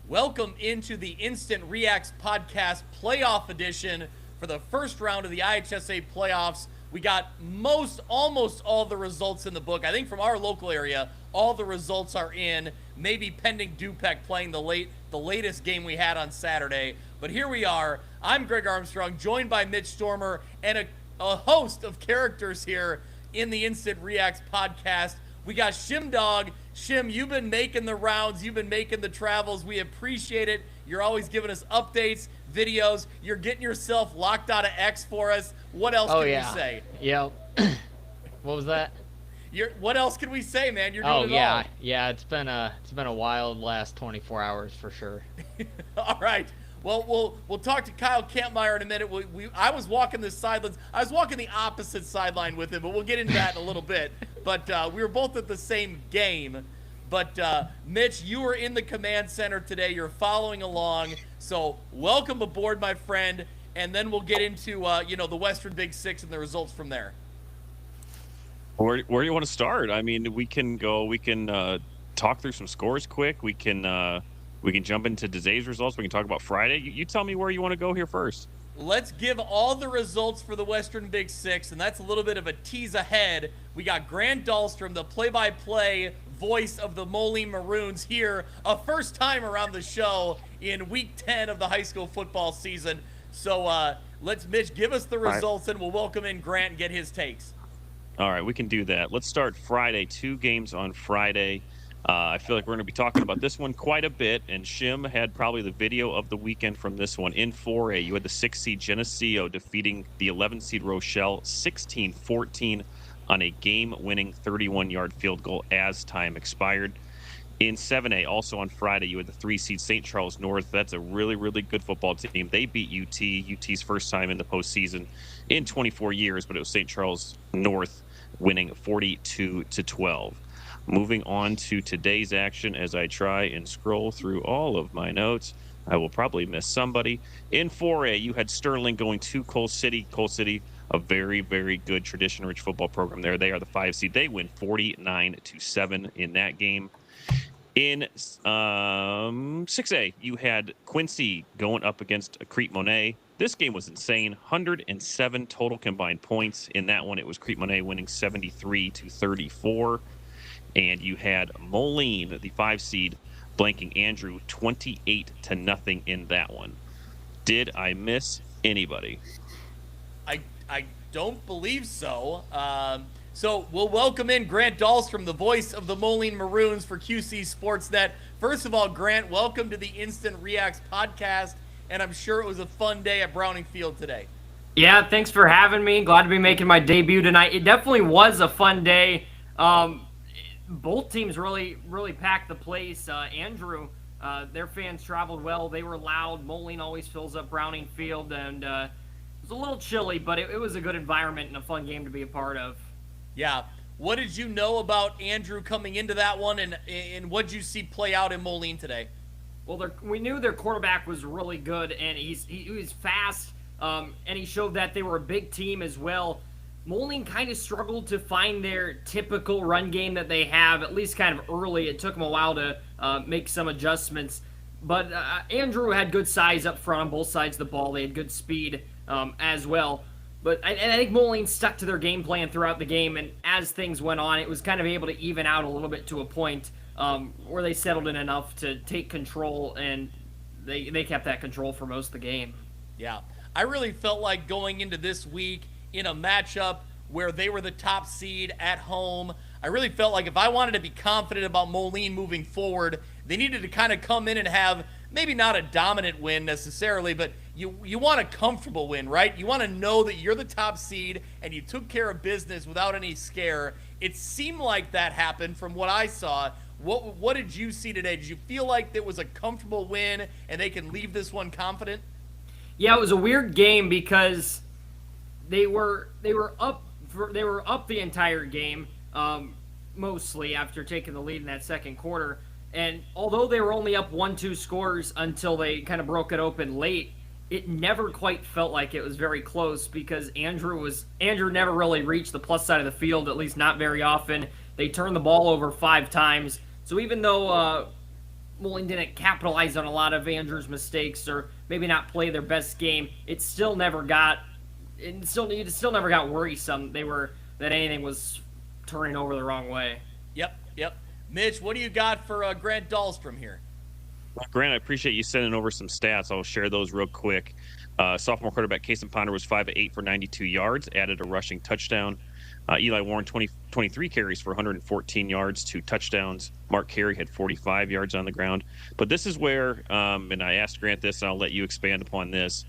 Welcome into the Instant REAX Podcast Playoff Edition for the first round of the IHSA playoffs. We got almost all the results in the book. I think from our local area, all the results are in, maybe pending Dupek playing the latest game we had on Saturday. But here we are. I'm Greg Armstrong, joined by Mitch Stormer, and a host of characters here in the Instant REAX Podcast. We got Shim Dog. Shim, you've been making the rounds. You've been making the travels. We appreciate it. You're always giving us updates, videos. You're getting yourself locked out of X for us. What else can we say? Yep. What was that? What else can we say, man? You're doing it all. Yeah. It's been a wild last 24 hours for sure. All right. Well, we'll talk to Kyle Kampmeyer in a minute. I was walking the sidelines. I was walking the opposite sideline with him, but we'll get into that in a little bit. But we were both at the same game. But Mitch, you were in the command center today. You're following along. So welcome aboard, my friend. And then we'll get into the Western Big Six and the results from there. Where do you want to start? I mean, we can talk through some scores quick. We can jump into today's results. We can talk about Friday. You tell me where you want to go here first. Let's give all the results for the Western Big Six, and that's a little bit of a tease ahead. We got Grant Dalstrom, the play-by-play voice of the Moline Maroons here, a first time around the show in Week 10 of the high school football season. So Mitch, give us the results, and we'll welcome in Grant and get his takes. All right, we can do that. Let's start Friday. 2 games on Friday. I feel like we're going to be talking about this one quite a bit, and Shim had probably the video of the weekend from this one. In 4A, you had the 6-seed Geneseo defeating the 11-seed Rochelle 16-14 on a game-winning 31-yard field goal as time expired. In 7A, also on Friday, you had the 3-seed St. Charles North. That's a really, really good football team. They beat UT. UT's first time in the postseason in 24 years, but it was St. Charles North winning 42-12. Moving on to today's action as I try and scroll through all of my notes. I will probably miss somebody. In 4A, you had Sterling going to Coal City. Coal City, a very, very good tradition-rich football program there. They are the 5-seed. They win 49-7 in that game. In 6A, you had Quincy going up against Crete Monet. This game was insane. 107 total combined points. In that one, it was Crete Monet winning 73-34. And you had Moline, the 5-seed, blanking Andrew 28-0 in that one. Did I miss anybody? I don't believe so. So we'll welcome in Grant Dalstrom, the voice of the Moline Maroons for QC Sportsnet. First of all, Grant, welcome to the Instant REAX Podcast, and I'm sure it was a fun day at Browning Field today. Yeah, thanks for having me. Glad to be making my debut tonight. It definitely was a fun day. Both teams really packed the place. Andrew, their fans traveled well. They were loud. Moline always fills up Browning Field, and it was a little chilly, but it was a good environment and a fun game to be a part of. Yeah. What did you know about Andrew coming into that one, and what did you see play out in Moline today? Well, we knew their quarterback was really good, and he was fast, and he showed that they were a big team as well. Moline kind of struggled to find their typical run game that they have, at least kind of early. It took them a while to make some adjustments. But Andrew had good size up front on both sides of the ball. They had good speed as well. But I think Moline stuck to their game plan throughout the game, and as things went on, it was kind of able to even out a little bit to a point where they settled in enough to take control, and they kept that control for most of the game. Yeah. I really felt like going into this week in a matchup where they were the top seed at home, I really felt like if I wanted to be confident about Moline moving forward, they needed to kind of come in and have maybe not a dominant win necessarily, but you want a comfortable win, right? You want to know that you're the top seed and you took care of business without any scare. It seemed like that happened from what I saw. What did you see today? Did you feel like it was a comfortable win and they can leave this one confident? Yeah, it was a weird game because they were up the entire game, mostly after taking the lead in that second quarter. And although they were only up 1-2 scores until they kind of broke it open late, it never quite felt like it was very close because Andrew never really reached the plus side of the field, at least not very often. They turned the ball over 5 times. So even though Moline didn't capitalize on a lot of Andrew's mistakes or maybe not play their best game, it still never got worrisome. That anything was turning over the wrong way. Yep. Mitch, what do you got for Grant Dalstrom here? Grant, I appreciate you sending over some stats. I'll share those real quick. Sophomore quarterback Kason Ponder was 5 of 8 for 92 yards, added a rushing touchdown. Eli Warren, 23 carries for 114 yards, 2 touchdowns. Mark Carey had 45 yards on the ground. But this is where, and I asked Grant this, and I'll let you expand upon this.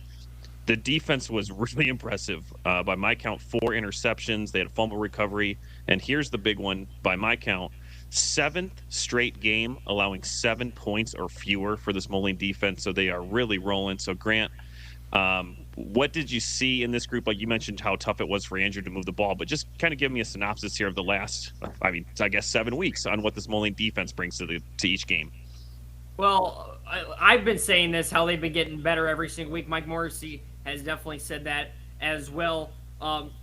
The defense was really impressive. By my count, 4 interceptions. They had a fumble recovery. And here's the big one, by my count, 7th straight game allowing 7 points or fewer for this Moline defense. So they are really rolling. So, Grant, what did you see in this group? Like you mentioned how tough it was for Andrew to move the ball, but just kind of give me a synopsis here of the last, I guess 7 weeks on what this Moline defense brings to each game. Well, I've been saying this, how they've been getting better every single week. Mike Morrissey has definitely said that as well.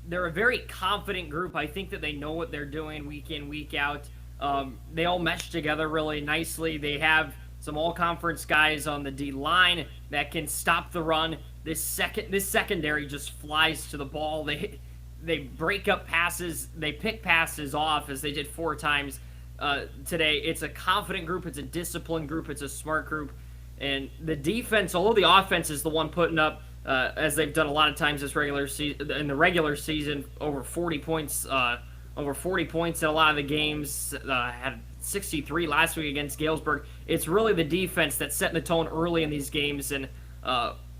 They're a very confident group. I think that they know what they're doing week in, week out. They all mesh together really nicely. They have some all-conference guys on the D-line that can stop the run. This secondary just flies to the ball. They break up passes. They pick passes off, as they did 4 times today. It's a confident group. It's a disciplined group. It's a smart group. And the defense, although the offense is the one putting up, as they've done a lot of times in the regular season, over 40 points in a lot of the games. Had 63 last week against Galesburg. It's really the defense that's setting the tone early in these games and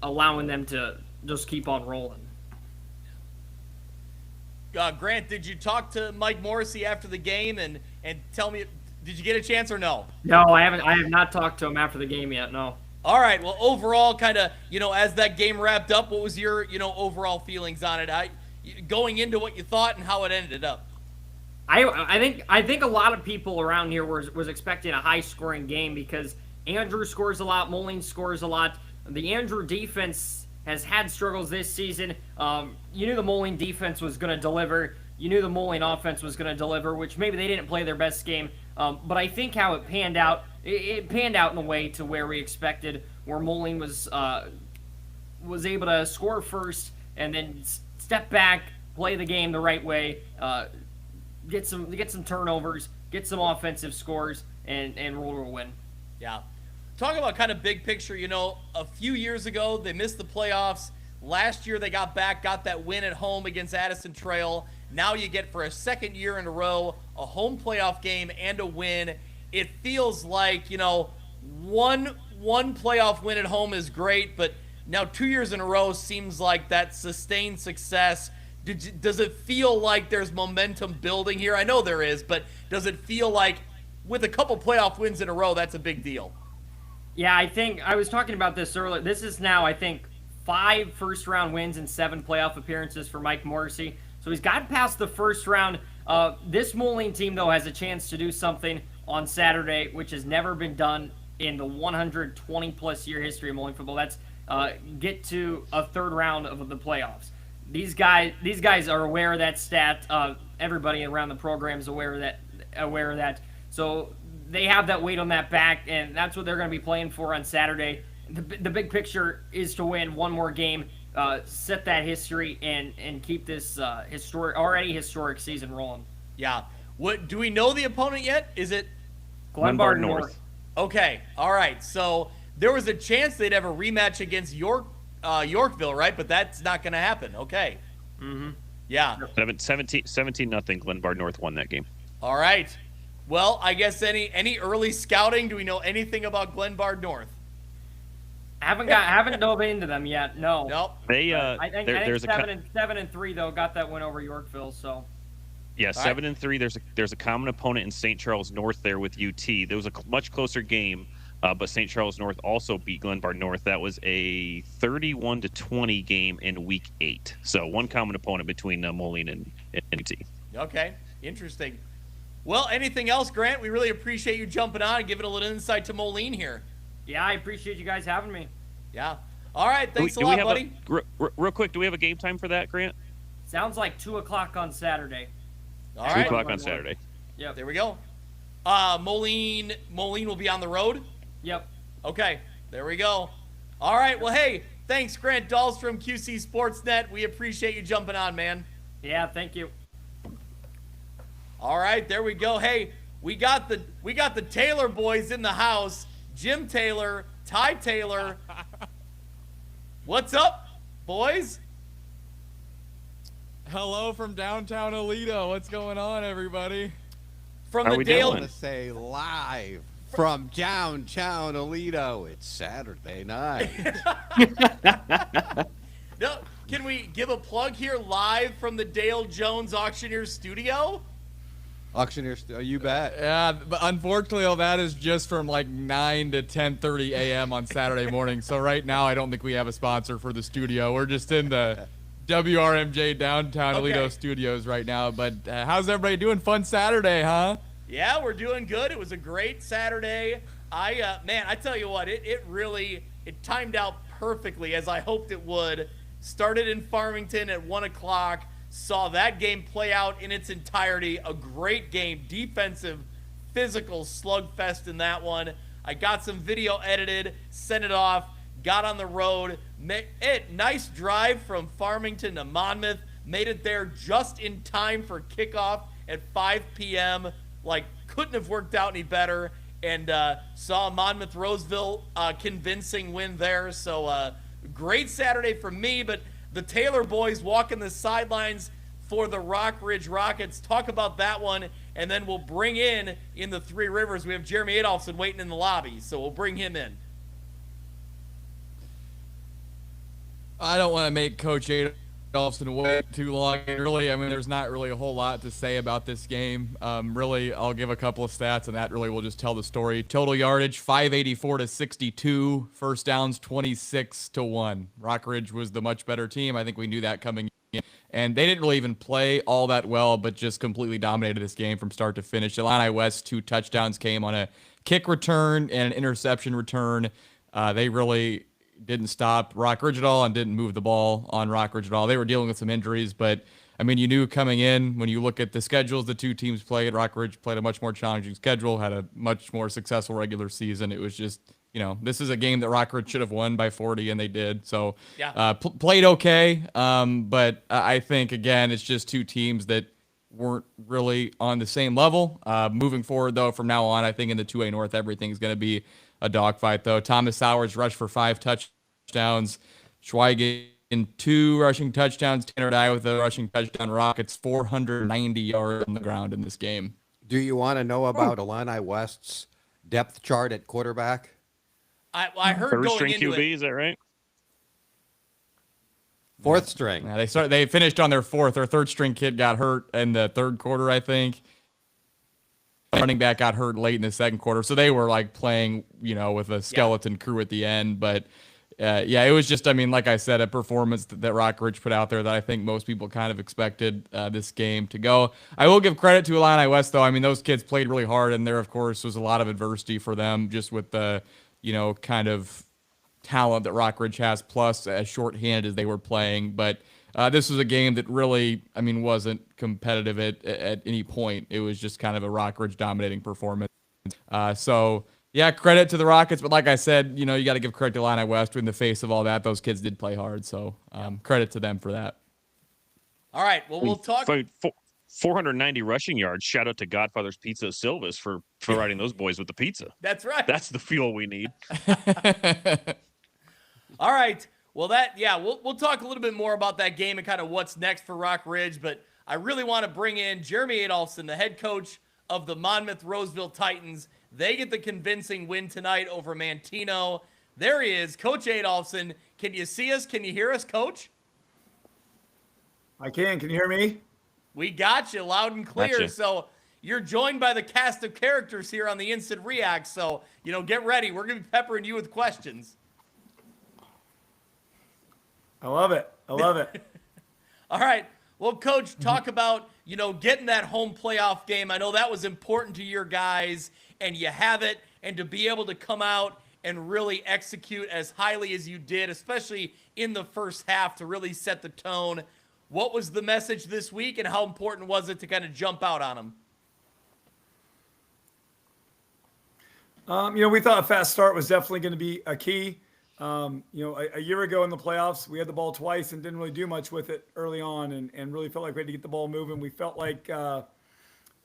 allowing them to just keep on rolling. Grant, did you talk to Mike Morrissey after the game and tell me, did you get a chance or no? No, I haven't. I have not talked to him after the game yet. No. All right. Well, overall, kind of, as that game wrapped up, what was your, overall feelings on it? Going into what you thought and how it ended up. I think a lot of people around here was expecting a high-scoring game because Andrew scores a lot, Moline scores a lot. The Andrew defense has had struggles this season. You knew the Moline defense was going to deliver. You knew the Moline offense was going to deliver, which maybe they didn't play their best game. But I think how it panned out, it panned out in a way to where we expected, where Moline was able to score first and then step back, play the game the right way, get some turnovers, get some offensive scores, and roll to a win. Yeah. Talking about kind of big picture, a few years ago, they missed the playoffs. Last year, they got that win at home against Addison Trail. Now you get, for a second year in a row, a home playoff game and a win. It feels like, one playoff win at home is great, but now 2 years in a row seems like that sustained success. Does it feel like there's momentum building here? I know there is, but does it feel like with a couple playoff wins in a row, that's a big deal? Yeah, I think I was talking about this earlier. This is now, I think, 5 first-round wins and 7 playoff appearances for Mike Morrissey. So he's gotten past the first round. This Moline team, though, has a chance to do something on Saturday, which has never been done in the 120-plus year history of Moline football. That's get to a third round of the playoffs. These guys are aware of that stat. Everybody around the program is aware of that. So they have that weight on that back, and that's what they're going to be playing for on Saturday. The big picture is to win one more game, set that history, and keep this already historic season rolling. Yeah. What do we know the opponent yet? Is it Glenbard North? Okay. All right. So there was a chance they'd have a rematch against Yorkville, right? But that's not going to happen. Okay. Mm-hmm. Yeah. 17-0, Glenbard North won that game. All right. Well, I guess any early scouting? Do we know anything about Glenbard North? Haven't dove into them yet. No. Nope. I think 7-3 though got that win over Yorkville. So. Yeah, 7-3. There's a common opponent in St. Charles North there with UT. There was a much closer game, but St. Charles North also beat Glenbard North. That was a 31-20 game in Week 8. So one common opponent between Moline and UT. Okay, interesting. Well, anything else, Grant? We really appreciate you jumping on and giving a little insight to Moline here. Yeah, I appreciate you guys having me. Yeah. All right, thanks a lot, buddy. Real quick, do we have a game time for that, Grant? Sounds like 2 o'clock on Saturday. All right. 2 o'clock on Saturday. Yep. There we go. Moline will be on the road? Yep. Okay, there we go. All right, well, hey, thanks, Grant Dalstrom, QC Sportsnet. We appreciate you jumping on, man. Yeah, thank you. All right, there we go. Hey, we got the Taylor boys in the house. Jim Taylor, Ty Taylor. What's up, boys? Hello from downtown Alito. What's going on, everybody? From How the we Dale. doing? To say live from downtown Alito. It's Saturday night. No, can we give a plug here live from the Dale Jones Auctioneer Studio? Auctioneers, you bet. Yeah, but unfortunately, all that is just from like 9 to 10:30 a.m. on Saturday morning. So right now, I don't think we have a sponsor for the studio. We're just in the WRMJ downtown Okay. Alito studios right now. But how's everybody doing? Fun Saturday, huh? Yeah, we're doing good. It was a great Saturday. Man, I tell you what, it really timed out perfectly as I hoped it would. Started in Farmington at 1 o'clock. Saw that game play out in its entirety. A great game, defensive, physical slugfest in that one. I got some video edited, sent it off, got on the road. Nice drive from Farmington to Monmouth. Made it there just in time for kickoff at 5 p.m. Like, couldn't have worked out any better. And saw a Monmouth-Roseville convincing win there. So great Saturday for me, but the Taylor boys walking the sidelines for the Rock Ridge Rockets. Talk about that one, and then we'll bring in the Three Rivers. We have Jeremy Adolfson waiting in the lobby, so we'll bring him in. I don't want to make Coach Adolfson wait too long. Really, I mean, there's not really a whole lot to say about this game. Really, I'll give a couple of stats, and that really will just tell the story. Total yardage, 584 to 62. First downs, 26 to 1. Rockridge was the much better team. I think we knew that coming in. And they didn't really even play all that well, but just completely dominated this game from start to finish. Illini West, 2 touchdowns came on a kick return and an interception return. They really didn't stop Rockridge at all and didn't move the ball on Rockridge at all. They were dealing with some injuries, but I mean, you knew coming in when you look at the schedules the two teams played. Rockridge played a much more challenging schedule, had a much more successful regular season. It was just, you know, this is a game that Rockridge should have won by 40, and they did. So Yeah. played okay, but I think, again, it's just two teams that weren't really on the same level. Moving forward, though, from now on, I think in the 2A North, everything's going to be a dogfight, though. Thomas Sowers rushed for 5 touchdowns. Schweigen 2 rushing touchdowns. Tanner Dye with a rushing touchdown. Rockets 490 yards on the ground in this game. Do you want to know about Illini West's depth chart at quarterback? I heard Third going string into QB, it. is that right? Fourth string. Yeah, they finished on their fourth. Their third string kid got hurt in the third quarter, I think. Running back got hurt late in the second quarter, so they were like playing, you know, with a skeleton crew at the end. But yeah, it was just, I mean, like I said, a performance that Rockridge put out there that I think most people kind of expected this game to go. I will give credit to Illini West, though. I mean, those kids played really hard, and there, of course, was a lot of adversity for them just with the, you know, kind of talent that Rockridge has, plus as shorthanded as they were playing. But this was a game that really, I mean, wasn't competitive at any point. It was just kind of a Rockridge dominating performance. So, yeah, credit to the Rockets. But like I said, you know, you got to give credit to Illini West. In the face of all that, those kids did play hard. So credit to them for that. All right, well, we'll talk. 490 rushing yards. Shout out to Godfather's Pizza Silvis for providing those boys with the pizza. That's right. That's the fuel we need. All right. Well, we'll talk a little bit more about that game and kind of what's next for Rock Ridge, but I really want to bring in Jeremy Adolfson, the head coach of the Monmouth-Roseville Titans. They get the convincing win tonight over Mantino. There he is, Coach Adolfson. Can you see us? Can you hear us, Coach? I can. Can you hear me? We got you loud and clear. Gotcha. So you're joined by the cast of characters here on the Instant React. So, you know, get ready. We're going to be peppering you with questions. I love it. I love it. All right. Well, Coach, talk about, you know, getting that home playoff game. I know that was important to your guys, and you have it. And to be able to come out and really execute as highly as you did, especially in the first half, to really set the tone. What was the message this week, and how important was it to kind of jump out on them? We thought a fast start was definitely going to be a key. A year ago in the playoffs, we had the ball twice and didn't really do much with it early on, and really felt like we had to get the ball moving. We felt like,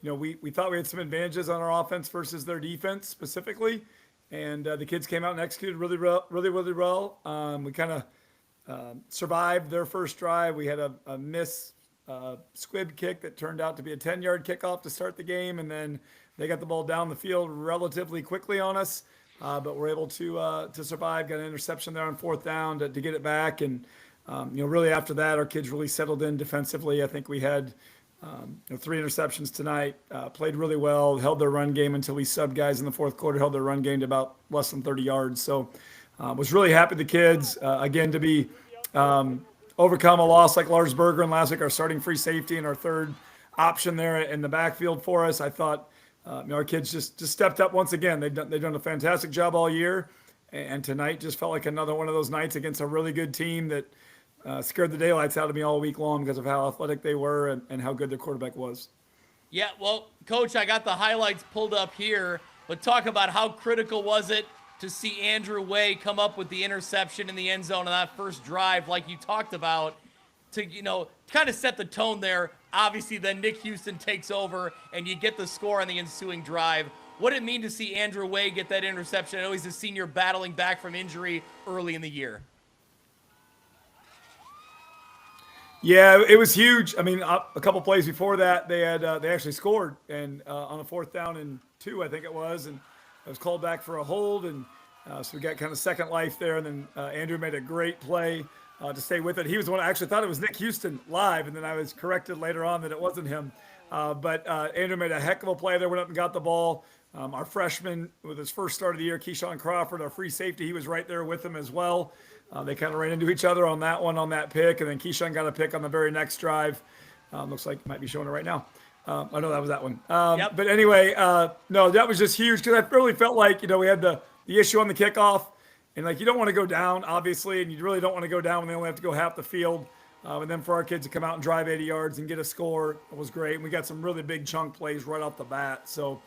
we thought we had some advantages on our offense versus their defense specifically, and the kids came out and executed really well. We kind of survived their first drive. We had a miss squib kick that turned out to be a 10-yard kickoff to start the game, and then they got the ball down the field relatively quickly on us, but we're able to survive. Got an interception there on fourth down to get it back, and really after that, our kids really settled in defensively. I think we had 3 interceptions tonight. Played really well, held their run game until we subbed guys in the fourth quarter. Held their run game to about less than 30 yards. So was really happy with the kids again to be overcome a loss like Lars Berger and last week, our starting free safety and our third option there in the backfield for us. I thought our kids just stepped up once again. They've done a fantastic job all year, and tonight just felt like another one of those nights against a really good team that scared the daylights out of me all week long because of how athletic they were and how good their quarterback was. Yeah, well, Coach, I got the highlights pulled up here, but talk about how critical was it to see Andrew Way come up with the interception in the end zone on that first drive, like you talked about, to kind of set the tone there. Obviously, then Nick Houston takes over, and you get the score on the ensuing drive. What did it mean to see Andrew Way get that interception? I know he's a senior battling back from injury early in the year. Yeah, it was huge. I mean, a couple plays before that, they actually scored, and on a 4th down and 2, I think it was, and it was called back for a hold, and so we got kind of second life there. And then Andrew made a great play to stay with it. He was the one I actually thought it was Nick Houston live, and then I was corrected later on that it wasn't him. But Andrew made a heck of a play there, went up and got the ball. Our freshman with his first start of the year, Keyshawn Crawford, our free safety, he was right there with him as well. They kind of ran into each other on that one, on that pick, and then Keyshawn got a pick on the very next drive. Looks like it might be showing it right now. I know that was that one. Yep. But anyway, no, that was just huge because I really felt like, we had the issue on the kickoff, and like you don't want to go down, obviously, and you really don't want to go down when they only have to go half the field. And then for our kids to come out and drive 80 yards and get a score was great. And we got some really big chunk plays right off the bat. So,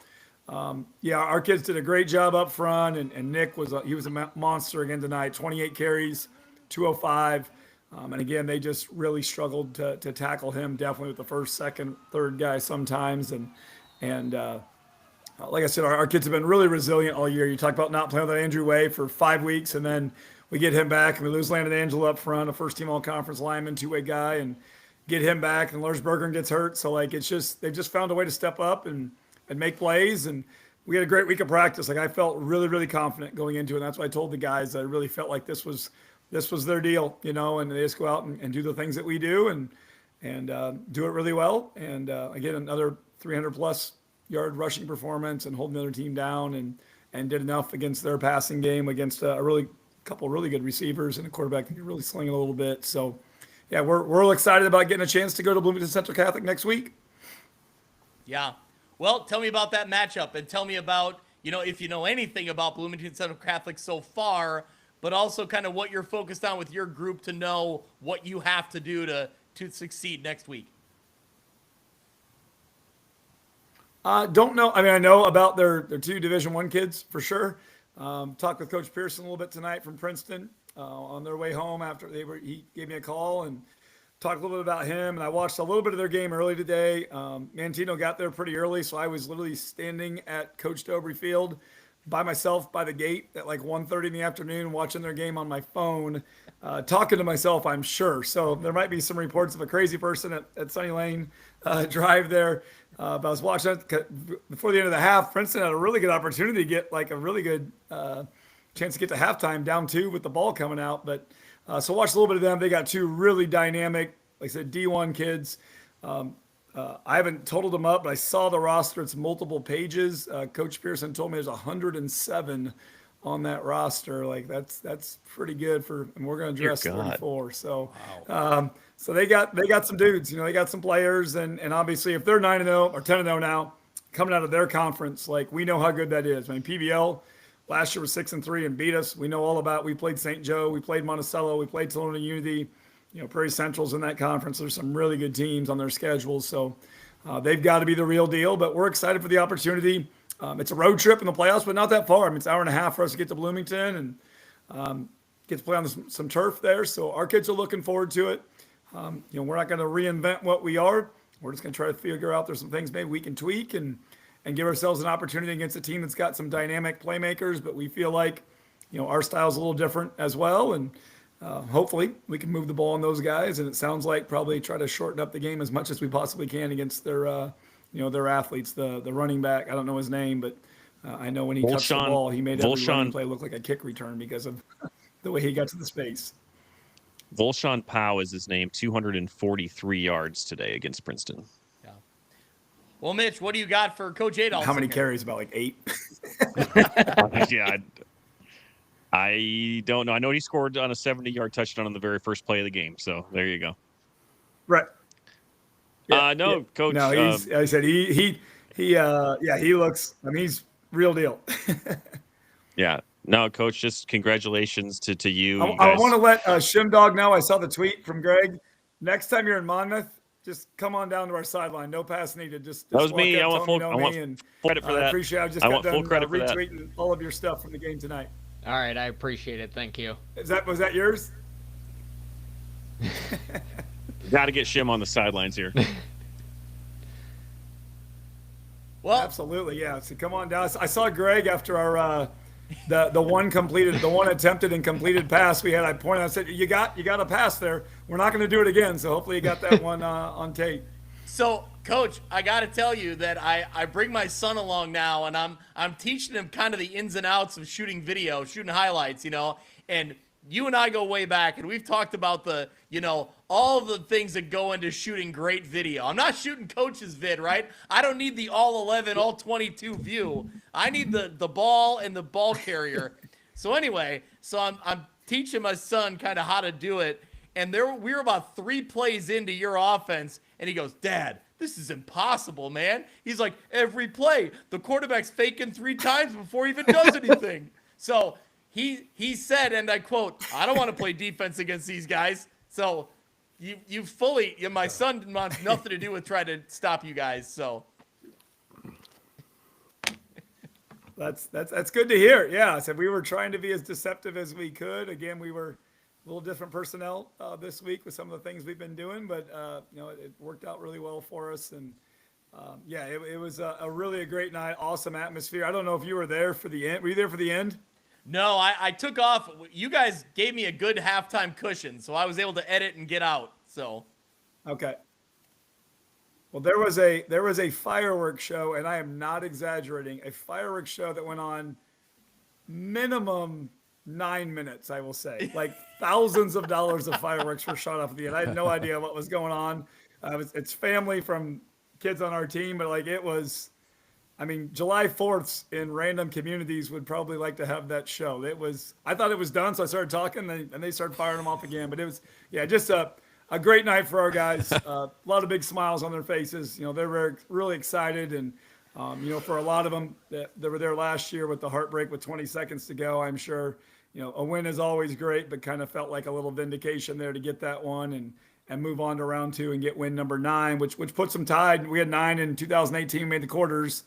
our kids did a great job up front, and Nick was a monster again tonight. 28 carries, 205. And again, they just really struggled to tackle him, definitely with the first, second, third guy sometimes. And like I said, our kids have been really resilient all year. You talk about not playing with Andrew Way for 5 weeks, and then we get him back, and we lose Landon Angelo up front, a first-team all-conference lineman, 2-way guy, and get him back, and Lars Berger gets hurt. So, like, they've just found a way to step up and make plays. And we had a great week of practice. Like, I felt really, really confident going into it. And that's why I told the guys I really felt like this was their deal, and they just go out and do the things that we do and do it really well. And again, another 300+ yard rushing performance and holding the other team down and did enough against their passing game against a couple really good receivers and a quarterback that can really sling it a little bit. So, yeah, we're real excited about getting a chance to go to Bloomington Central Catholic next week. Yeah. Well, tell me about that matchup, and tell me about, if you know anything about Bloomington Central Catholic so far, but also kind of what you're focused on with your group to know what you have to do to succeed next week. Don't know. I mean, I know about their 2 Division I kids for sure. Talked with Coach Pearson a little bit tonight from Princeton on their way home after he gave me a call and talked a little bit about him. And I watched a little bit of their game early today. Mantino got there pretty early, so I was literally standing at Coach Dobry Field by myself by the gate at like 1:30 in the afternoon, watching their game on my phone, talking to myself, I'm sure. So there might be some reports of a crazy person at Sunny Lane Drive there. But I was watching it before the end of the half. Princeton had a really good opportunity to get like a really good chance to get to halftime down 2 with the ball coming out. But so watch a little bit of them. They got 2 really dynamic, like I said, D1 kids. I haven't totaled them up, but I saw the roster. It's multiple pages. Coach Pearson told me there's 107 on that roster. Like that's pretty good and we're going to dress 34. So, wow. So they got some dudes, they got some players, and obviously if they're 9-0 or 10-0 now, coming out of their conference, like we know how good that is. I mean, PBL last year was 6-3 and beat us. We know all about. We played St. Joe, we played Monticello, we played Tolona Unity. Prairie Central's in that conference. There's some really good teams on their schedules, so they've got to be the real deal. But we're excited for the opportunity. It's a road trip in the playoffs, but not that far. I mean, it's an hour and a half for us to get to Bloomington and get to play on some turf there. So our kids are looking forward to it. We're not going to reinvent what we are. We're just going to try to figure out there's some things maybe we can tweak and give ourselves an opportunity against a team that's got some dynamic playmakers. But we feel like, our style's a little different as well. And hopefully we can move the ball on those guys. And it sounds like probably try to shorten up the game as much as we possibly can against their athletes. The running back, I don't know his name, but I know when he touched the ball, he made every running play look like a kick return because of the way he got to the space. Volshawn Powell is his name, 243 yards today against Princeton. Yeah. Well, Mitch, what do you got for Coach Adolfson? How many carries? About like 8? Yeah, I don't know. I know he scored on a 70-yard touchdown on the very first play of the game. So there you go. Right. Coach. No, I said he looks. I mean, he's real deal. Yeah. No, Coach, just congratulations to you. I want to let Shimdog know. I saw the tweet from Greg. Next time you're in Monmouth, just come on down to our sideline. No pass needed. Just that was me. I want full credit for that. I appreciate it. I just got done retweeting all of your stuff from the game tonight. All right, I appreciate it. Thank you. Was that yours? Got to get Shim on the sidelines here. Well, absolutely, yeah. So come on down. I saw Greg after our the one attempted and completed pass we had. I pointed. I said, "You got a pass there. We're not going to do it again." So hopefully you got that one on tape. So, Coach, I got to tell you that I bring my son along now, and I'm teaching him kind of the ins and outs of shooting video, shooting highlights, and you and I go way back, and we've talked about all the things that go into shooting great video. I'm not shooting Coach's vid, right? I don't need the all 11, all 22 view. I need the ball and the ball carrier. So anyway, I'm teaching my son kind of how to do it, and we were about 3 plays into your offense, and he goes, "Dad, this is impossible, man." He's like, every play, the quarterback's faking 3 times before he even does anything. So he said, and I quote, "I don't want to play defense against these guys." So my son wants nothing to do with trying to stop you guys. So that's good to hear. Yeah, so we were trying to be as deceptive as we could. Again, we were a little different personnel this week with some of the things we've been doing, but it worked out really well for us. And it was a really great night, awesome atmosphere. I don't know if you were there for the end. Were you there for the end? No, I took off. You guys gave me a good halftime cushion, so I was able to edit and get out. So, okay. Well, there was a fireworks show, and I am not exaggerating. A fireworks show that went on minimum 9 minutes, I will say. Like thousands of dollars of fireworks were shot off at the end. I had no idea what was going on. It's family from kids on our team, but it was. I mean, July 4ths in random communities would probably like to have that show. I thought it was done, so I started talking, and they started firing them off again. But it was, just a great night for our guys. A lot of big smiles on their faces. They were really excited, and for a lot of them that were there last year with the heartbreak with 20 seconds to go, I'm sure, a win is always great, but kind of felt like a little vindication there to get that one and move on to round 2 and get win number 9, which puts them tied. We had 9 in 2018, made the quarters.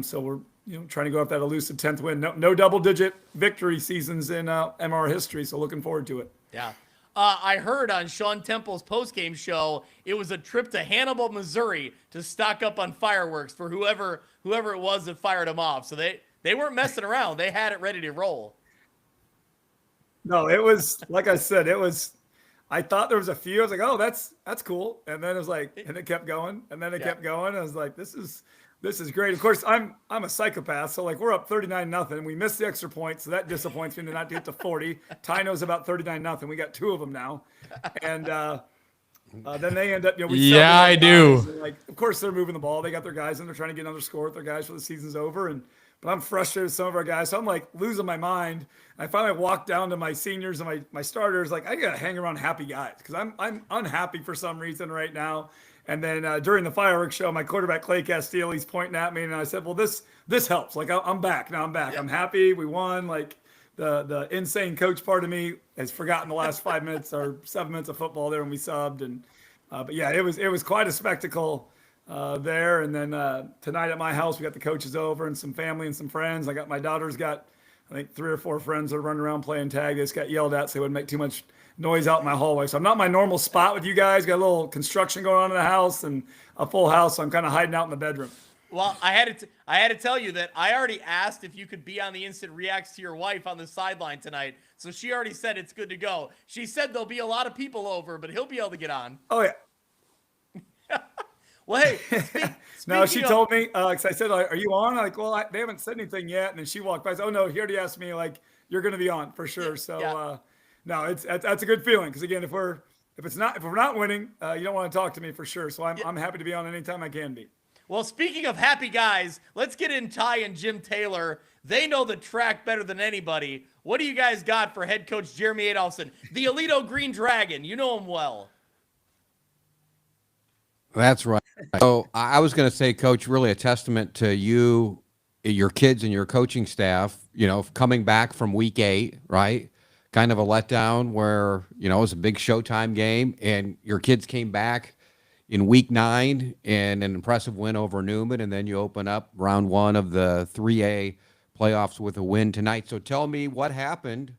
So we're trying to go up that elusive 10th win. No double-digit victory seasons in MR history, so looking forward to it. Yeah. I heard on Sean Temple's postgame show it was a trip to Hannibal, Missouri to stock up on fireworks for whoever it was that fired them off. So they weren't messing around. They had it ready to roll. No, it was, like I said, I thought there was a few. I was like, oh, that's cool. And then it was like, and it kept going. And then it kept going. I was like, this is great. Of course, I'm a psychopath, so we're up 39-0. We missed the extra point, so that disappoints me to not get to 40. Tyno's about 39-0. We got 2 of them now, and then they end up. I do. And, of course, they're moving the ball. They got their guys, and they're trying to get another score with their guys for the season's over. But I'm frustrated with some of our guys, so I'm losing my mind. I finally walked down to my seniors and my starters. I gotta hang around happy guys because I'm unhappy for some reason right now. And then during the fireworks show, my quarterback, Clay Castile, he's pointing at me. And I said, well, this helps. I'm back. Now I'm back. Yeah. I'm happy. We won. The insane coach part of me has forgotten the last 5 minutes or 7 minutes of football there when we subbed. But yeah, it was quite a spectacle. there. And then tonight at my house, we got the coaches over and some family and some friends. I got my daughter's got, I think, 3 or 4 friends that are running around playing tag. They just got yelled at, so they wouldn't make too much noise out in my hallway. So I'm not my normal spot with you guys. Got a little construction going on in the house and a full house. So I'm kind of hiding out in the bedroom. Well, I had to tell you that I already asked if you could be on the Instant Reacts to your wife on the sideline tonight. So she already said it's good to go. She said there'll be a lot of people over, but he'll be able to get on. Oh, yeah. Well, hey, no, she told me, because I said, are you on? Like, well, they haven't said anything yet. And then she walked by. I said, oh, no, he already asked me, like, you're going to be on for sure. So, no, that's a good feeling. Because, again, if we're not winning, you don't want to talk to me for sure. So I'm happy to be on anytime I can be. Well, speaking of happy guys, let's get in Ty and Jim Taylor. They know the track better than anybody. What do you guys got for head coach Jeremy Adolfson, the Alito Green Dragon? You know him well. That's right. So I was going to say, Coach, really a testament to you, your kids, and your coaching staff, coming back from week 8, right? Kind of a letdown where, it was a big Showtime game, and your kids came back in week 9 and an impressive win over Newman, and then you open up round 1 of the 3A playoffs with a win tonight. So tell me what happened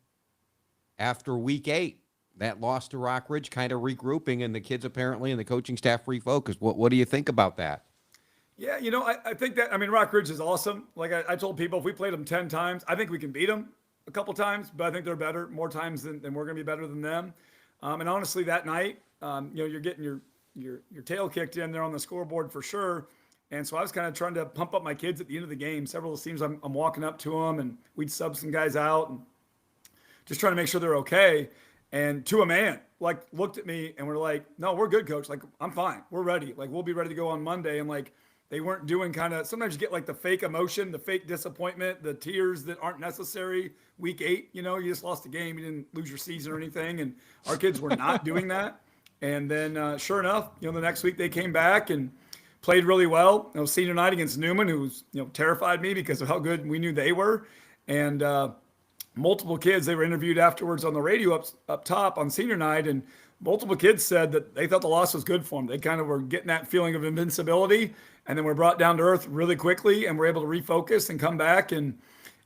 after week 8. That loss to Rock Ridge, kind of regrouping, and the kids apparently and the coaching staff refocused. What do you think about that? Yeah, I think that, Rock Ridge is awesome. Like I told people, if we played them 10 times, I think we can beat them a couple times, but I think they're better more times than we're going to be better than them. And honestly, that night, you're getting your tail kicked in there on the scoreboard for sure. And so I was kind of trying to pump up my kids at the end of the game. Several of the teams I'm walking up to them, and we'd sub some guys out and just trying to make sure they're okay. And to a man, like, looked at me and were like, no, we're good, coach. Like, I'm fine. We're ready. Like, we'll be ready to go on Monday. And like, they weren't doing sometimes you get like the fake emotion, the fake disappointment, the tears that aren't necessary. Week 8, you just lost the game. You didn't lose your season or anything. And our kids were not doing that. And then sure enough, the next week they came back and played really well. Senior night against Newman, who was, terrified me because of how good we knew they were. And, multiple kids, they were interviewed afterwards on the radio up top on senior night, and multiple kids said that they thought the loss was good for them. They kind of were getting that feeling of invincibility, and then were brought down to earth really quickly and were able to refocus and come back and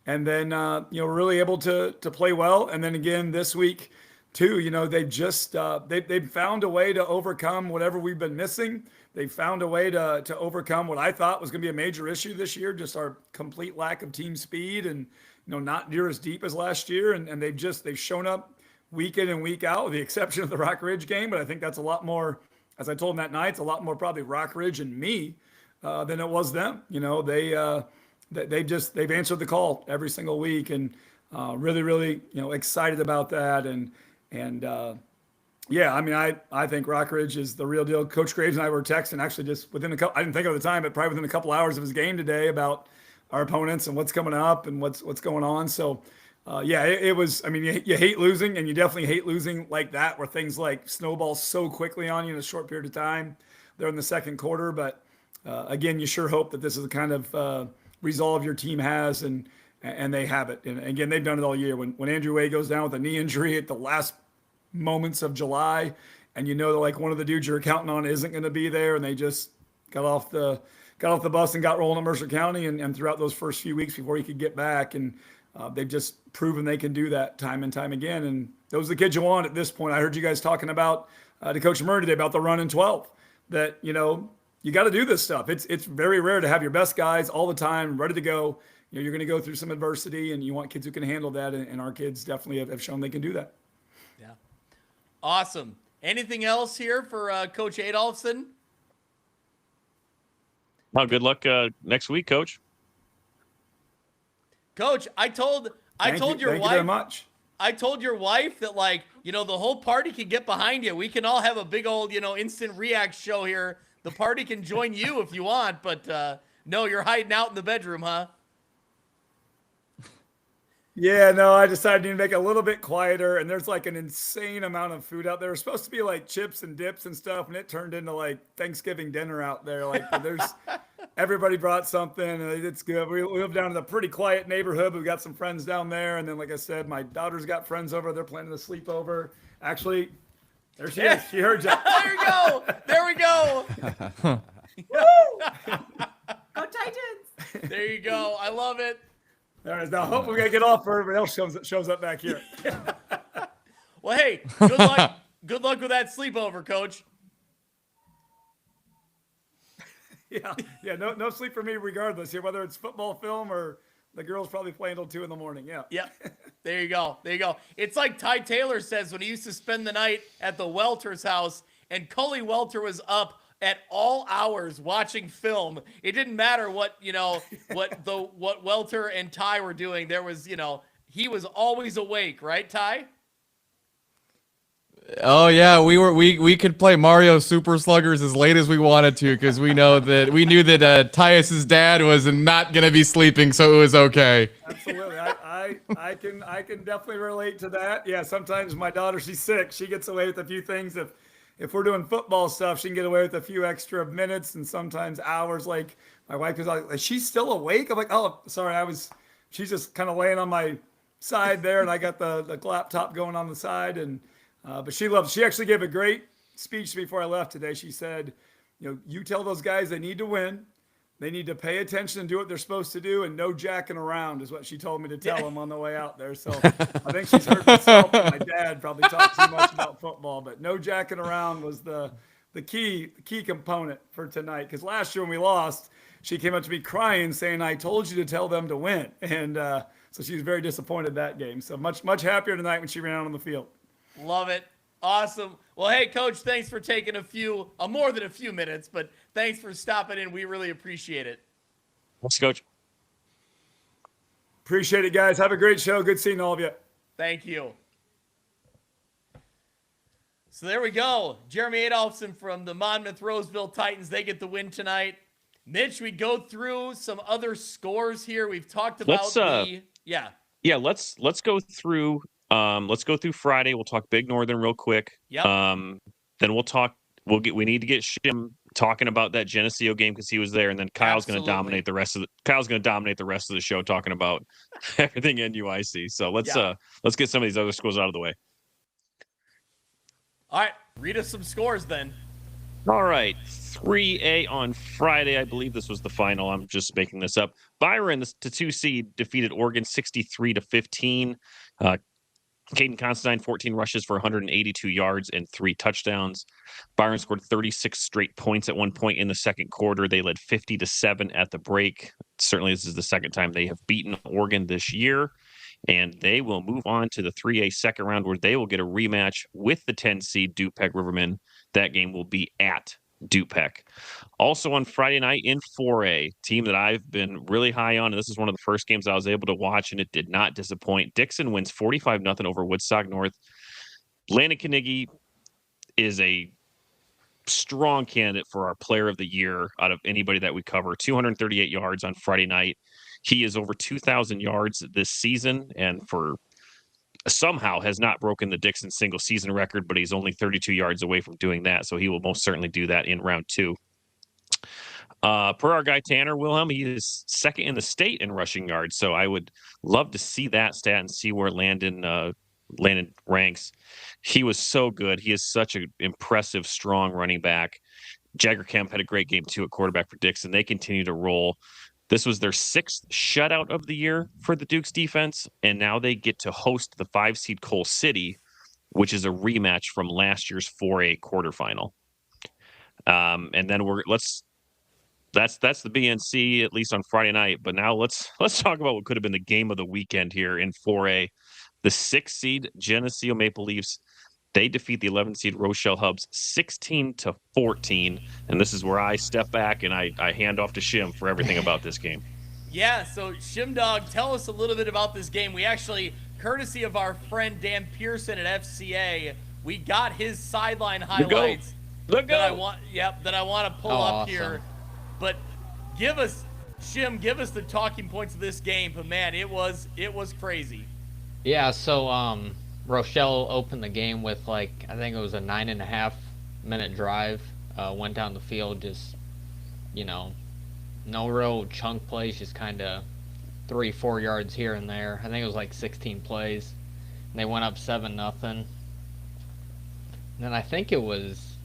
then were really able to play well. And then again this week too, they've just they've found a way to overcome whatever we've been missing. They found a way to overcome what I thought was going to be a major issue this year, just our complete lack of team speed and not near as deep as last year. And they've shown up week in and week out, with the exception of the Rock Ridge game. But I think that's a lot more, as I told them that night, it's a lot more probably Rock Ridge and me than it was them. They've answered the call every single week, and really, really, excited about that. I think Rock Ridge is the real deal. Coach Graves and I were texting actually just within I didn't think of the time, but probably within a couple hours of his game today about our opponents and what's coming up and what's going on. So, it was, you hate losing, and you definitely hate losing like that, where things like snowball so quickly on you in a short period of time. They're in the second quarter, but again, you sure hope that this is the kind of resolve your team has, and they have it. And again, they've done it all year. When Andrew Way goes down with a knee injury at the last moments of July, and that like one of the dudes you're counting on isn't going to be there, and they just got off the bus and got rolling at Mercer County and throughout those first few weeks before he could get back. And they've just proven they can do that time and time again. And those are the kids you want at this point. I heard you guys talking about to Coach Murray today about the run in 12, that, you got to do this stuff. It's very rare to have your best guys all the time ready to go. You're going to go through some adversity, and you want kids who can handle that. And our kids definitely have shown they can do that. Yeah. Awesome. Anything else here for Coach Adolfson? Well, good luck next week, Coach. Coach, I told your Thank you wife very much. I told your wife that, the whole party can get behind you. We can all have a big old, instant react show here. The party can join you if you want, but no, you're hiding out in the bedroom, huh? Yeah, no, I decided to make it a little bit quieter, and there's like an insane amount of food out there. It's supposed to be like chips and dips and stuff, and it turned into like Thanksgiving dinner out there. Like there's everybody brought something, and it's good. We live down in a pretty quiet neighborhood. We've got some friends down there, and then like I said, my daughter's got friends over. They're planning a sleepover. Actually, there she is. She heard you. There we go. Go Titans! There you go. I love it. There it is. Now, hopefully, we got to get off for everybody else shows up back here. Well, hey, good luck. Good luck with that sleepover, Coach. Yeah. No sleep for me, regardless. Here, whether it's football, film, or the girls probably play until 2 a.m. Yeah. Yep. There you go. There you go. It's like Ty Taylor says when he used to spend the night at the Welter's house, and Cully Welter was up at all hours watching film. It didn't matter what what Welter and Ty were doing. There was, he was always awake, right, Ty? Oh yeah, we could play Mario Super Sluggers as late as we wanted to because we knew that Tyus's dad was not gonna be sleeping, so it was okay. Absolutely, I can definitely relate to that. Yeah, sometimes my daughter, she's 6, she gets away with a few things. If we're doing football stuff, she can get away with a few extra minutes and sometimes hours. Like my wife is like, "Is she still awake?" I'm like, "Oh, sorry, she's just kind of laying on my side there, and I got the laptop going on the side." And but she actually gave a great speech before I left today. She said, you tell those guys they need to win. They need to pay attention and do what they're supposed to do, and no jacking around is what she told me to tell them on the way out there. So I think she's heard myself and my dad probably talk too much about football, but no jacking around was the key component for tonight. Because last year when we lost, she came up to me crying saying, "I told you to tell them to win." And so she was very disappointed that game. So much happier tonight when she ran out on the field. Love it. Awesome. Well, hey, Coach, thanks for taking more than a few minutes, but thanks for stopping in. We really appreciate it. Thanks, Coach. Appreciate it, guys. Have a great show. Good seeing all of you. Thank you. So there we go. Jeremy Adolfson from the Monmouth Roseville Titans. They get the win tonight. Mitch, we go through some other scores here. We've talked about let's go through. Let's go through Friday. We'll talk Big Northern real quick. Yep. Then we need to get Shim talking about that Geneseo game because he was there, and then Kyle's going to dominate the rest of the show talking about everything NUIC. So let's get some of these other schools out of the way. All right, read us some scores then. All right, 3A on Friday. I believe this was the final. I'm just making this up. Byron, the 2 seed, defeated Oregon 63-15. Caden Constantine, 14 rushes for 182 yards and 3 touchdowns. Byron scored 36 straight points at one point in the second quarter. They led 50-7 at the break. Certainly, this is the second time they have beaten Oregon this year. And they will move on to the 3A second round where they will get a rematch with the 10 seed Dupek Rivermen. That game will be at Dupek. Also on Friday night in 4A, team that I've been really high on, and this is one of the first games I was able to watch, and it did not disappoint. Dixon wins 45-0 over Woodstock North. Landon Carnegie is a strong candidate for our player of the year out of anybody that we cover. 238 yards on Friday night. He is over 2,000 yards this season, and somehow has not broken the Dixon single season record, but he's only 32 yards away from doing that. So he will most certainly do that in round 2. Per our guy Tanner Wilhelm, he is second in the state in rushing yards. So I would love to see that stat and see where Landon ranks. He was so good. He is such an impressive, strong running back. Jagger Kemp had a great game too at quarterback for Dixon. They continue to roll. This was their 6th shutout of the year for the Dukes defense, and now they get to host the 5 seed Coal City, which is a rematch from last year's 4A quarterfinal. And then that's the BNC at least on Friday night. But now let's talk about what could have been the game of the weekend here in 4A. The 6th seed Geneseo Maple Leafs, they defeat the 11th seed Rochelle Hubs 16-14. And this is where I step back and I hand off to Shim for everything about this game. Yeah, so Shimdog, tell us a little bit about this game. We actually, courtesy of our friend Dan Pearson at FCA, we got his sideline highlights that I want to pull up here. But give us the talking points of this game. But man, it was crazy. Yeah, so Rochelle opened the game with I think it was a 9.5-minute drive. Went down the field, just no real chunk plays, just kind of 3-4 yards here and there. I think it was 16 plays. And they went up 7-0. Then I think it was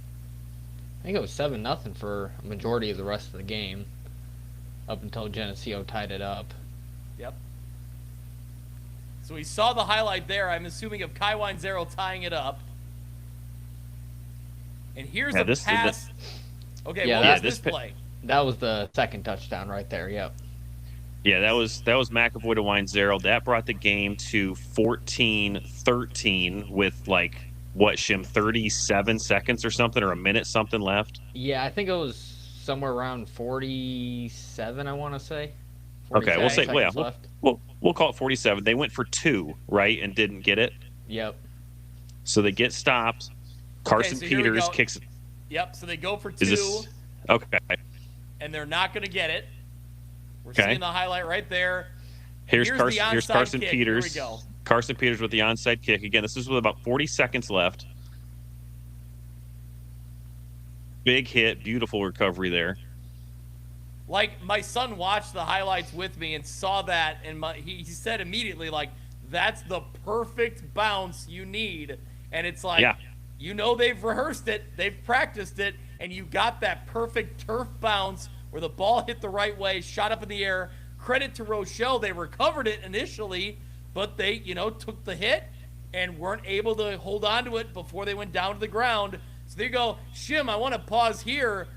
I think it was 7-0 for a majority of the rest of the game, up until Geneseo tied it up. Yep. So we saw the highlight there, I'm assuming, of Kai Wine-Zero tying it up. And here's a pass. Okay, Yeah, what was this play? That was the second touchdown right there. Yep. Yeah, that was McAvoy to Wine-Zero. That brought the game to 14-13 with like what, Shim, 37 seconds or something, or a minute something left. Yeah, I think it was somewhere around 47. I want to say. Okay, we'll say we'll call it 47. They went for 2, right, and didn't get it. Yep. So they get stopped. Carson Peters kicks it. Yep. So they go for 2. Okay. And they're not going to get it. We're seeing the highlight right there. Here's Carson kick. Peters. Here we go. Carson Peters with the onside kick. Again, this is with about 40 seconds left. Big hit. Beautiful recovery there. Like, my son watched the highlights with me and saw that, and he said immediately, like, that's the perfect bounce you need. And it's like, you know they've rehearsed it, they've practiced it, and you got that perfect turf bounce where the ball hit the right way, shot up in the air. Credit to Rochelle, they recovered it initially, but they, took the hit and weren't able to hold on to it before they went down to the ground. So there you go. Shim, I want to pause here.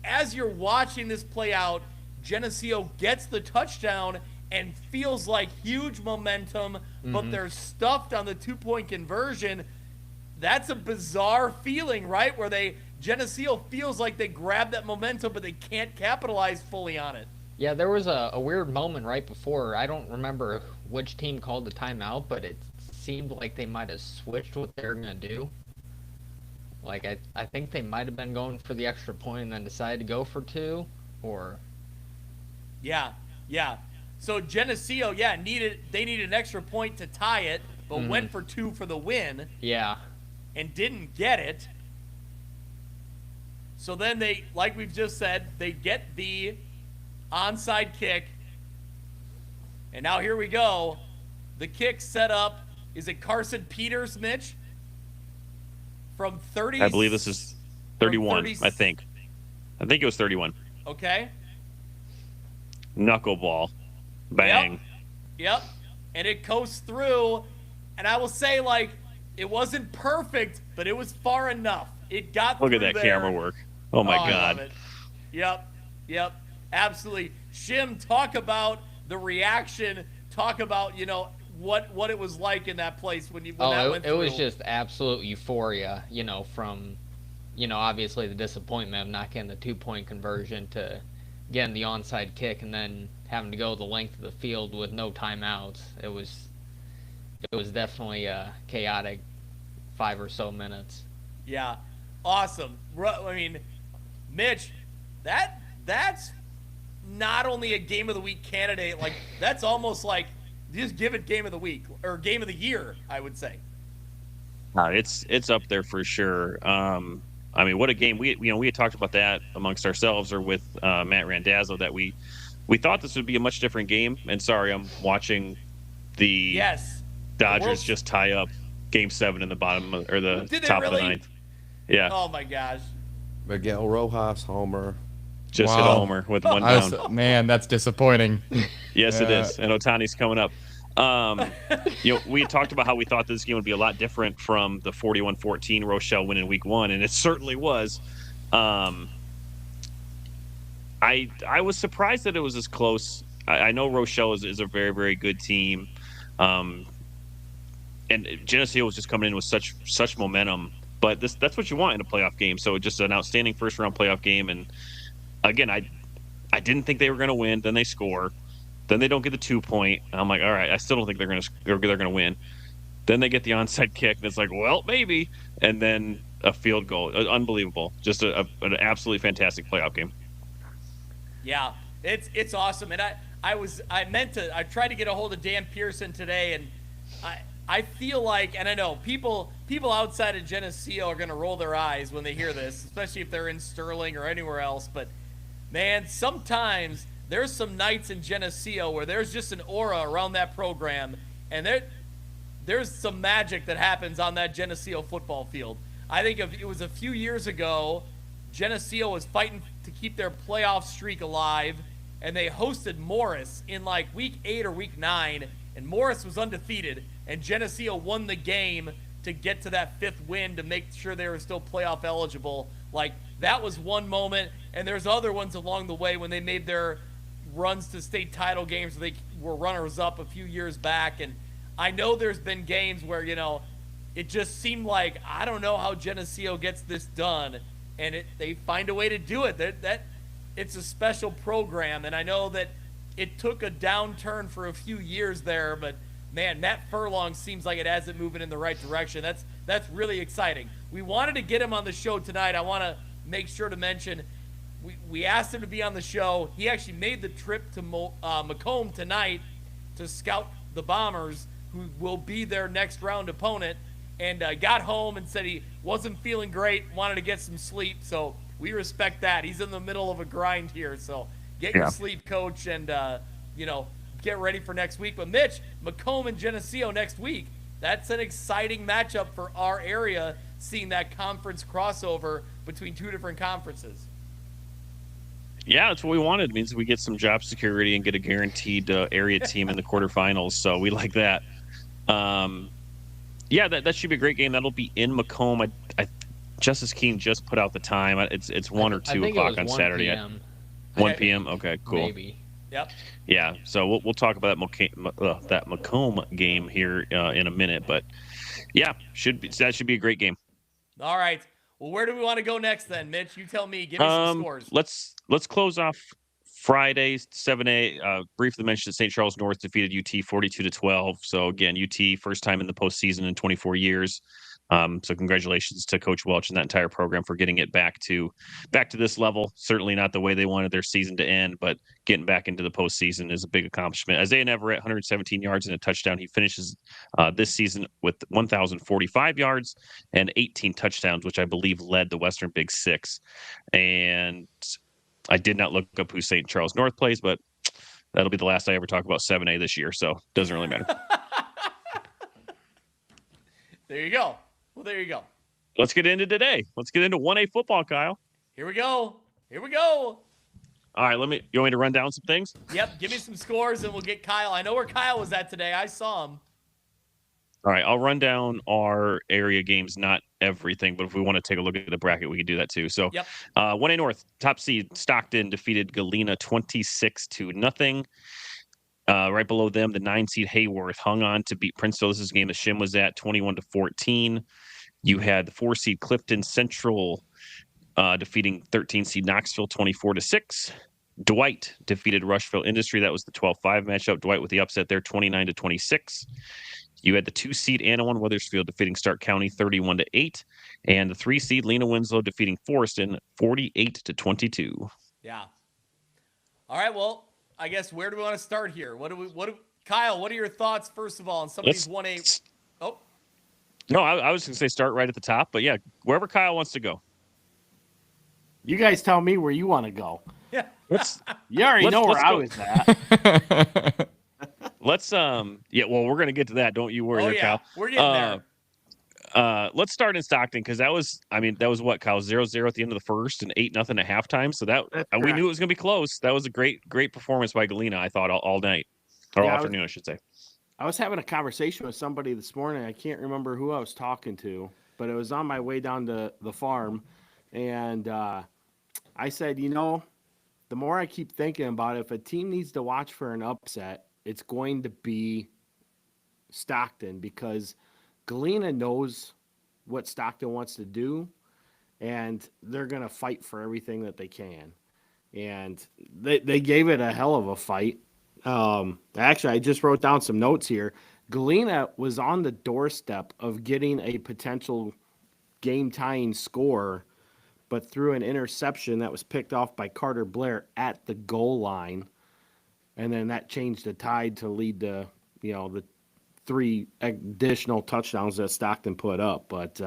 As you're watching this play out, Geneseo gets the touchdown and feels like huge momentum, but they're stuffed on the 2-point conversion. That's a bizarre feeling, right? Where Geneseo feels like they grab that momentum, but they can't capitalize fully on it. Yeah, there was a weird moment right before. I don't remember which team called the timeout, but it seemed like they might have switched what they're going to do. Like, I think they might have been going for the extra point and then decided to go for 2, or... Yeah. So Geneseo, they needed an extra point to tie it, but went for 2 for the win. Yeah. And didn't get it. So then they, like we've just said, they get the onside kick. And now here we go. The kick set up. Is it Carson Peters, Mitch? From 30. I believe this is 31, I think. I think it was 31. Okay. Knuckleball. Bang. Yep. And it coasts through. And I will say, like, it wasn't perfect, but it was far enough. It got Look through at that there. camera work. Oh, my God. I love it. Yep. Absolutely. Shim, talk about the reaction. Talk about, what it was like in that place when that went through. It was just absolute euphoria, from, obviously the disappointment of not getting the 2-point conversion to getting the onside kick and then having to go the length of the field with no timeouts. It was definitely a chaotic 5 or so minutes. Yeah. Awesome. I mean, Mitch, that's not only a game of the week candidate, like that's almost like just give it game of the week or game of the year, I would say. It's up there for sure. I mean, what a game! We had talked about that amongst ourselves or with Matt Randazzo that we thought this would be a much different game. And sorry, I'm watching the Dodgers just tie up Game 7 in the bottom or the top of the ninth. Yeah. Oh my gosh. Miguel Rojas homer. Just hit a homer with one down. Man, that's disappointing. Yes, it is. And Otani's coming up. We had talked about how we thought this game would be a lot different from the 41-14 Rochelle win in Week 1, and it certainly was. I was surprised that it was as close. I know Rochelle is a very, very good team, and Geneseo was just coming in with such momentum. But that's what you want in a playoff game. So just an outstanding first-round playoff game. And again, I didn't think they were going to win. Then they score. Then they don't get the 2-point. I'm like, all right, I still don't think they're going to win. Then they get the onside kick, and it's like, well, maybe. And then a field goal, unbelievable. Just an absolutely fantastic playoff game. Yeah, it's awesome. And I tried to get a hold of Dan Pearson today, and I feel like, and I know people outside of Geneseo are going to roll their eyes when they hear this, especially if they're in Sterling or anywhere else. But man, sometimes there's some nights in Geneseo where there's just an aura around that program, and there's some magic that happens on that Geneseo football field. I think if it was a few years ago, Geneseo was fighting to keep their playoff streak alive, and they hosted Morris in like week 8 or week 9, and Morris was undefeated, and Geneseo won the game to get to that 5th win to make sure they were still playoff eligible. Like, that was one moment, and there's other ones along the way when they made their runs to state title games where they were runners-up a few years back. And I know there's been games where, you know, it just seemed like, I don't know how Geneseo gets this done, and they find a way to do it. That it's a special program, and I know that it took a downturn for a few years there, but man, Matt Furlong seems like it has it moving in the right direction. That's really exciting. We wanted to get him on the show tonight. I want to make sure to mention we asked him to be on the show. He actually made the trip to Macomb tonight to scout the Bombers, who will be their next round opponent, and got home and said he wasn't feeling great, wanted to get some sleep. So we respect that. He's in the middle of a grind here. So get your sleep, coach, and, get ready for next week. But Mitch, Macomb and Geneseo next week, that's an exciting matchup for our area, seeing that conference crossover between 2 different conferences. Yeah, that's what we wanted. It means we get some job security and get a guaranteed area team in the quarterfinals. So we like that. That should be a great game. That'll be in Macomb. Justice Keene just put out the time. It's 1 or 2 o'clock on Saturday. 1 p.m. Okay, cool. Maybe. Yep. Yeah. So we'll talk about that Macomb game here in a minute, but yeah, that should be a great game. All right. Well, where do we want to go next then, Mitch? You tell me. Give me some scores. Let's close off Friday 7A. Briefly mentioned St. Charles North defeated UT 42-12. So again, UT first time in the postseason in 24 years. So congratulations to Coach Welch and that entire program for getting it back to this level. Certainly not the way they wanted their season to end, but getting back into the postseason is a big accomplishment. Isaiah Everett, 117 yards and a touchdown. He finishes this season with 1,045 yards and 18 touchdowns, which I believe led the Western Big Six. And I did not look up who St. Charles North plays, but that'll be the last I ever talk about 7A this year, so it doesn't really matter. There you go. Well, there you go. Let's get into today. Let's get into 1A football, Kyle. Here we go. All right, you want me to run down some things? Yep, give me some scores and we'll get Kyle. I know where Kyle was at today. I saw him. All right, I'll run down our area games, not everything, but if we want to take a look at the bracket, we can do that too. So 1A North, top seed, Stockton defeated Galena 26-0. Right below them, the 9 seed Hayworth hung on to beat Princeville. This is a game that Shim was at, 21-14. You had the 4 seed Clifton Central defeating 13 seed Knoxville 24-6. Dwight defeated Rushville Industry. That was the 12-5 matchup. Dwight with the upset there, 29-26. You had the 2 seed Anawan Wethersfield defeating Stark County 31-8, and the 3 seed Lena Winslow defeating Forreston 48-22. Yeah. All right. Well, I guess where do we want to start here? Kyle, what are your thoughts first of all on some of these 1A? Oh. No, I was going to say start right at the top, but yeah, wherever Kyle wants to go. You guys tell me where you want to go. Yeah. You already know where I was at. Well, we're going to get to that. Don't you worry there, Kyle. We're getting there. Let's start in Stockton because that was what, Kyle, 0-0 at the end of the first and 8-0 at halftime. So we knew it was going to be close. That was a great performance by Galena, I thought, all night or all afternoon, I should say. I was having a conversation with somebody this morning. I can't remember who I was talking to, but it was on my way down to the farm. And I said, the more I keep thinking about it, if a team needs to watch for an upset, it's going to be Stockton because Galena knows what Stockton wants to do, and they're going to fight for everything that they can. And they gave it a hell of a fight. Actually, I just wrote down some notes here. Galena was on the doorstep of getting a potential game-tying score, but through an interception that was picked off by Carter Blair at the goal line. And then that changed the tide to lead to, the 3 additional touchdowns that Stockton put up. But,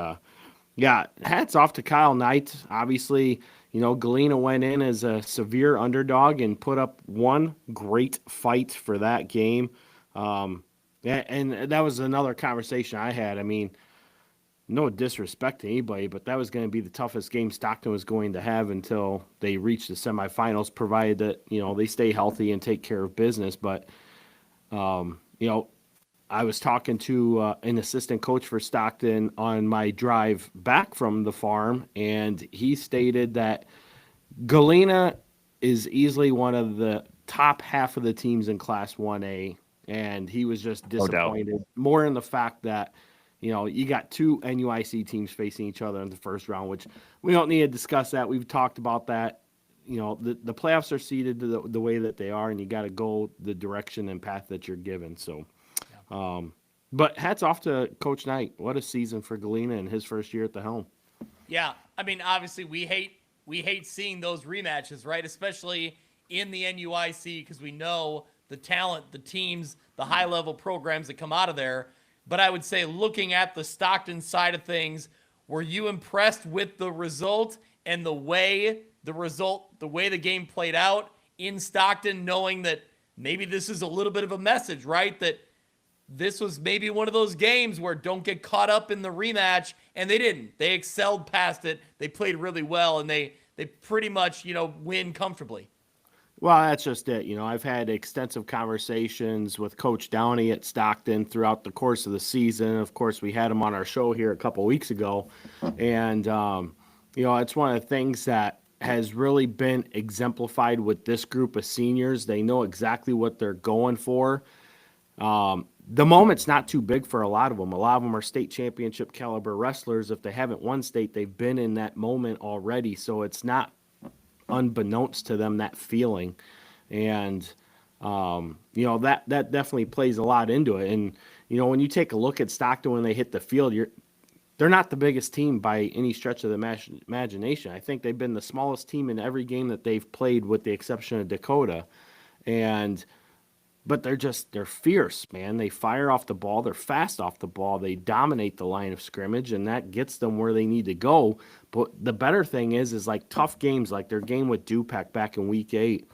hats off to Kyle Knight. Obviously, Galena went in as a severe underdog and put up one great fight for that game. And that was another conversation I had. I mean, no disrespect to anybody, but that was going to be the toughest game Stockton was going to have until they reached the semifinals, provided that, they stay healthy and take care of business. But, I was talking to an assistant coach for Stockton on my drive back from the farm, and he stated that Galena is easily one of the top half of the teams in Class 1A, and he was just disappointed more in the fact that, you got two NUIC teams facing each other in the first round, which we don't need to discuss that. We've talked about that. The playoffs are seeded the way that they are, and you got to go the direction and path that you're given. So, but hats off to Coach Knight. What a season for Galena in his first year at the helm. Yeah, I mean, obviously we hate seeing those rematches, right? Especially in the NUIC, because we know the talent, the teams, the high-level programs that come out of there. But I would say, looking at the Stockton side of things, were you impressed with the result and the way the game played out in Stockton, knowing that maybe this is a little bit of a message, right? That this was maybe one of those games where don't get caught up in the rematch, and they didn't. They excelled past it. They played really well, and they pretty much, win comfortably. Well, that's just it. I've had extensive conversations with Coach Downey at Stockton throughout the course of the season. Of course, we had him on our show here a couple weeks ago, and it's one of the things that has really been exemplified with this group of seniors. They know exactly what they're going for. The moment's not too big for a lot of them. A lot of them are state championship caliber wrestlers. If they haven't won state, they've been in that moment already. So it's not unbeknownst to them, that feeling. And, that definitely plays a lot into it. And, when you take a look at Stockton when they hit the field, they're not the biggest team by any stretch of the imagination. I think they've been the smallest team in every game that they've played with the exception of Dakota. But they're fierce, man. They fire off the ball. They're fast off the ball. They dominate the line of scrimmage, and that gets them where they need to go. But the better thing is like tough games, like their game with Dupek back in week 8,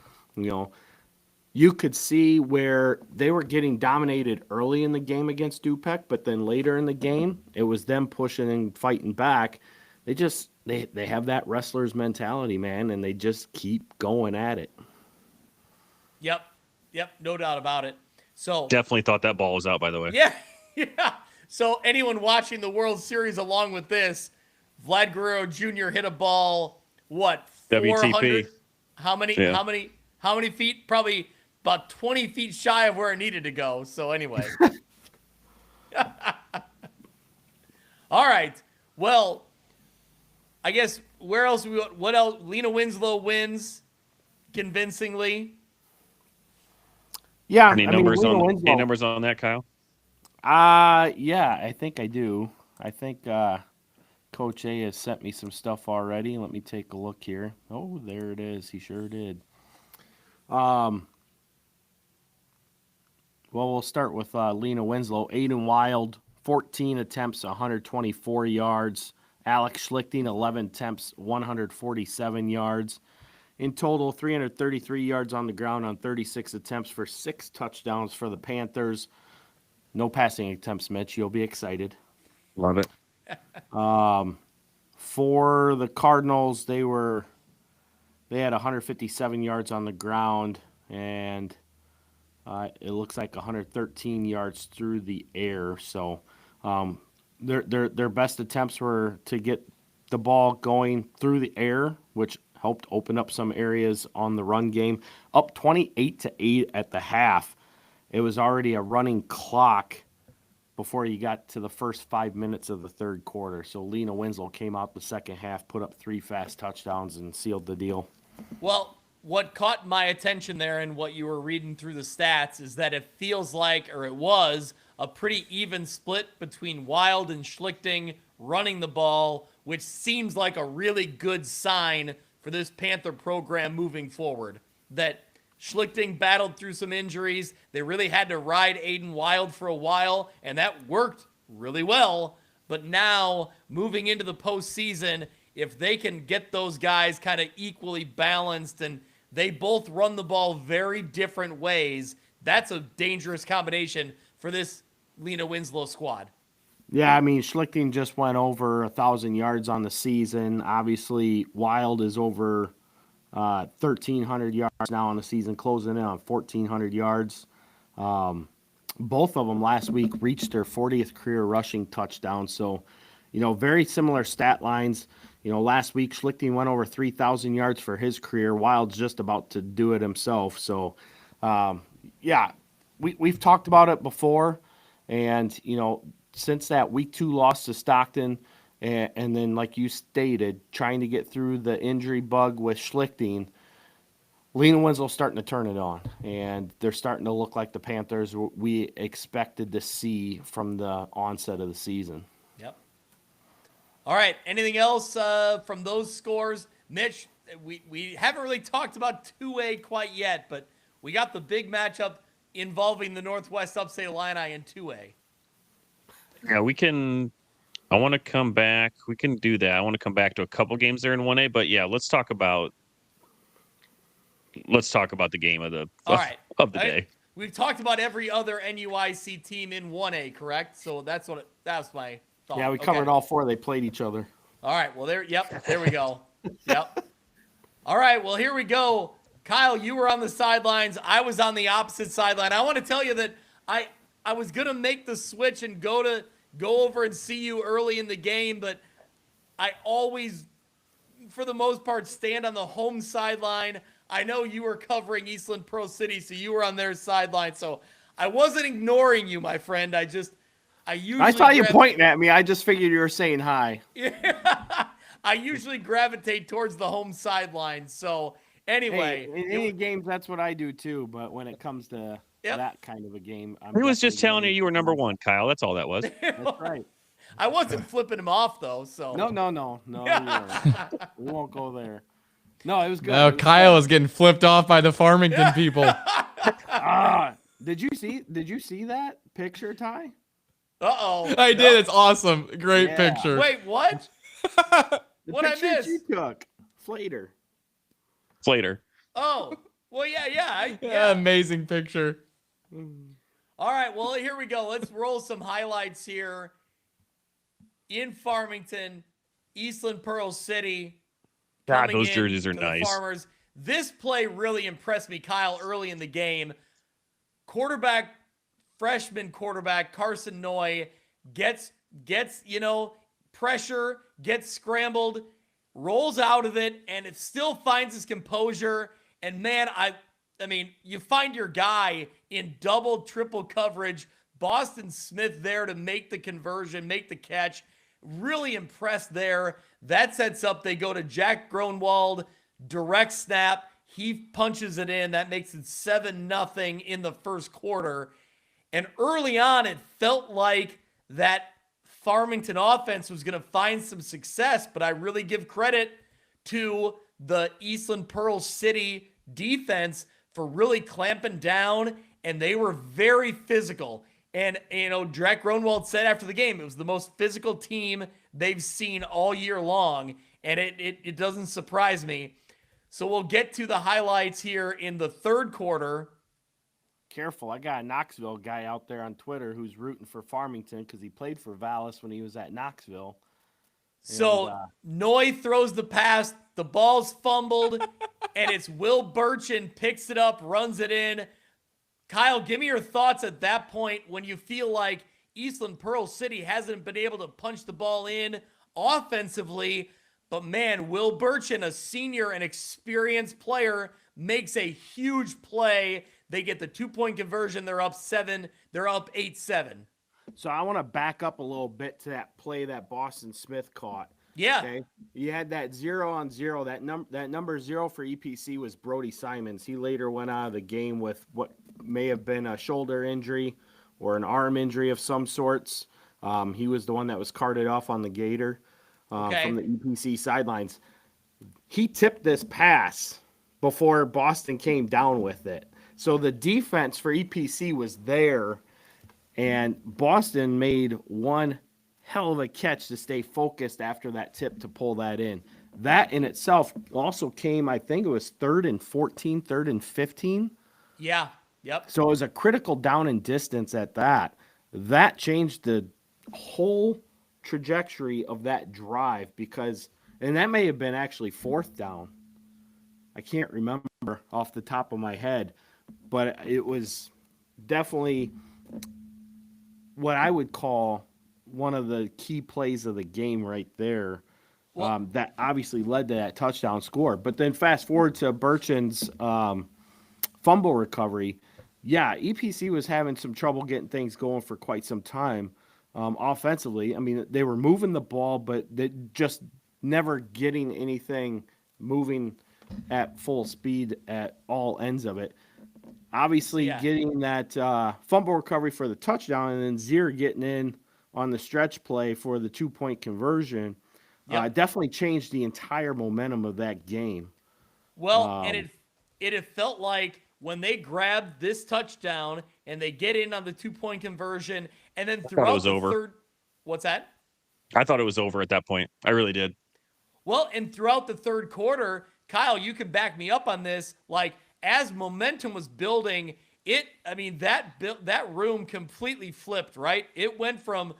you could see where they were getting dominated early in the game against Dupek, but then later in the game, it was them pushing and fighting back. They have that wrestler's mentality, man, and they just keep going at it. Yep, no doubt about it. So definitely thought that ball was out, by the way. Yeah. So anyone watching the World Series along with this, Vlad Guerrero Jr. hit a ball, what, 400? WTP. How many feet? Probably about 20 feet shy of where it needed to go. So anyway. All right. Well, I guess what else? Lena Winslow wins convincingly. Yeah. Any numbers on that, Kyle? Yeah, I think I do. I think Coach A has sent me some stuff already. Let me take a look here. Oh, there it is. He sure did. Well, we'll start with Lena Winslow. Aiden Wild, 14 attempts, 124 yards. Alex Schlichting, 11 attempts, 147 yards. In total, 333 yards on the ground on 36 attempts for 6 touchdowns for the Panthers. No passing attempts, Mitch. You'll be excited. Love it. For the Cardinals, they had 157 yards on the ground, and it looks like 113 yards through the air. So their best attempts were to get the ball going through the air, which helped open up some areas on the run game. Up 28-8 at the half. It was already a running clock before you got to the first 5 minutes of the third quarter. So Lena Winslow came out the second half, put up 3 fast touchdowns, and sealed the deal. Well, what caught my attention there and what you were reading through the stats is that it feels like, or it was, a pretty even split between Wild and Schlichting running the ball, which seems like a really good sign for this Panther program moving forward. That Schlichting battled through some injuries. They really had to ride Aiden Wild for a while, and that worked really well. But now, moving into the postseason, if they can get those guys kind of equally balanced and they both run the ball very different ways, that's a dangerous combination for this Lena Winslow squad. Yeah, I mean, Schlichting just went over 1,000 yards on the season. Obviously, Wild is over 1,300 yards now on the season, closing in on 1,400 yards. Both of them last week reached their 40th career rushing touchdown. So, very similar stat lines. Last week, Schlichting went over 3,000 yards for his career. Wild's just about to do it himself. So, we've talked about it before. And, since that week 2 loss to Stockton, and then, like you stated, trying to get through the injury bug with Schlichting, Lena Wenzel's starting to turn it on, and they're starting to look like the Panthers we expected to see from the onset of the season. Yep. All right. Anything else from those scores? Mitch, we haven't really talked about 2A quite yet, but we got the big matchup involving the Northwest Upstate Illini in 2A. Yeah, I want to come back. We can do that. I want to come back to a couple games there in 1A, but yeah, let's talk about the game of the day. We've talked about every other NUIC team in 1A, correct? So that's my thought. Yeah, we covered all 4. They played each other. All right. Well, there we go. Yep. All right. Well, here we go. Kyle, you were on the sidelines. I was on the opposite sideline. I want to tell you that I was going to make the switch and go over and see you early in the game, but I always, for the most part, stand on the home sideline. I know you were covering Eastland Pearl City, so you were on their sideline. So I wasn't ignoring you, my friend. I saw you pointing at me. I just figured you were saying hi. Yeah. I usually gravitate towards the home sideline. So anyway. Hey, in any games, that's what I do too. But when it comes to that kind of a game, He was just telling you were number 1, Kyle. That's all that was. That's right. I wasn't flipping him off, though. So No, you weren't. We won't go there. No, it was good. No, Kyle was getting flipped off by the Farmington people. Did you see that picture, Ty? Uh-oh. I did. It's awesome. Great picture. Wait, what? What I picture missed? you took. Flater. Oh, well, yeah. Amazing picture. All right, well, here we go. Let's roll some highlights here. In Farmington, Eastland Pearl City. God, those jerseys are nice. Farmers. This play really impressed me, Kyle, early in the game. Freshman quarterback Carson Noy gets pressure, gets scrambled, rolls out of it, and it still finds his composure. And man, I mean, you find your guy in double, triple coverage. Boston Smith there to make the conversion, make the catch. Really impressed there. That sets up, they go to Jack Gronwald, direct snap. He punches it in. That makes it 7-0 in the first quarter. And early on, it felt like that Farmington offense was going to find some success, but I really give credit to the Eastland Pearl City defense for really clamping down, and they were very physical. And, Jack Gronwald said after the game, it was the most physical team they've seen all year long, and it doesn't surprise me. So we'll get to the highlights here in the third quarter. Careful, I got a Knoxville guy out there on Twitter who's rooting for Farmington because he played for Vallis when he was at Knoxville. So Noy throws the pass, the ball's fumbled, and it's Will Burchin picks it up, runs it in. Kyle, give me your thoughts at that point when you feel like Eastland Pearl City hasn't been able to punch the ball in offensively, but man, Will Burchin, a senior and experienced player, makes a huge play. They get the 2-point conversion. They're up 7. They're up 8-7. So I want to back up a little bit to that play that Boston Smith caught. Yeah. Okay. You had that 0-on-0. That number 0 for EPC was Brody Simons. He later went out of the game with what may have been a shoulder injury or an arm injury of some sorts. He was the one that was carted off on the gator from the EPC sidelines. He tipped this pass before Boston came down with it. So the defense for EPC was there, and Boston made one hell of a catch to stay focused after that tip to pull that in. That in itself also came, I think it was 3rd and 14, 3rd and 15. Yeah. Yep. So it was a critical down and distance at that. That changed the whole trajectory of that drive and that may have been actually 4th down. I can't remember off the top of my head, but it was definitely what I would call one of the key plays of the game right there. That obviously led to that touchdown score. But then fast forward to Burchin's fumble recovery. Yeah, EPC was having some trouble getting things going for quite some time offensively. I mean, they were moving the ball, but they just never getting anything moving at full speed at all ends of it. Obviously, getting that fumble recovery for the touchdown, and then Zier getting in on the stretch play for the 2-point conversion definitely changed the entire momentum of that game. Well, and it felt like when they grabbed this touchdown and they get in on the 2-point conversion, and then throughout the third, what's that? I thought it was over at that point. I really did. Well, and throughout the third quarter, Kyle, you can back me up on this. Like, as momentum was building, that room completely flipped, right? It went from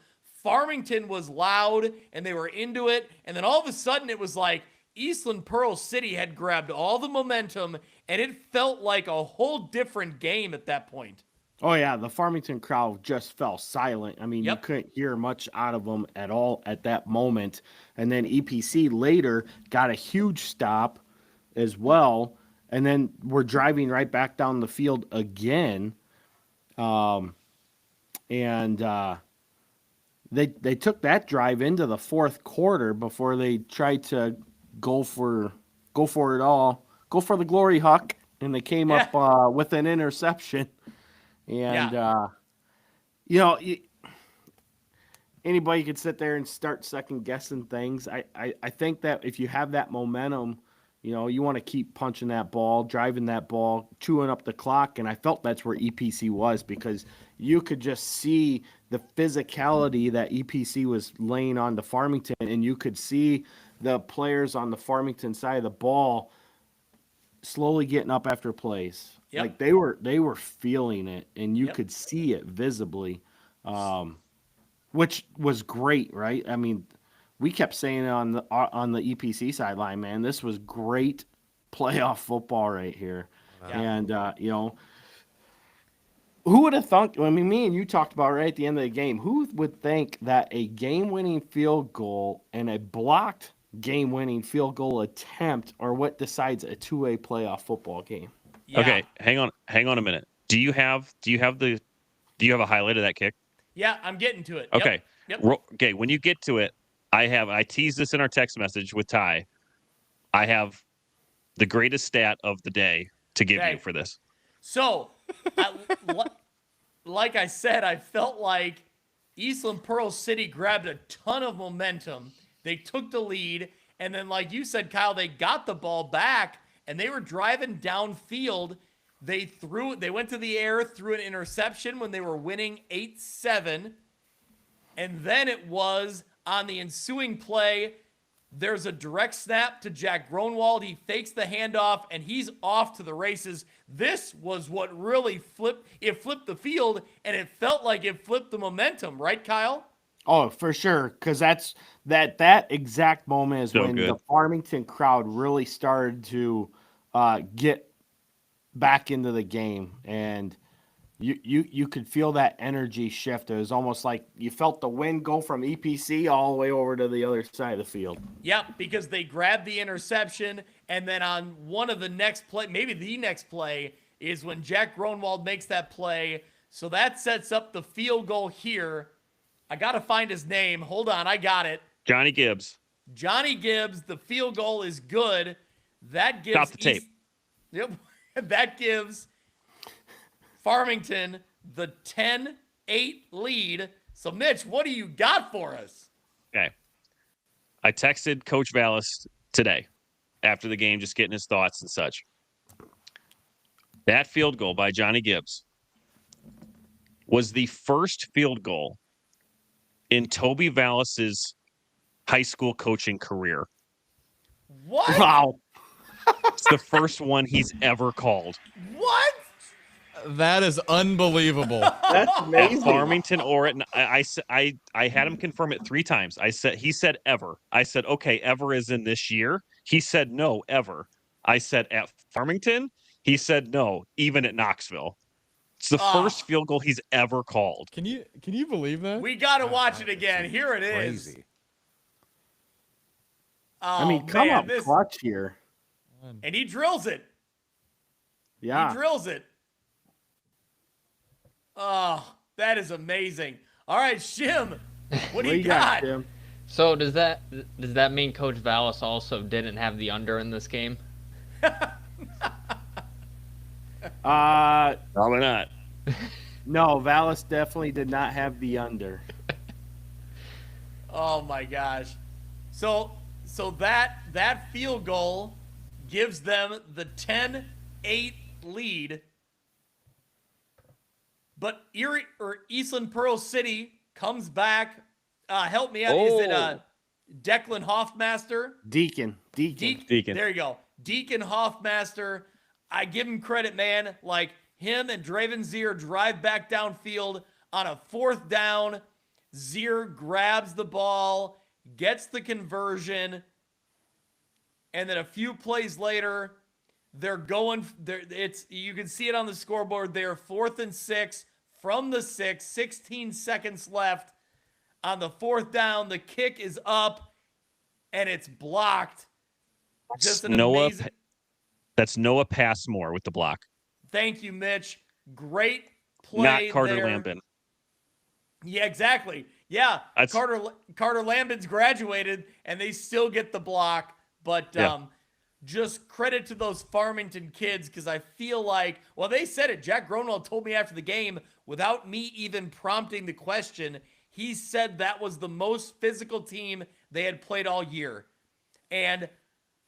Farmington was loud and they were into it, and then all of a sudden it was like Eastland Pearl City had grabbed all the momentum, and it felt like a whole different game at that point. Oh, yeah, the Farmington crowd just fell silent. I mean, you couldn't hear much out of them at all at that moment. And then EPC later got a huge stop as well, and then we're driving right back down the field again. They took that drive into the 4th quarter before they tried to go for it all, go for the glory huck, and they came up with an interception. And anybody could sit there and start second guessing things. I think that if you have that momentum, you want to keep punching that ball, driving that ball, chewing up the clock. And I felt that's where EPC was, because you could just see the physicality that EPC was laying on to Farmington, and you could see the players on the Farmington side of the ball slowly getting up after plays. Yep. Like they were feeling it, and you could see it visibly, which was great, right? I mean, we kept saying it on the EPC sideline, man, this was great playoff football right here. Yeah. And who would have thought? I mean, me and you talked about right at the end of the game. Who would think that a game-winning field goal and a blocked game-winning field goal attempt are what decides a 2-way playoff football game? Yeah. Okay, hang on a minute. Do you have a highlight of that kick? Yeah, I'm getting to it. Okay. Yep. Okay, when you get to it, I teased this in our text message with Ty. I have the greatest stat of the day to give you for this. So, like I said, I felt like Eastland Pearl City grabbed a ton of momentum. They took the lead, and then, like you said, Kyle, they got the ball back, and they were driving downfield. They went to the air, threw an interception when they were winning 8-7, and then it was on the ensuing play, there's a direct snap to Jack Gronwald. He fakes the handoff, and he's off to the races. This was what really flipped the field, and it felt like it flipped the momentum, right, Kyle? Oh, for sure, because that exact moment is when the Farmington crowd really started to get back into the game, and you could feel that energy shift. It was almost like you felt the wind go from EPC all the way over to the other side of the field. Yeah, because they grabbed the interception, and then on one of the next play, maybe the next play, is when Jack Gronwald makes that play. So that sets up the field goal here. I got to find his name. Hold on, I got it. Johnny Gibbs. Johnny Gibbs, the field goal is good. That gives Stop the tape. Yep. That gives Farmington the 10-8 lead. So, Mitch, what do you got for us? Okay. I texted Coach Vallis today after the game, just getting his thoughts and such. That field goal by Johnny Gibbs was the first field goal in Toby Vallis's high school coaching career. What? Wow. It's the first one he's ever called. What? That is unbelievable. That's At amazing. Farmington or at I had him confirm it 3 times. He said ever. I said, okay, ever is in this year. He said no, ever. I said at Farmington. He said no, even at Knoxville. It's the first field goal he's ever called. Can you believe that? We got to watch it again. Here it is. Crazy. Oh, I mean, come man, up this, clutch here. and he drills it. Yeah. He drills it. Oh, that is amazing. All right, Shim, what do you got? Jim? So does that mean Coach Vallis also didn't have the under in this game? Probably not. No, Vallis definitely did not have the under. Oh my gosh. So that field goal gives them the 10-8 lead. But Eastland Pearl City comes back. Help me out. Is it Declan Hoffmaster? Deacon. There you go. Deacon Hoffmaster. I give him credit, man. Like him and Draven Zier drive back downfield on a 4th down. Zier grabs the ball, gets the conversion, and then a few plays later, they're going. You can see it on the scoreboard. They're 4th and 6 from the 6. 16 seconds left on the 4th down. The kick is up, and it's blocked. Just an amazing. That's Noah Passmore with the block. Thank you, Mitch. Great play. Not Carter there. Lambin. Yeah, exactly. Yeah, Carter Lambin's graduated, and they still get the block. But just credit to those Farmington kids, because I feel like, well, they said it. Jack Gronwald told me after the game, without me even prompting the question, he said that was the most physical team they had played all year. And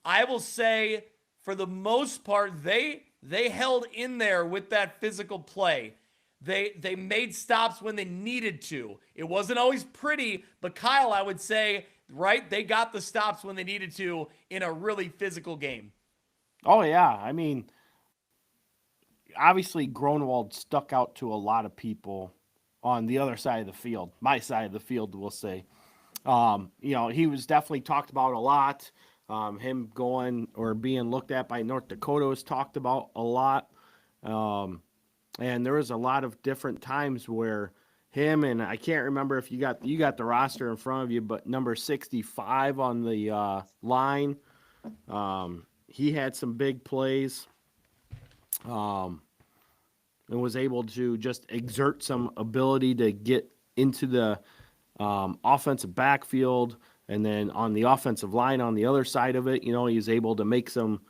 I will say, for the most part, they held in there with that physical play. They made stops when they needed to. It wasn't always pretty, but Kyle, I would say, right, they got the stops when they needed to in a really physical game. Oh, yeah. I mean, obviously Gronwald stuck out to a lot of people on the other side of the field. My side of the field, we'll say. He was definitely talked about a lot. Him going or being looked at by North Dakota was talked about a lot. And there was a lot of different times where him, and I can't remember if you got the roster in front of you, but number 65 on the line, he had some big plays, and was able to just exert some ability to get into the offensive backfield. And then on the offensive line on the other side of it, he was able to make some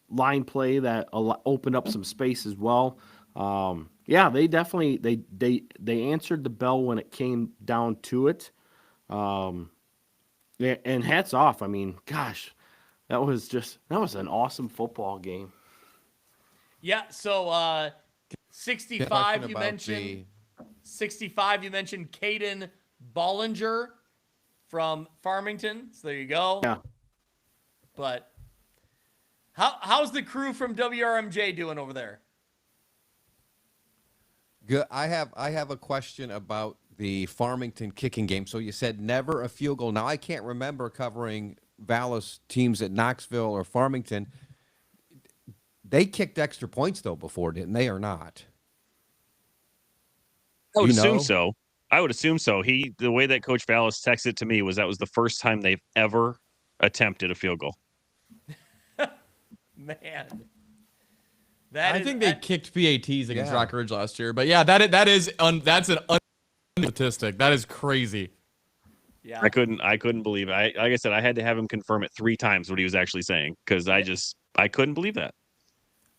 line play that opened up some space as well. They definitely they answered the bell when it came down to it. And hats off. I mean, gosh, that was an awesome football game. Yeah. So 65 you mentioned. 65 you mentioned Caden Bollinger from Farmington. So there you go. Yeah. But how's the crew from WRMJ doing over there? Good. I have a question about the Farmington kicking game. So you said never a field goal. Now I can't remember covering Vallis teams at Knoxville or Farmington. They kicked extra points though before, didn't they, or not? I would assume so. I would assume so. The way that Coach Vallis texted to me was that was the first time they've ever attempted a field goal. Man. I think they kicked PATs against Rock Ridge last year. But yeah, that's an statistic. That is crazy. Yeah. I couldn't believe it. Like I said, I had to have him confirm it 3 times what he was actually saying, because I couldn't believe that.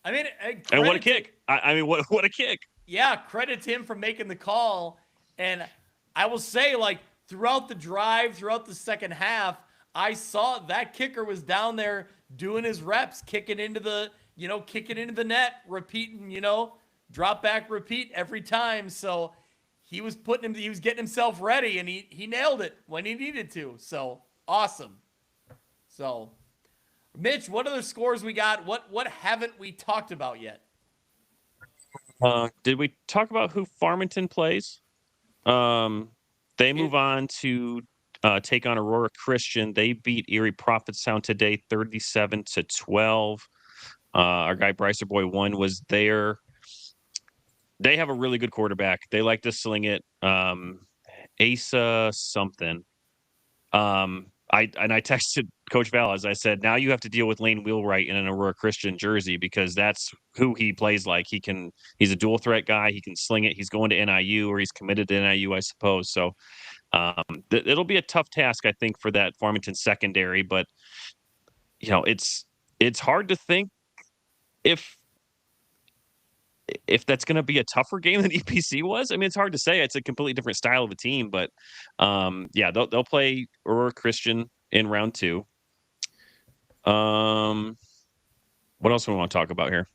I mean, and what a kick. I mean, what a kick. Yeah, credit to him for making the call. And I will say, like, throughout the drive, throughout the second half, I saw that kicker was down there doing his reps, kicking into the net, repeating, drop back, repeat every time. So he was getting himself ready, and he nailed it when he needed to. So awesome. So Mitch, what other scores we got? What haven't we talked about yet? Did we talk about who Farmington plays? They move on to take on Aurora Christian. They beat Erie Prophetstown today, 37-12. Our guy Brycer Boy 1 was there. They have a really good quarterback. They like to sling it. Asa something. I texted Coach Val as I said, now you have to deal with Lane Wheelwright in an Aurora Christian jersey because that's who he plays like. He's a dual threat guy. He can sling it. He's going to NIU, or he's committed to NIU, I suppose. So it'll be a tough task, I think, for that Farmington secondary. But it's hard to think if that's going to be a tougher game than EPC was. I mean, it's hard to say. It's a completely different style of a team, but they'll play Aurora Christian in round 2. What else do we want to talk about here?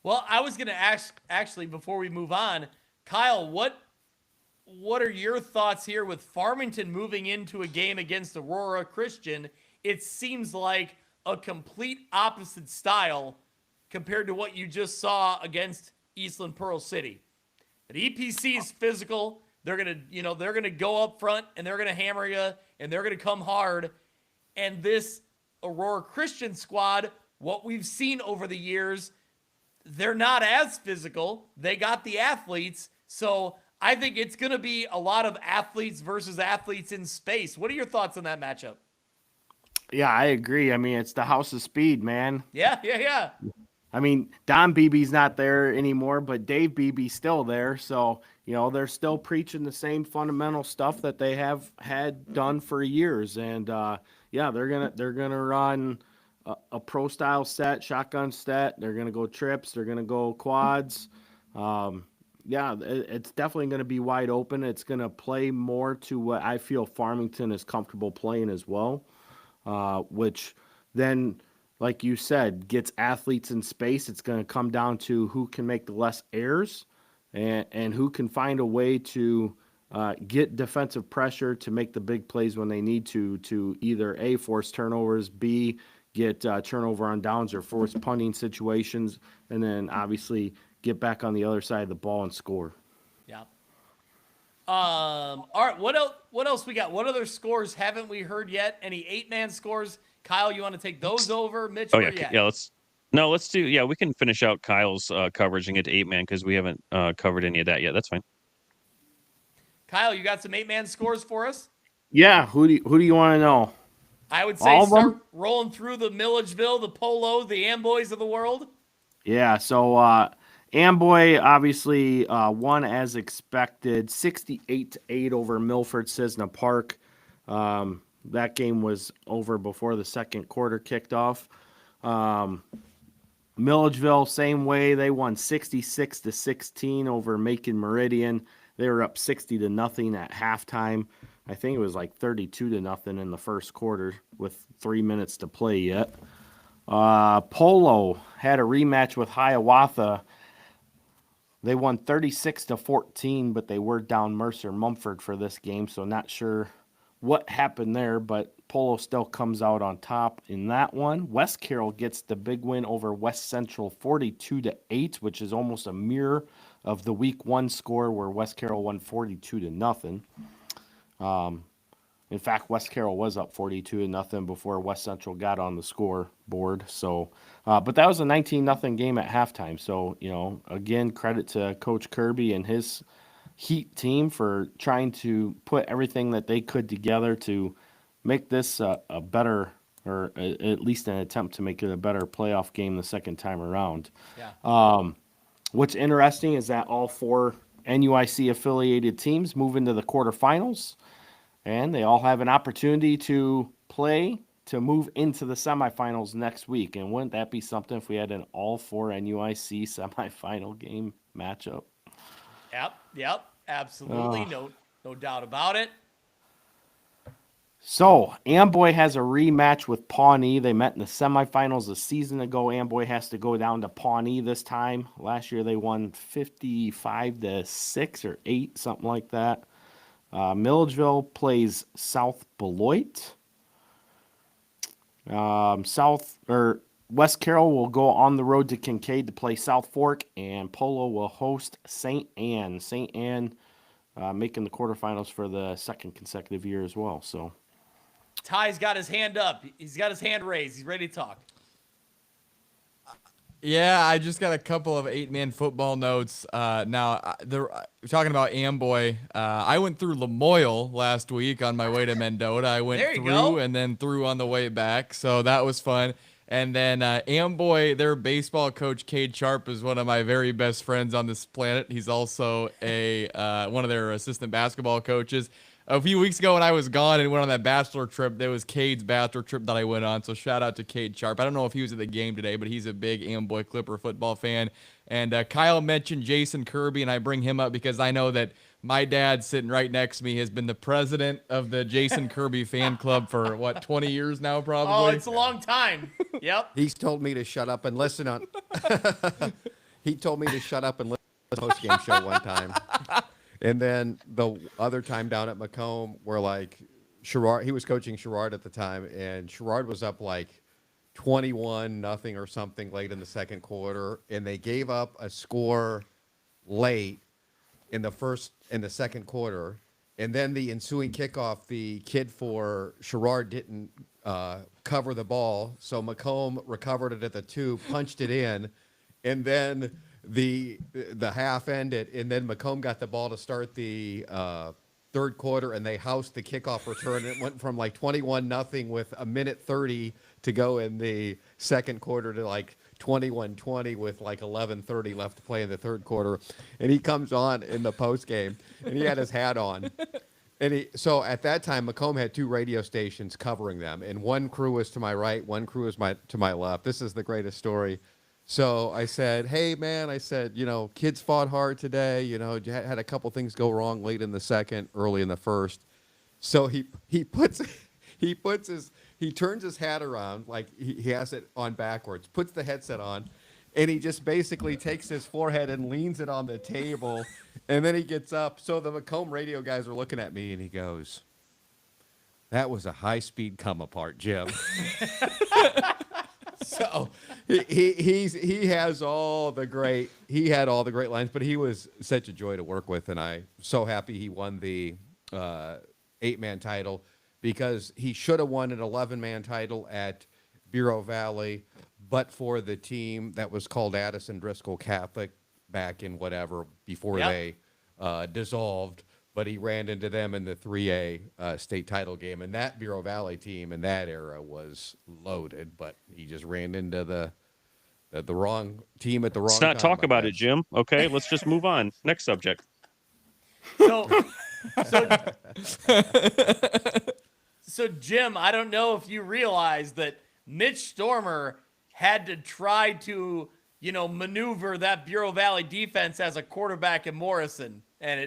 Well, I was going to ask, actually, before we move on, Kyle, what are your thoughts here with Farmington moving into a game against Aurora Christian? It seems like a complete opposite style compared to what you just saw against Eastland Pearl City. But EPC is physical. They're gonna go up front and they're gonna hammer you and they're gonna come hard. And this Aurora Christian squad, what we've seen over the years, they're not as physical. They got the athletes. So I think it's gonna be a lot of athletes versus athletes in space. What are your thoughts on that matchup? Yeah, I agree. I mean, it's the house of speed, man. Yeah. I mean, Don Beebe's not there anymore, but Dave Beebe's still there. So, they're still preaching the same fundamental stuff that they have had done for years. And they're gonna run a pro style set, shotgun set. They're gonna go trips. They're gonna go quads. It's definitely gonna be wide open. It's gonna play more to what I feel Farmington is comfortable playing as well, which then, like you said, gets athletes in space. It's going to come down to who can make the less errors and who can find a way to get defensive pressure to make the big plays when they need to either A, force turnovers, B, get turnover on downs or force punting situations, and then obviously get back on the other side of the ball and score. Yeah. All right, what else we got? What other scores haven't we heard yet? Any 8-man scores? Kyle, you want to take those over? Mitch, where you at? Let's do. Yeah, we can finish out Kyle's coverage and get to 8-man because we haven't covered any of that yet. That's fine. Kyle, you got some 8-man scores for us? Yeah, who do you want to know? I would say start rolling through the Milledgeville, the Polo, the Amboys of the world. Yeah, so Amboy obviously won as expected, 68-8 over Milford Cisna Park. That game was over before the second quarter kicked off. Milledgeville, same way. They won 66-16 over Macon Meridian. They were up 60-0 at halftime. I think it was like 32-0 in the first quarter with 3 minutes to play yet. Polo had a rematch with Hiawatha. They won 36-14, but they were down Mercer Mumford for this game, so not sure what happened there, but Polo still comes out on top in that one. West Carroll gets the big win over West Central 42-8, which is almost a mirror of the week 1 score where West Carroll won 42-0. In fact, West Carroll was up 42-0 before West Central got on the scoreboard. So, but that was a 19-0 game at halftime. So, again, credit to Coach Kirby and his Heat team for trying to put everything that they could together to make this a better, or at least an attempt to make it a better playoff game the second time around. Yeah. What's interesting is that all 4 NUIC affiliated teams move into the quarterfinals, and they all have an opportunity to play to move into the semifinals next week. And wouldn't that be something if we had an all 4 NUIC semifinal game matchup? Yep. Absolutely. No doubt about it. So, Amboy has a rematch with Pawnee. They met in the semifinals a season ago. Amboy has to go down to Pawnee this time. Last year they won 55-6 or 8, something like that. Milledgeville plays South Beloit. West Carroll will go on the road to Kincaid to play South Fork, and Polo will host St. Anne. St. Anne making the quarterfinals for the second consecutive year as well. So Ty's got his hand up. He's got his hand raised. He's ready to talk. Yeah, I just got a couple of 8-man football notes. Now, talking about Amboy, I went through Lamoille last week on my way to Mendota. I went through and then through on the way back, so that was fun. And then Amboy, their baseball coach, Cade Sharp, is one of my very best friends on this planet. He's also one of their assistant basketball coaches. A few weeks ago when I was gone and went on that bachelor trip, there was Cade's bachelor trip that I went on. So shout out to Cade Sharp. I don't know if he was at the game today, but he's a big Amboy Clipper football fan. And Kyle mentioned Jason Kirby, and I bring him up because I know that my dad sitting right next to me has been the president of the Jason Kirby fan club for, 20 years now probably? Oh, it's a long time. Yep. He's told me to shut up and listen on. He told me to shut up and listen to the post-game show one time. And then the other time down at Macomb, where like Sherrard, he was coaching Sherrard at the time, and Sherrard was up like 21-0 or something late in the second quarter, and they gave up a score late in the second quarter, and then the ensuing kickoff, the kid for Sherrard didn't cover the ball, so Macomb recovered it at the 2, punched it in, and then the half ended, and then Macomb got the ball to start the third quarter, and they housed the kickoff return. It went from like 21-0 with a minute 30 to go in the second quarter to like 21-20 with like 11:30 left to play in the third quarter. And he comes on in the post game, and he had his hat on. And so at that time, Macomb had 2 radio stations covering them, and one crew was to my right, one crew was to my left. This is the greatest story. So I said, hey, man, kids fought hard today. Had a couple things go wrong late in the second, early in the first. So he turns his hat around, like he has it on backwards, puts the headset on, and he just basically takes his forehead and leans it on the table, and then he gets up. So the Macomb radio guys are looking at me, and he goes, that was a high-speed come apart, Jim. So he had all the great lines, but he was such a joy to work with, and I'm so happy he won the 8-man title, because he should have won an 11-man title at Bureau Valley, but for the team that was called Addison Driscoll Catholic back in before they dissolved. But he ran into them in the 3A state title game, and that Bureau Valley team in that era was loaded. But he just ran into the wrong team at the wrong time. Let's not talk about it, Jim. Okay, let's just move on. Next subject. So Jim, I don't know if you realize that Mitch Stormer had to try to, maneuver that Bureau Valley defense as a quarterback in Morrison, and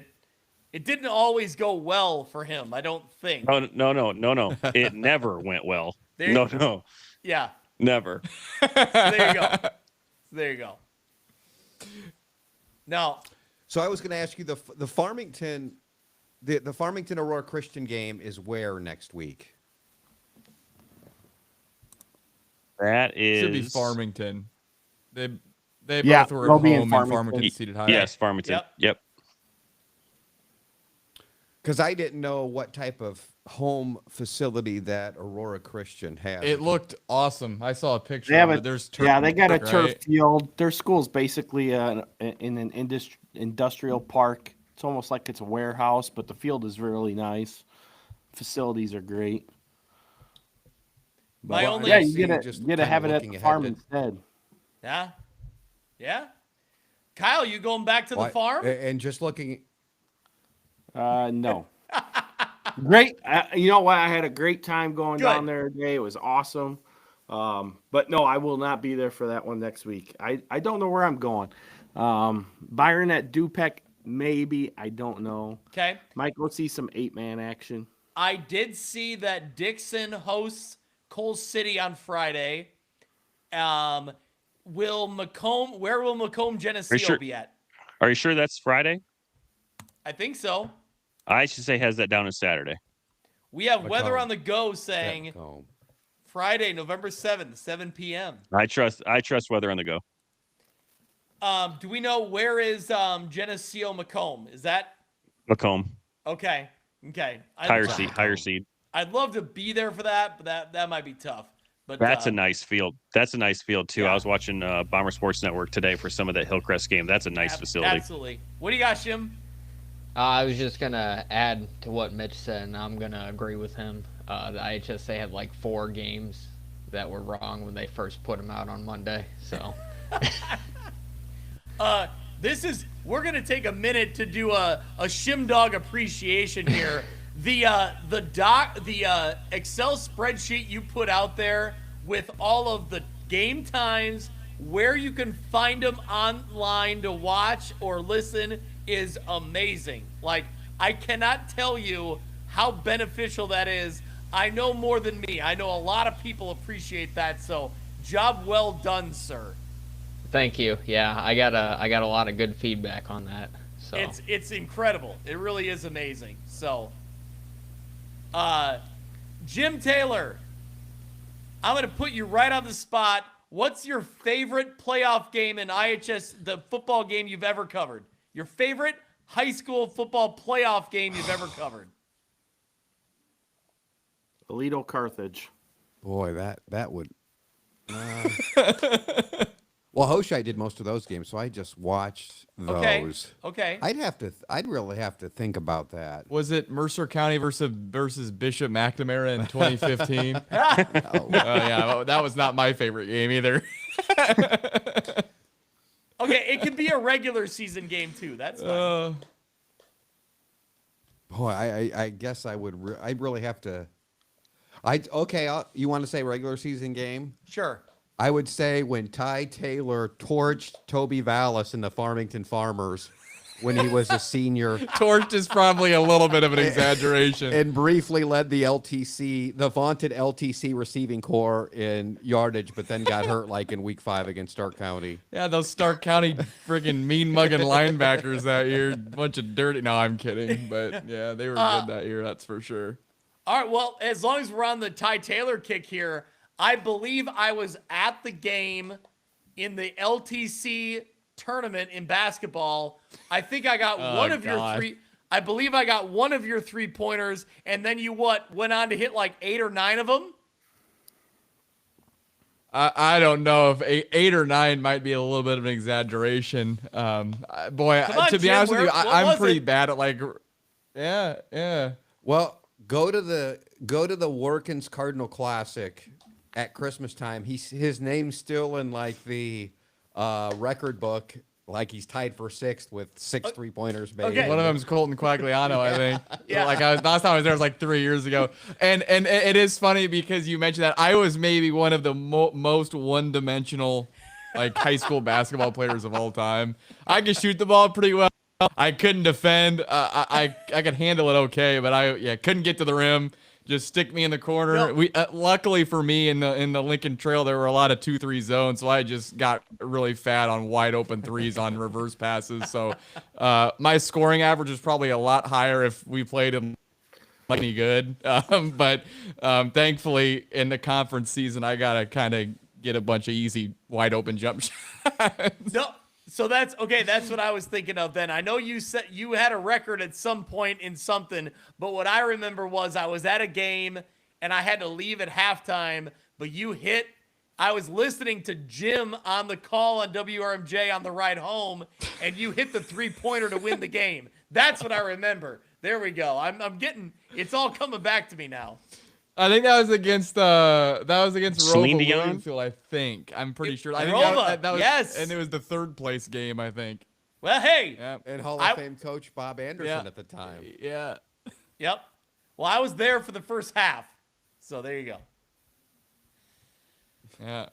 it didn't always go well for him, I don't think. No. It never went well. No. Yeah. Never. There you go. Now. So I was going to ask you, the Farmington, the Farmington Aurora Christian game is where next week? That is. Should be Farmington. They Yeah, both were they'll at be in home, and Farmington. Farmington seated higher. Yes, Farmington. Yep. Because I didn't know what type of home facility that Aurora Christian has. It looked awesome. I saw a picture They have of a, it. There's turf, yeah, they got a right? turf field. Their school's basically in an industrial park. It's almost like it's a warehouse, but the field is really nice. Facilities are great. My only Yeah, you get to have it at the farm instead. Yeah. Kyle, you going back to the farm? And just looking. No. Great. You know what? I had a great time going down there today. It was awesome. But no, I will not be there for that one next week. I don't know where I'm going. Byron at Dupek, maybe. I don't know. Okay. Might go see some 8-man action. I did see that Dixon hosts Coal City on Friday. Where will Macomb Geneseo be at? Are you sure that's Friday? I think so. I should say has that down as Saturday. We have Weather on the Go saying Friday, November 7th, 7 p.m. I trust weather on the go. Do we know where is Geneseo Macomb? Is that Macomb. okay? Okay. Higher seed. I'd love to be there for that, but that might be tough. But That's a nice field. That's a nice field too. Yeah. I was watching Bomber Sports Network today for some of that Hillcrest game. That's a nice facility. Absolutely. What do you got, Shim? I was just gonna add to what Mitch said, and I'm gonna agree with him. The IHSA had like 4 games that were wrong when they first put them out on Monday. So, we're gonna take a minute to do a Shim Dog appreciation here. The Excel spreadsheet you put out there with all of the game times, where you can find them online to watch or listen is amazing. Like, I cannot tell you how beneficial that is. I know more than me. I know a lot of people appreciate that. So, job well done, sir. thank you. Yeah, I got a lot of good feedback on that. So It's incredible. It really is amazing. So, Jim Taylor, I'm going to put you right on the spot. What's your favorite playoff game in IHS, the football game you've ever covered? Your favorite high school football playoff game you've ever covered? Alito Carthage. Boy, that would. Well, Hoshai did most of those games, so I just watched those. Okay. I'd really have to think about that. Was it Mercer County versus Bishop McNamara in 2015? Yeah, that was not my favorite game either. Okay, it can be a regular season game too. That's fine. Boy, I guess I would. I really have to. You want to say regular season game? Sure. I would say when Ty Taylor torched Toby Vallis in the Farmington Farmers when he was a senior. Torched is probably a little bit of an exaggeration. And briefly led the vaunted LTC receiving corps in yardage, but then got hurt like in week 5 against Stark County. Yeah, those Stark County friggin' mean mugging linebackers that year. Bunch of dirty. No, I'm kidding. But yeah, they were good that year. That's for sure. All right. Well, as long as we're on the Ty Taylor kick here, I believe I was at the game in the LTC tournament in basketball. I think I got one of your three. I believe I got one of your 3-pointers, and then you went on to hit like 8 or 9 of them. I don't know if 8 or 9 might be a little bit of an exaggeration. Boy, Come on, to be Jim, honest with you, what I'm was pretty it? bad at like. Yeah. Well, go to the Workins Cardinal Classic at Christmas time. His name's still in like the record book. Like he's tied for 6th with 6 3-pointers made. Okay. One of them's Colton Quagliano, I think. Yeah. Like last time I was there was like 3 years ago, and it is funny because you mentioned that I was maybe one of the most one-dimensional like high school basketball players of all time. I could shoot the ball pretty well. I couldn't defend. I could handle it okay, but I couldn't get to the rim. Just stick me in the corner. No. We luckily for me in the Lincoln Trail there were a lot of 2-3 zones, so I just got really fat on wide open threes on reverse passes. So my scoring average is probably a lot higher if we played him like any good. But thankfully in the conference season I gotta kind of get a bunch of easy wide open jump shots. No. So that's okay. That's what I was thinking of then. I know you said you had a record at some point in something, but what I remember was I was at a game and I had to leave at halftime, but you hit. I was listening to Jim on the call on WRMJ on the ride home, and you hit the 3-pointer to win the game. That's what I remember. There we go. I'm getting. It's all coming back to me now. I think that was against Rova Celine Dion? Williamsfield, I think. I'm pretty sure. I think Rova, that was, yes. And it was the 3rd place game, I think. Well, hey. Yeah. And Hall of Fame coach Bob Anderson at the time. Yeah. Yep. Well, I was there for the first half. So there you go. Yeah.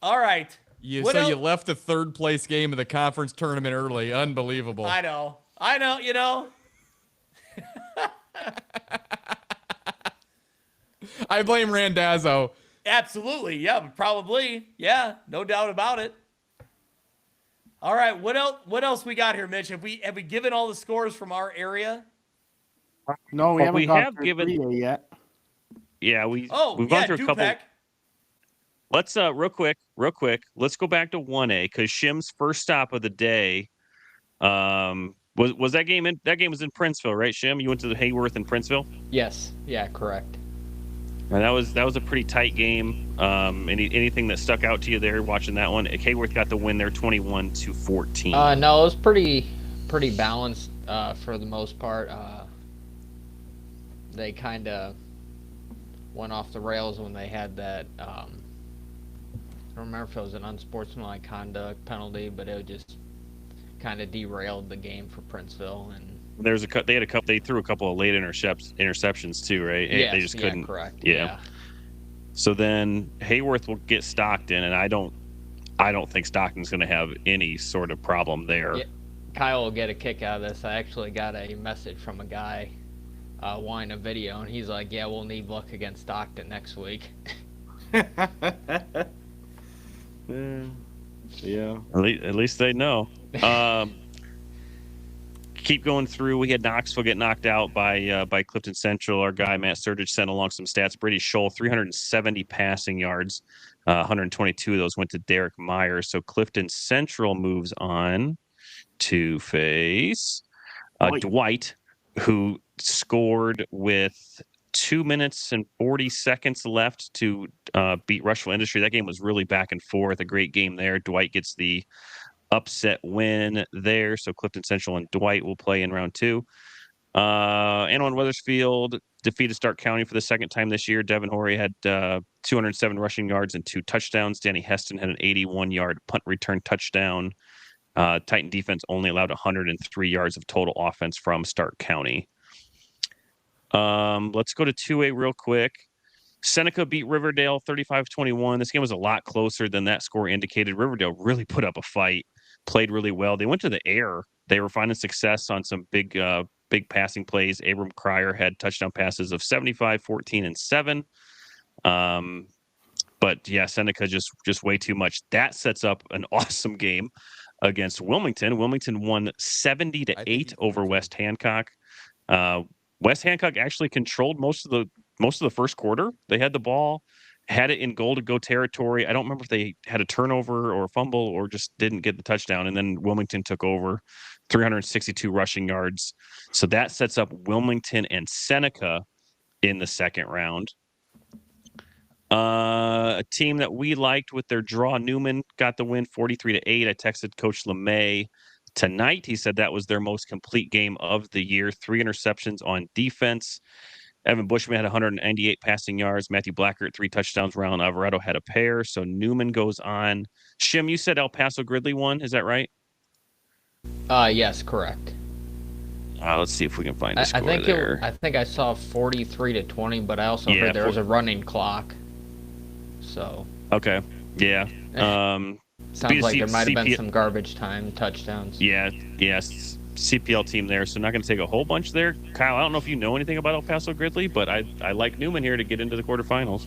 All right. You What else? you left the 3rd place game of the conference tournament early. Unbelievable. I know. You know. I blame Randazzo. Absolutely. Yeah, probably. Yeah, no doubt about it. All right, what else we got here, Mitch? Have we given all the scores from our area? No, we Well, haven't we gone have through given- 3A yet. Yeah, we've Oh, gone yeah, through a couple. Dupek. Let's real quick. Let's go back to 1A because Shim's first stop of the day was that game was in Princeville, right, Shim? You went to the Hayworth in Princeville? Yes. Yeah, correct. And that was a pretty tight game. Anything that stuck out to you there watching that one? Hayworth got the win there 21-14. No, it was pretty balanced for the most part. They kind of went off the rails when they had that. I don't remember if it was an unsportsmanlike conduct penalty, but it just kind of derailed the game for Princeville. And they threw a couple of late interceptions too, right? Yes, They just couldn't. Yeah, correct. Yeah. So then Hayworth will get Stockton, and I don't think Stockton's going to have any sort of problem there. Yeah. Kyle will get a kick out of this. I actually got a message from a guy wanting a video, and he's like, "Yeah, we'll need luck against Stockton next week." Yeah. At least they know. Keep going through. We had Knoxville get knocked out by Clifton Central. Our guy Matt Sturgis sent along some stats. Brady Scholl, 370 passing yards. 122 of those went to Derek Myers. So Clifton Central moves on to face Dwight, who scored with 2 minutes and 40 seconds left to beat Rushville Industry. That game was really back and forth. A great game there. Dwight gets the upset win there. So Clifton Central and Dwight will play in round 2. Annawan Wethersfield defeated Stark County for the second time this year. Devin Horry had 207 rushing yards and 2 touchdowns. Danny Heston had an 81-yard punt return touchdown. Titan defense only allowed 103 yards of total offense from Stark County. Let's go to 2A real quick. Seneca beat Riverdale 35-21. This game was a lot closer than that score indicated. Riverdale really put up a fight, played really well. They went to the air. They were finding success on some big passing plays. Abram Cryer had touchdown passes of 75, 14, and 7. But yeah, Seneca just way too much. That sets up an awesome game against Wilmington. Wilmington won 70-8 over West Hancock. West Hancock actually controlled most of the first quarter. They had the ball, had it in goal to go territory. I don't remember if they had a turnover or a fumble or just didn't get the touchdown. And then Wilmington took over, 362 rushing yards. So that sets up Wilmington and Seneca in the second round. A team that we liked with their draw, Newman, got the win 43-8. I texted Coach LeMay tonight. He said that was their most complete game of the year. 3 interceptions on defense. Evan Bushman had 198 passing yards. Matthew Blackert, 3 touchdowns. Ron Alvarado had a pair. So Newman goes on. Shim, you said El Paso Gridley won. Is that right? Yes, correct. Let's see if we can find the score I think there. I think I saw 43-20, but I also heard there was a running clock. So. Okay. Yeah. Sounds like there might have been some garbage time touchdowns. Yeah. Yes. CPL team there, so not going to take a whole bunch there. Kyle, I don't know if you know anything about El Paso Gridley, but I like Newman here to get into the quarterfinals.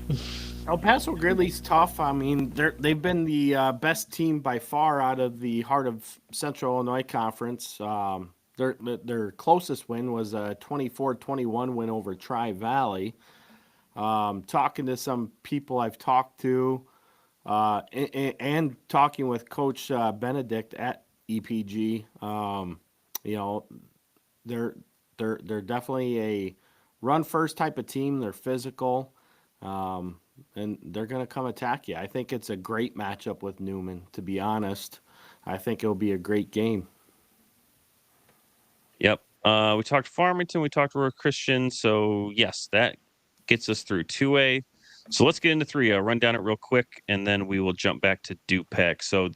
El Paso Gridley's tough. I mean, they've been the best team by far out of the heart of Central Illinois Conference. Their closest win was a 24-21 win over Tri-Valley. Talking to some people I've talked to, and talking with Coach Benedict at EPG, they're definitely a run first type of team. They're physical, and they're going to come attack you. I think it's a great matchup with Newman, to be honest. I think it'll be a great game. Yep. We talked Farmington. We talked Aurora Christian. So, yes, that gets us through 2A. So let's get into 3. Run down it real quick, and then we will jump back to Dupek. So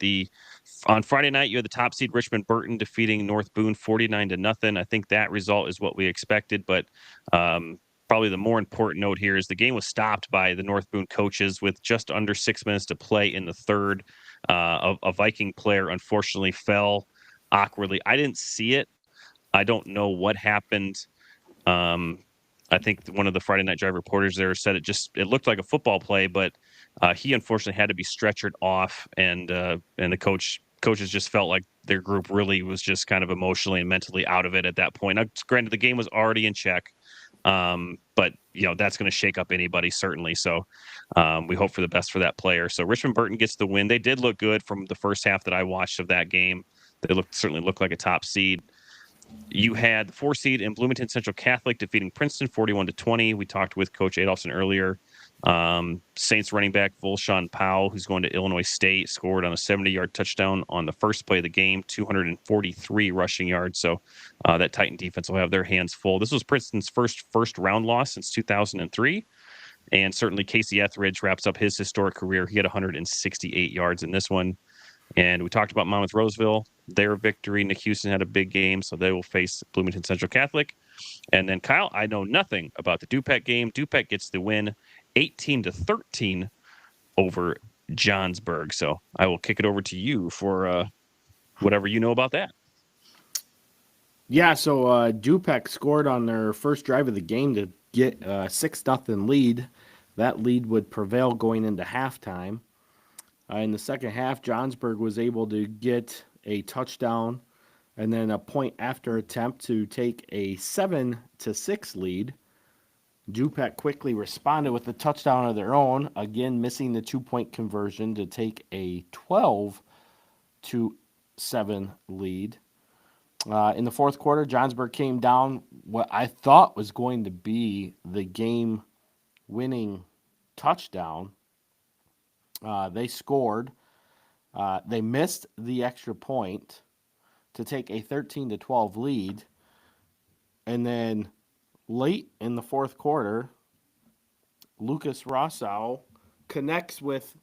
on Friday night, you had the top seed Richmond Burton defeating North Boone 49-0. I think that result is what we expected, but probably the more important note here is the game was stopped by the North Boone coaches with just under 6 minutes to play in the third. A Viking player unfortunately fell awkwardly. I didn't see it. I don't know what happened. I think one of the Friday Night Drive reporters there said it looked like a football play, but he unfortunately had to be stretchered off, and the coaches just felt like their group really was just kind of emotionally and mentally out of it at that point. Now, granted, the game was already in check. But that's going to shake up anybody certainly. So we hope for the best for that player. So Richmond Burton gets the win. They did look good from the first half that I watched of that game. They certainly looked like a top seed. You had the 4 seed in Bloomington Central Catholic defeating Princeton 41-20. We talked with Coach Adolfson earlier. Saints running back Volshawn Powell, who's going to Illinois State, scored on a 70-yard touchdown on the first play of the game, 243 rushing yards. So that Titan defense will have their hands full. This was Princeton's first round loss since 2003. And certainly Casey Etheridge wraps up his historic career. He had 168 yards in this one. And we talked about Monmouth Roseville, their victory. Nick Houston had a big game, so they will face Bloomington Central Catholic. And then, Kyle, I know nothing about the Dupek game. Dupek gets the win 18-13 over Johnsburg. So I will kick it over to you for whatever you know about that. Yeah, so Dupek scored on their first drive of the game to get a 6-0 lead. That lead would prevail going into halftime. In the second half, Johnsburg was able to get a touchdown and then a point after attempt to take a 7-6 lead. Dupek quickly responded with a touchdown of their own, again missing the 2-point conversion to take a 12-7 lead. In the fourth quarter, Johnsburg came down what I thought was going to be the game-winning touchdown. They scored. They missed the extra point to take a 13-12 lead. And then late in the fourth quarter, Lucas Rossau connects with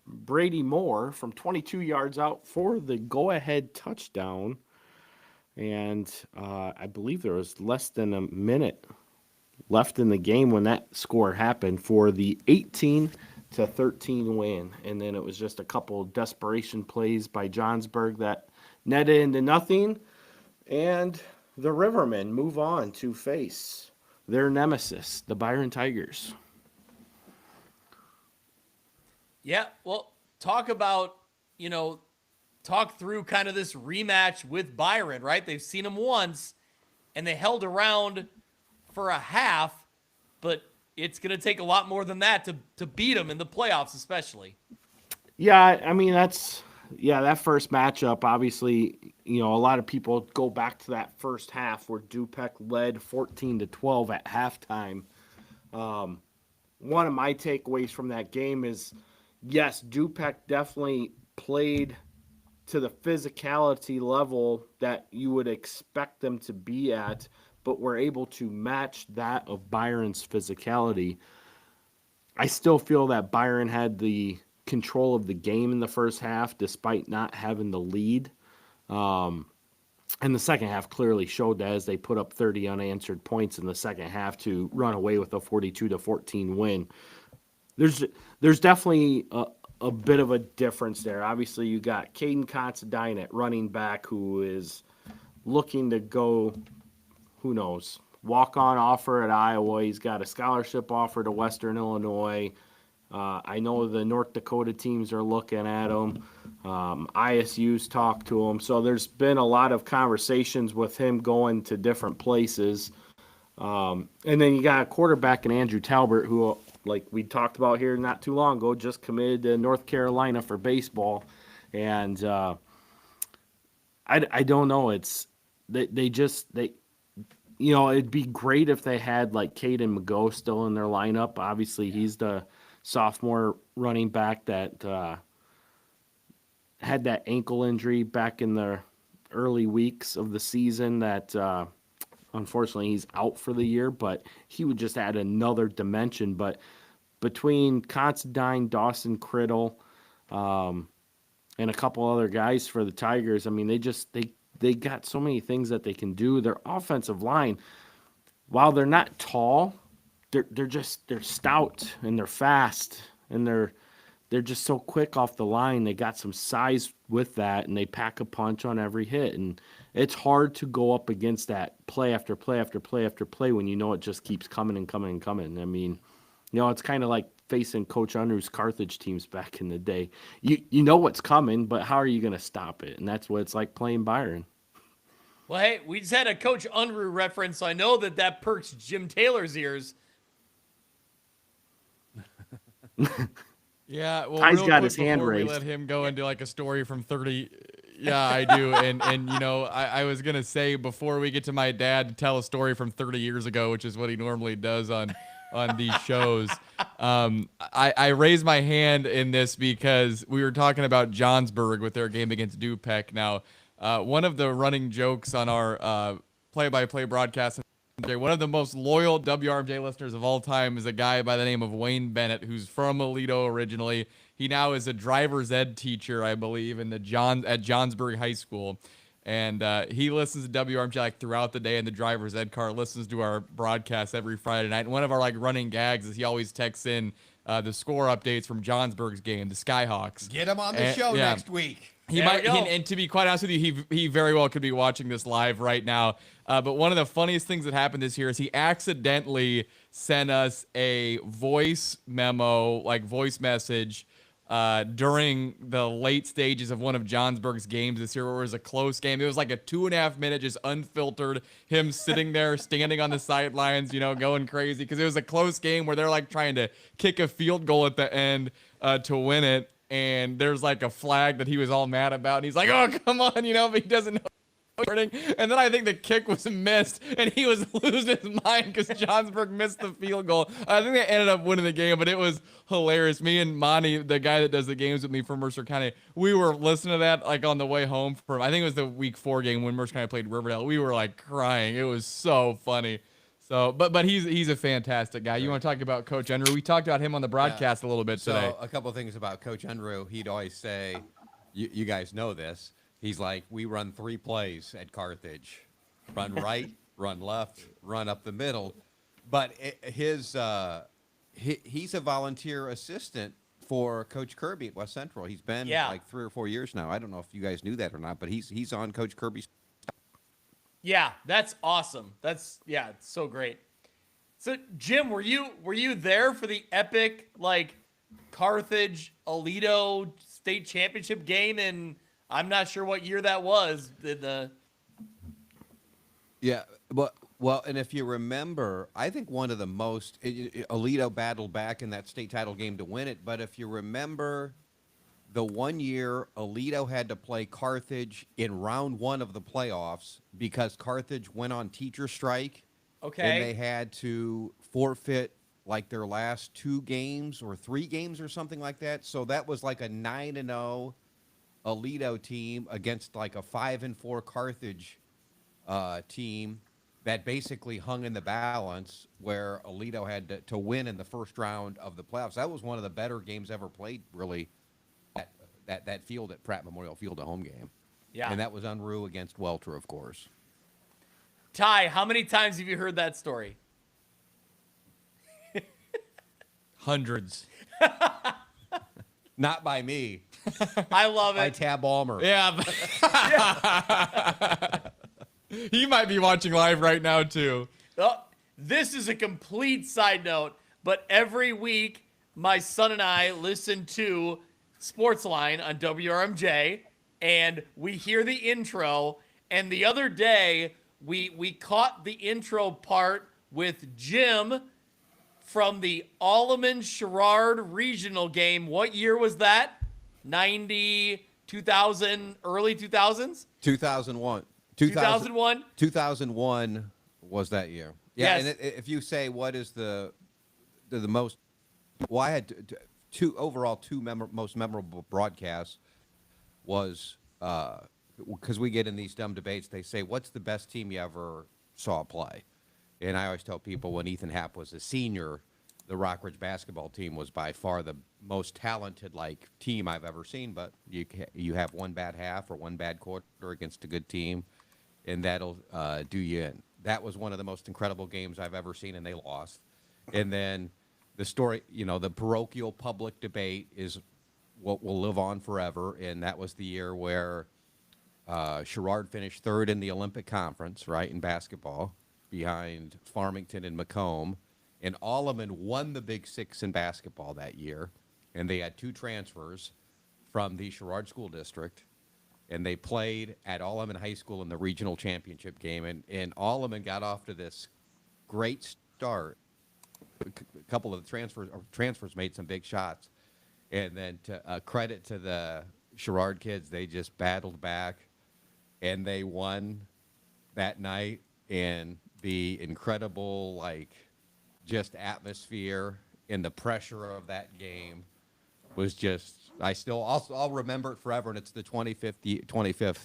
Brady Moore from 22 yards out for the go-ahead touchdown. And I believe there was less than a minute left in the game when that score happened for the 18-13 win. And then it was just a couple of desperation plays by Johnsburg that netted into nothing. And the Rivermen move on to face their nemesis, the Byron Tigers. Yeah, well, talk through kind of this rematch with Byron, right? They've seen him once, and they held around for a half, but it's going to take a lot more than that to beat him in the playoffs, especially. Yeah, I mean, that first matchup, obviously, a lot of people go back to that first half where Dupek led 14-12 at halftime. One of my takeaways from that game is, yes, Dupek definitely played to the physicality level that you would expect them to be at, but were able to match that of Byron's physicality. I still feel that Byron had the control of the game in the first half, despite not having the lead. And the second half clearly showed that as they put up 30 unanswered points in the second half to run away with a 42-14 win. There's definitely a bit of a difference there. Obviously, you got Caden Considine at running back, who is looking to go, who knows, walk-on offer at Iowa. He's got a scholarship offer to Western Illinois. I know the North Dakota teams are looking at him. ISU's talked to him. So there's been a lot of conversations with him going to different places. And then you got a quarterback in Andrew Talbert, who, like we talked about here not too long ago, just committed to North Carolina for baseball. And I don't know. It'd be great if they had like Caden McGough still in their lineup. Obviously, he's the sophomore running back that had that ankle injury back in the early weeks of the season that unfortunately he's out for the year, but he would just add another dimension. But between Considine, Dawson Criddle, and a couple other guys for the Tigers, I mean, they got so many things that they can do. Their offensive line, while they're not tall, they're stout and they're fast and they're just so quick off the line. They got some size with that, and they pack a punch on every hit. And it's hard to go up against that play after play after play after play when you know it just keeps coming and coming and coming. I mean, it's kind of like facing Coach Unruh's Carthage teams back in the day. You know what's coming, but how are you going to stop it? And that's what it's like playing Byron. Well, hey, we just had a Coach Unruh reference, so I know that perks Jim Taylor's ears. Yeah, well, Ty's real got quick his hand before we raised. let him go into like a story from 30. Yeah, I do. And you know, I was going to say before we get to my dad to tell a story from 30 years ago, which is what he normally does on these shows. I raised my hand in this because we were talking about Johnsburg with their game against Dupek. Now, one of the running jokes on our play-by-play broadcast, one of the most loyal WRMJ listeners of all time is a guy by the name of Wayne Bennett, who's from Aledo originally. He now is a driver's ed teacher, I believe, at Johnsburg High School. And he listens to WRMJ like throughout the day in the driver's ed car, listens to our broadcast every Friday night. And one of our like running gags is he always texts in the score updates from Johnsburg's game, the Skyhawks. Get him on the show next week. He might, and to be quite honest with you, he very well could be watching this live right now. But one of the funniest things that happened this year is he accidentally sent us a voice memo, like voice message, during the late stages of one of Johnsburg's games this year, where it was a close game. It was like a 2.5 minute, just unfiltered, him sitting there, standing on the sidelines, you know, going crazy, because it was a close game where they're like trying to kick a field goal at the end to win it. And there's like a flag that he was all mad about. And he's like, oh, come on, you know, but he doesn't know. And then I think the kick was missed, and he was losing his mind because Johnsburg missed the field goal. I think they ended up winning the game, but it was hilarious. Me and Monty, the guy that does the games with me from Mercer County, we were listening to that like on the way home from, I think it was the week 4 game when Mercer County played Riverdale. We were like crying. It was so funny. So, but he's a fantastic guy. You want to talk about Coach Unruh? We talked about him on the broadcast a little bit today. So a couple of things about Coach Unruh. He'd always say, you guys know this. He's like, we run 3 plays at Carthage: run right, run left, run up the middle. But he's a volunteer assistant for Coach Kirby at West Central. He's been like 3 or 4 years now. I don't know if you guys knew that or not, but he's on Coach Kirby's. Yeah, that's awesome. It's so great. So Jim, were you there for the epic like Carthage Aledo state championship game in, I'm not sure what year that was. Yeah, well, and if you remember, I think one of the most Aledo battled back in that state title game to win it. But if you remember, the one year Aledo had to play Carthage in round 1 of the playoffs because Carthage went on teacher strike. Okay. And they had to forfeit like their last 2 games or 3 games or something like that. So that was like a 9-0 Aledo team against like a 5-4 Carthage team that basically hung in the balance, where Aledo had to win in the first round of the playoffs. That was one of the better games ever played, really, that field at Pratt Memorial Field, a home game. Yeah. And that was Unruh against Welter, of course. Ty, how many times have you heard that story? Hundreds. Not by me. I love it. By Tab Almer. Yeah. He might be watching live right now, too. Oh, this is a complete side note, but every week my son and I listen to Sportsline on WRMJ, and we hear the intro. And the other day, we caught the intro part with Jim from the Alleman-Sherrard regional game. What year was that? 90, 2000, early 2000s? 2001. 2001? 2001 was that year. Yeah, Yes. and if you say what is the most, well, I had two most memorable broadcasts was because we get in these dumb debates. They say, what's the best team you ever saw play? And I always tell people, when Ethan Happ was a senior, the Rockridge basketball team was by far the most talented team I've ever seen. But you have one bad half or one bad quarter against a good team, and that'll do you in. That was one of the most incredible games I've ever seen, and they lost. And then the story, the parochial public debate is what will live on forever, and that was the year where Sherrard finished 3rd in the Olympic Conference, right, in basketball, behind Farmington and Macomb. And Alleman won the Big Six in basketball that year, and they had 2 transfers from the Sherrard School District. and they played at Alleman High School in the regional championship game, and Alleman got off to this great start. A couple of the transfers made some big shots, and then to credit to the Sherrard kids, they just battled back, and they won that night. And the incredible, like, just atmosphere and the pressure of that game was just, I'll remember it forever, and it's the 25th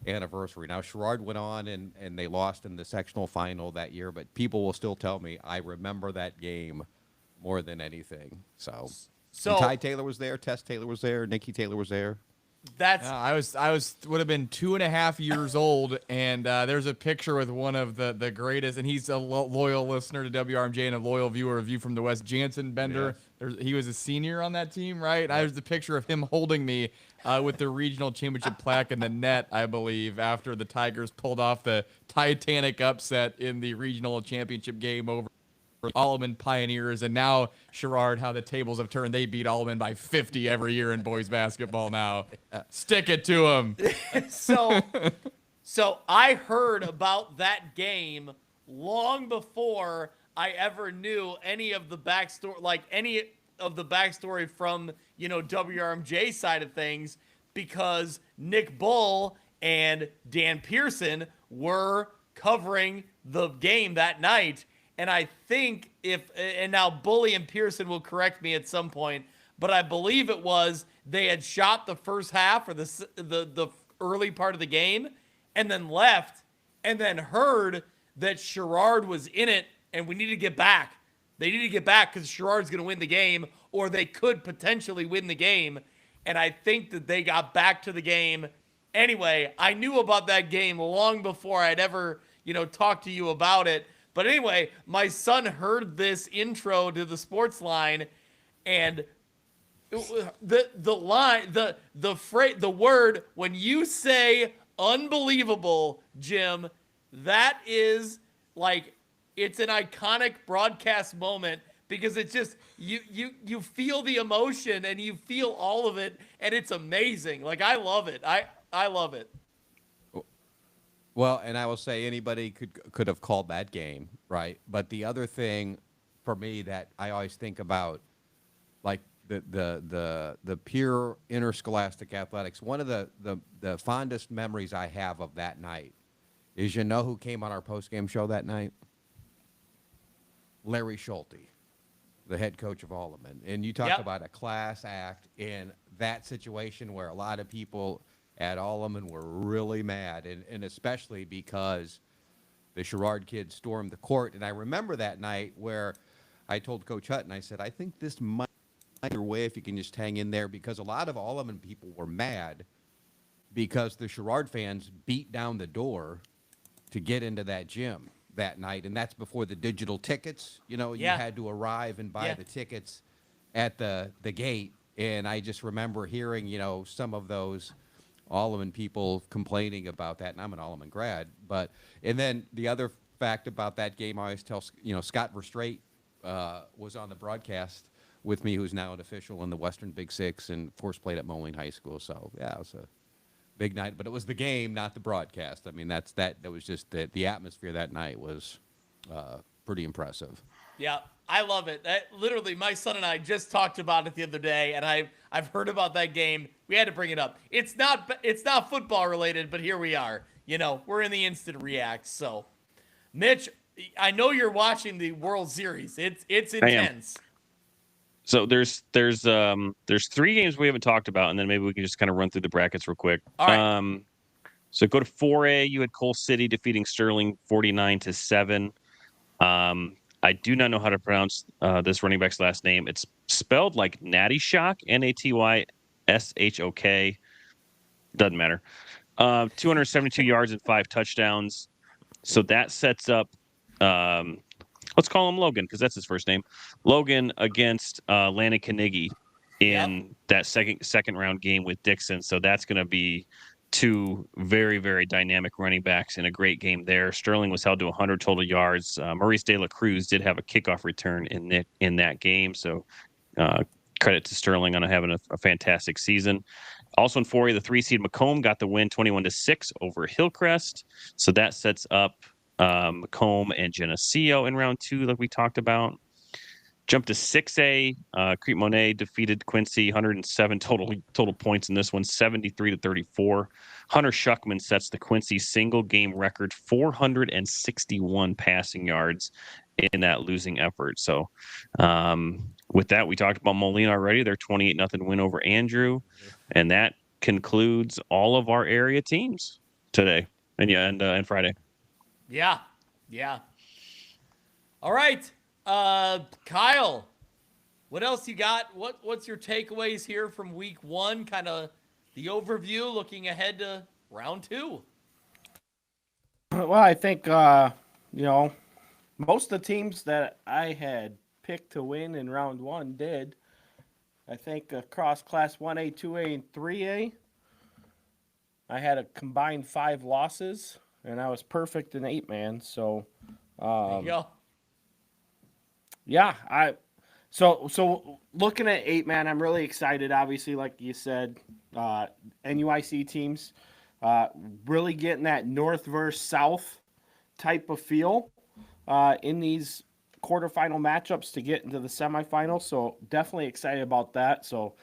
anniversary. Now, Sherrard went on and they lost in the sectional final that year, but people will still tell me I remember that game more than anything. So and Ty Taylor was there, Tess Taylor was there, Nikki Taylor was there. I would have been 2.5 years old, and there's a picture with one of the greatest, and he's a loyal listener to WRMJ and a loyal viewer of View from the West. Jansen Bender, he was a senior on that team, right? There's the picture of him holding me with the regional championship plaque in the net, I believe, after the Tigers pulled off the Titanic upset in the regional championship game over Alleman Pioneers. And now, Sherrard, how the tables have turned. They beat Alleman by 50 every year in boys basketball now. Stick it to them. So I heard about that game long before I ever knew any of the backstory, from, WRMJ side of things, because Nick Bull and Dan Pearson were covering the game that night. And I think and now Bully and Pearson will correct me at some point, but I believe it was they had shot the first half or the early part of the game and then left, and then heard that Sherrard was in it and we need to get back. They need to get back because Sherrard's going to win the game, or they could potentially win the game. And I think that they got back to the game. Anyway, I knew about that game long before I'd ever, talked to you about it. But anyway, my son heard this intro to the sports line, and the line, the phrase, the word, when you say unbelievable, Jim, that is like, it's an iconic broadcast moment, because it's just, you feel the emotion and you feel all of it, and it's amazing. Like, I love it. I love it. Well, and I will say anybody could have called that game, right? But the other thing for me that I always think about, like the pure interscholastic athletics, one of the fondest memories I have of that night is, who came on our postgame show that night? Larry Schulte, the head coach of Alleman. And you talk about a class act in that situation where a lot of people at Alleman were really mad, and especially because the Sherrard kids stormed the court. And I remember that night where I told Coach Hutton, I said, I think this might be your way if you can just hang in there, because a lot of Alleman people were mad because the Sherrard fans beat down the door to get into that gym that night. And that's before the digital tickets. You had to arrive and buy the tickets at the gate. And I just remember hearing, some of those Alleman people complaining about that, and I'm an Alleman grad. And then the other fact about that game, I always tell, Scott Verstraete was on the broadcast with me, who's now an official in the Western Big Six, and of course played at Moline High School. So yeah, it was a big night, but it was the game, not the broadcast. I mean, that was just the atmosphere that night was pretty impressive. Yeah, I love it. Literally, my son and I just talked about it the other day, and I've heard about that game. We had to bring it up. It's not football related, but here we are. We're in the instant react. So, Mitch, I know you're watching the World Series. It's intense. So there's 3 games we haven't talked about, and then maybe we can just kind of run through the brackets real quick. All right. So go to 4A. You had Coal City defeating Sterling 49-7. I do not know how to pronounce this running back's last name. It's spelled like Natty Shock, Natyshok. Doesn't matter. 272 yards and 5 touchdowns. So that sets up, let's call him Logan, because that's his first name. Logan against Lanny Carnegie in that second round game with Dixon. So that's going to be 2 very, very dynamic running backs in a great game there. Sterling was held to 100 total yards. Maurice De La Cruz did have a kickoff return in that game. So credit to Sterling on having a fantastic season. Also in 4A, the 3-seed Macomb got the win 21-6 over Hillcrest. So that sets up Macomb and Geneseo in round 2, like we talked about. Jump to 6A. Crete Monet defeated Quincy, 107 total points in this one, 73-34. Hunter Schuckman sets the Quincy single game record, 461 passing yards in that losing effort. So with that, we talked about Moline already. Their 28-0 win over Andrew. And that concludes all of our area teams today and Friday. Yeah. All right. Kyle, what else you got? What's your takeaways here from week 1? Kind of the overview, looking ahead to round 2. Well, I think most of the teams that I had picked to win in round 1 did. I think across Class 1A, 2A, and 3A, I had a combined 5 losses, and I was perfect in 8-man. So, There you go. yeah, so looking at 8-man, I'm really excited. Obviously, like you said, NUIC teams really getting that north versus south type of feel in these quarterfinal matchups to get into the semifinals. So definitely excited about that. So,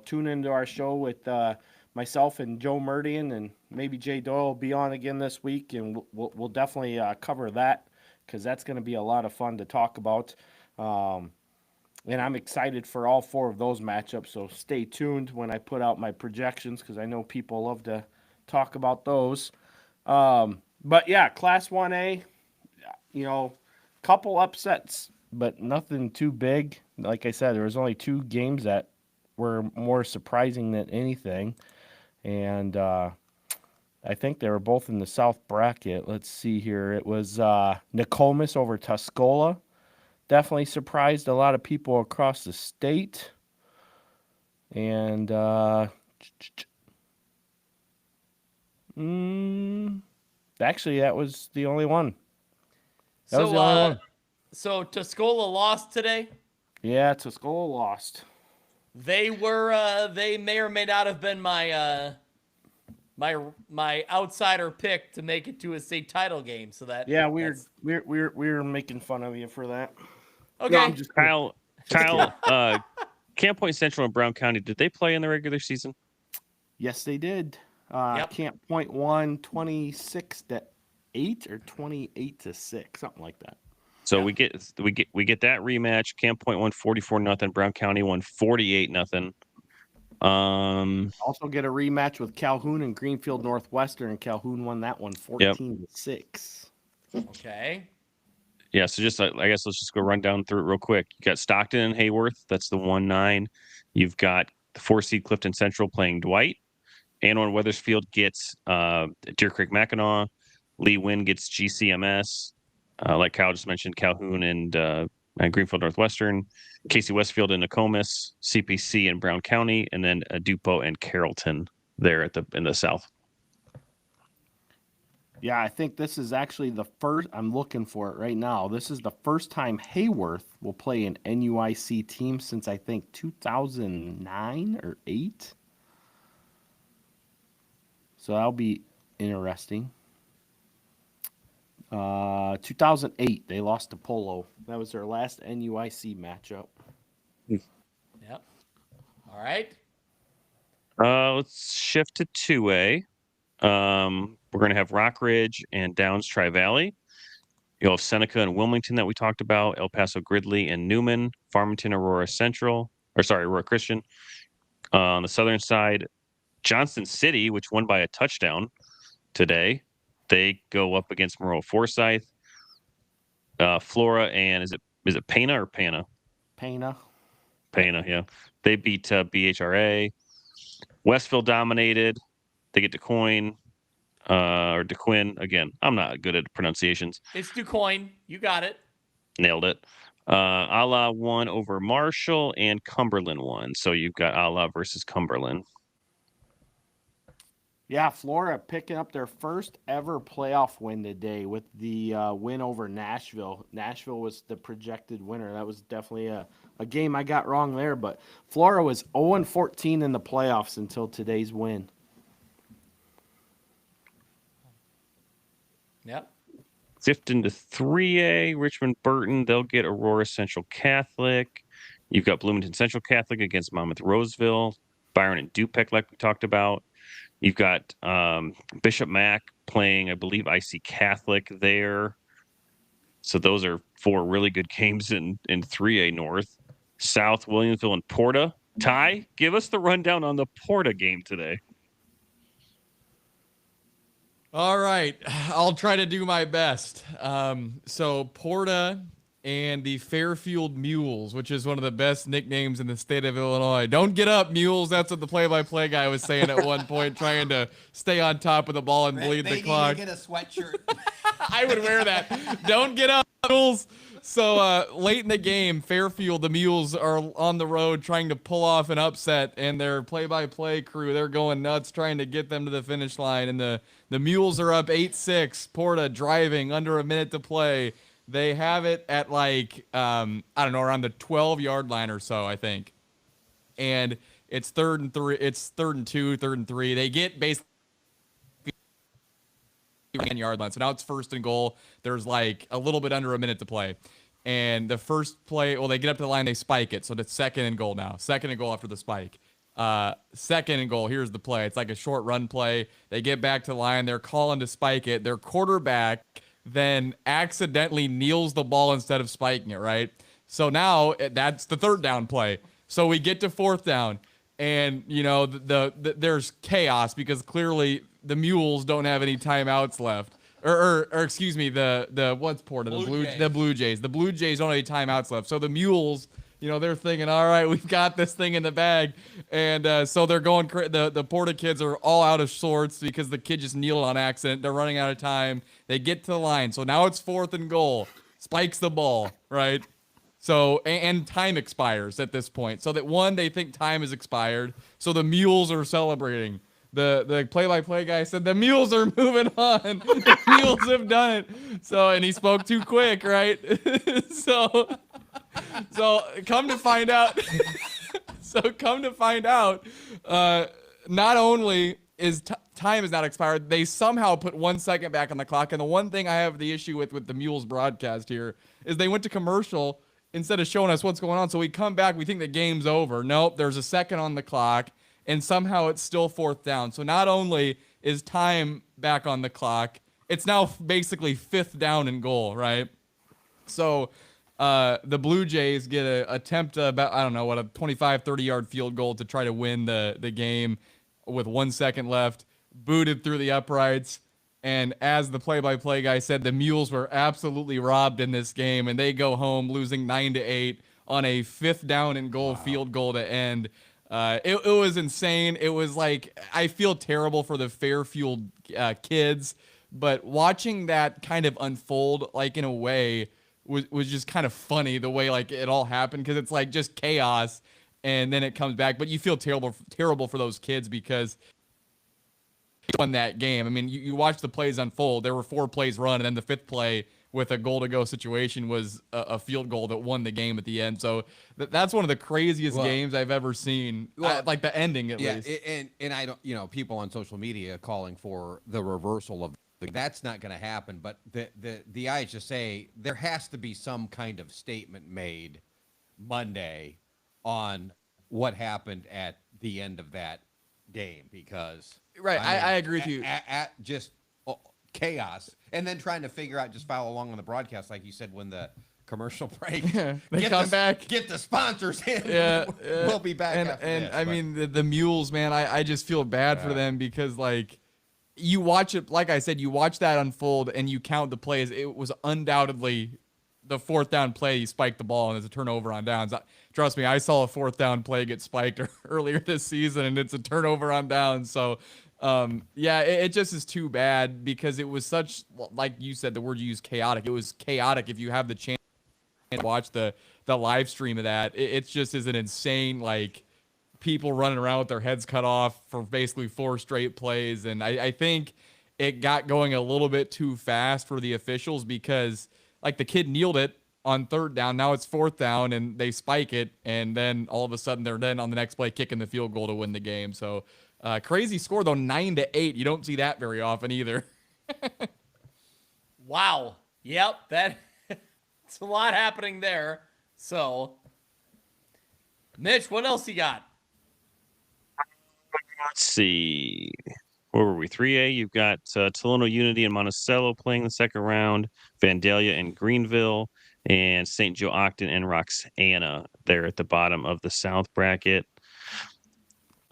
tune into our show with myself and Joe Murdian, and maybe Jay Doyle will be on again this week, and we'll definitely cover that, because that's going to be a lot of fun to talk about. And I'm excited for all 4 of those matchups. So stay tuned when I put out my projections, because I know people love to talk about those. But yeah, Class 1A, couple upsets, but nothing too big. Like I said, there was only 2 games that were more surprising than anything. And I think they were both in the South bracket. Let's see here. It was Nokomis over Tuscola. Definitely surprised a lot of people across the state. And actually, that was the only one. That was the only one. So Tuscola lost today? Yeah, Tuscola lost. They may or may not have been my my outsider pick to make it to a state title game. So that we're making fun of you for that. Okay. No, I'm just Kyle, Camp Point Central and Brown County, did they play in the regular season? Yes, they did. Yep. Camp Point won 26-8 or 28-6, something like that. So we get that rematch. Camp Point won 44-0. Brown County won 48-0. Also get a rematch with Calhoun and Greenfield Northwestern, and Calhoun won that one 14-6. Okay. Yeah, so I guess let's just go run down through it real quick. You got Stockton and Hayworth. That's the 1-9. You've got the 4-seed Clifton Central playing Dwight. Anwar Weathersfield gets Deer Creek Mackinac. Lee Wynn gets GCMS. Like Kyle just mentioned, Calhoun and Greenfield Northwestern. Casey Westfield and Nokomis. CPC and Brown County. And then Dupo and Carrollton there in the south. Yeah, I think this is actually the first. I'm looking for it right now. This is the first time Hayworth will play an NUIC team since, I think, 2009 or 8. So that'll be interesting. 2008, they lost to Polo. That was their last NUIC matchup. Yep. All right. Let's shift to 2A. We're going to have Rock Ridge and Downs Tri-Valley. You'll have Seneca and Wilmington that we talked about, El Paso Gridley and Newman, Farmington, Aurora Christian. On the southern side, Johnston City, which won by a touchdown today. They go up against Moreau Forsyth. Flora and is it Pana or Pana? Pana, yeah. They beat BHRA. Westville dominated. They get DeQuoin, or DeQuinn. Again, I'm not good at pronunciations. It's DuQuoin. You got it. Nailed it. Ala won over Marshall, and Cumberland won. So you've got Ala versus Cumberland. Yeah, Florida picking up their first ever playoff win today with the win over Nashville. Nashville was the projected winner. That was definitely a game I got wrong there, but Florida was 0-14 in the playoffs until today's win. Yep. Fifth into 3A, Richmond Burton, they'll get Aurora Central Catholic. You've got Bloomington Central Catholic against Monmouth Roseville, Byron and Dupek, like we talked about. You've got Bishop Mack playing, I believe, IC Catholic there. So those are 4 really good games in 3A North. South, Williamsville, and Porta. Ty, give us the rundown on the Porta game today. All right, I'll try to do my best. So Porta and the Fairfield Mules, which is one of the best nicknames in the state of Illinois. Don't get up, Mules. That's what the play-by-play guy was saying at one point, trying to stay on top of the ball and bleed the clock. They need to get a sweatshirt. I would wear that. Don't get up, Mules. So late in the game, Fairfield, the Mules are on the road trying to pull off an upset, and their play-by-play crew, they're going nuts trying to get them to the finish line. And the Mules are up 8-6. Porta driving under a minute to play. They have it at like, I don't know, around the 12-yard line or so, I think. And it's 3rd and 3. It's 3rd and 2, 3rd and 3. They get basically 10-yard line. So now it's 1st and goal. There's like a little bit under a minute to play. And the first play, well, they get up to the line, they spike it. So it's 2nd and goal now. 2nd and goal after the spike. 2nd and goal. Here's the play. It's like a short run play. They get back to the line. They're calling to spike it. Their quarterback then accidentally kneels the ball instead of spiking it, right? So now that's the 3rd down play. So we get to 4th down, and you know there's chaos because clearly the Mules don't have any timeouts left. Or excuse me, the what's Porta? The Blue Jays. The Blue Jays don't have any timeouts left. So the Mules, you know, they're thinking, all right, we've got this thing in the bag. And so they're going, the Porta kids are all out of sorts because the kid just kneeled on accident. They're running out of time. They get to the line. So now it's 4th and goal. Spikes the ball, right? So, and time expires at this point. So that one, they think time has expired. So the Mules are celebrating. The play-by-play guy said, the Mules are moving on. The Mules have done it. So, and he spoke too quick, right? So come to find out, not only is time is not expired, they somehow put 1 second back on the clock. And the one thing I have the issue with the Mules broadcast here is they went to commercial instead of showing us what's going on. So we come back, we think the game's over. Nope, there's a second on the clock, and somehow it's still 4th down. So not only is time back on the clock, it's now basically 5th down and goal, right? So the Blue Jays get an attempt about, I don't know, a 25, 30-yard field goal to try to win the game with 1 second left, booted through the uprights. And as the play-by-play guy said, the Mules were absolutely robbed in this game, and they go home losing 9-8 on a 5th down and goal field goal to end. It was insane. It was like, I feel terrible for the Fairfield kids, but watching that kind of unfold, like in a way, was just kind of funny the way like it all happened, because it's like just chaos and then it comes back. But you feel terrible for those kids because they won that game. I mean, you watch the plays unfold. There were 4 plays run, and then the 5th play with a goal-to-go situation was a field goal that won the game at the end. So that's one of the craziest games I've ever seen. Like the ending, at least. And I don't, you know, people on social media calling for the reversal of that's not going to happen. But the IHSA, there has to be some kind of statement made Monday on what happened at the end of that game, because I agree with you. At just chaos, and then trying to figure out, just follow along on the broadcast, like you said, when the commercial break, they come back, get the sponsors in. We'll be back. And I mean the Mules, man, I just feel bad for them, because like you watch it, like I said, you watch that unfold and you count the plays. It was undoubtedly the 4th down play. You spiked the ball and it's a turnover on downs. Trust me, I saw a 4th down play get spiked earlier this season, and it's a turnover on downs. So it just is too bad, because it was such, like you said, the word you used, chaotic. It was chaotic. If you have the chance to watch the live stream of that, it just is an insane, like, people running around with their heads cut off for basically 4 straight plays. And I think it got going a little bit too fast for the officials because, like, the kid kneeled it on 3rd down. Now it's 4th down, and they spike it. And then all of a sudden they're then on the next play kicking the field goal to win the game. So crazy score, though, 9-8. You don't see that very often either. Wow. Yep. It's a lot happening there. So, Mitch, what else you got? Let's see. Where were we? 3A, you've got Tolono Unity and Monticello playing the second round, Vandalia and Greenville, and St. Joe Octon and Roxana there at the bottom of the South bracket.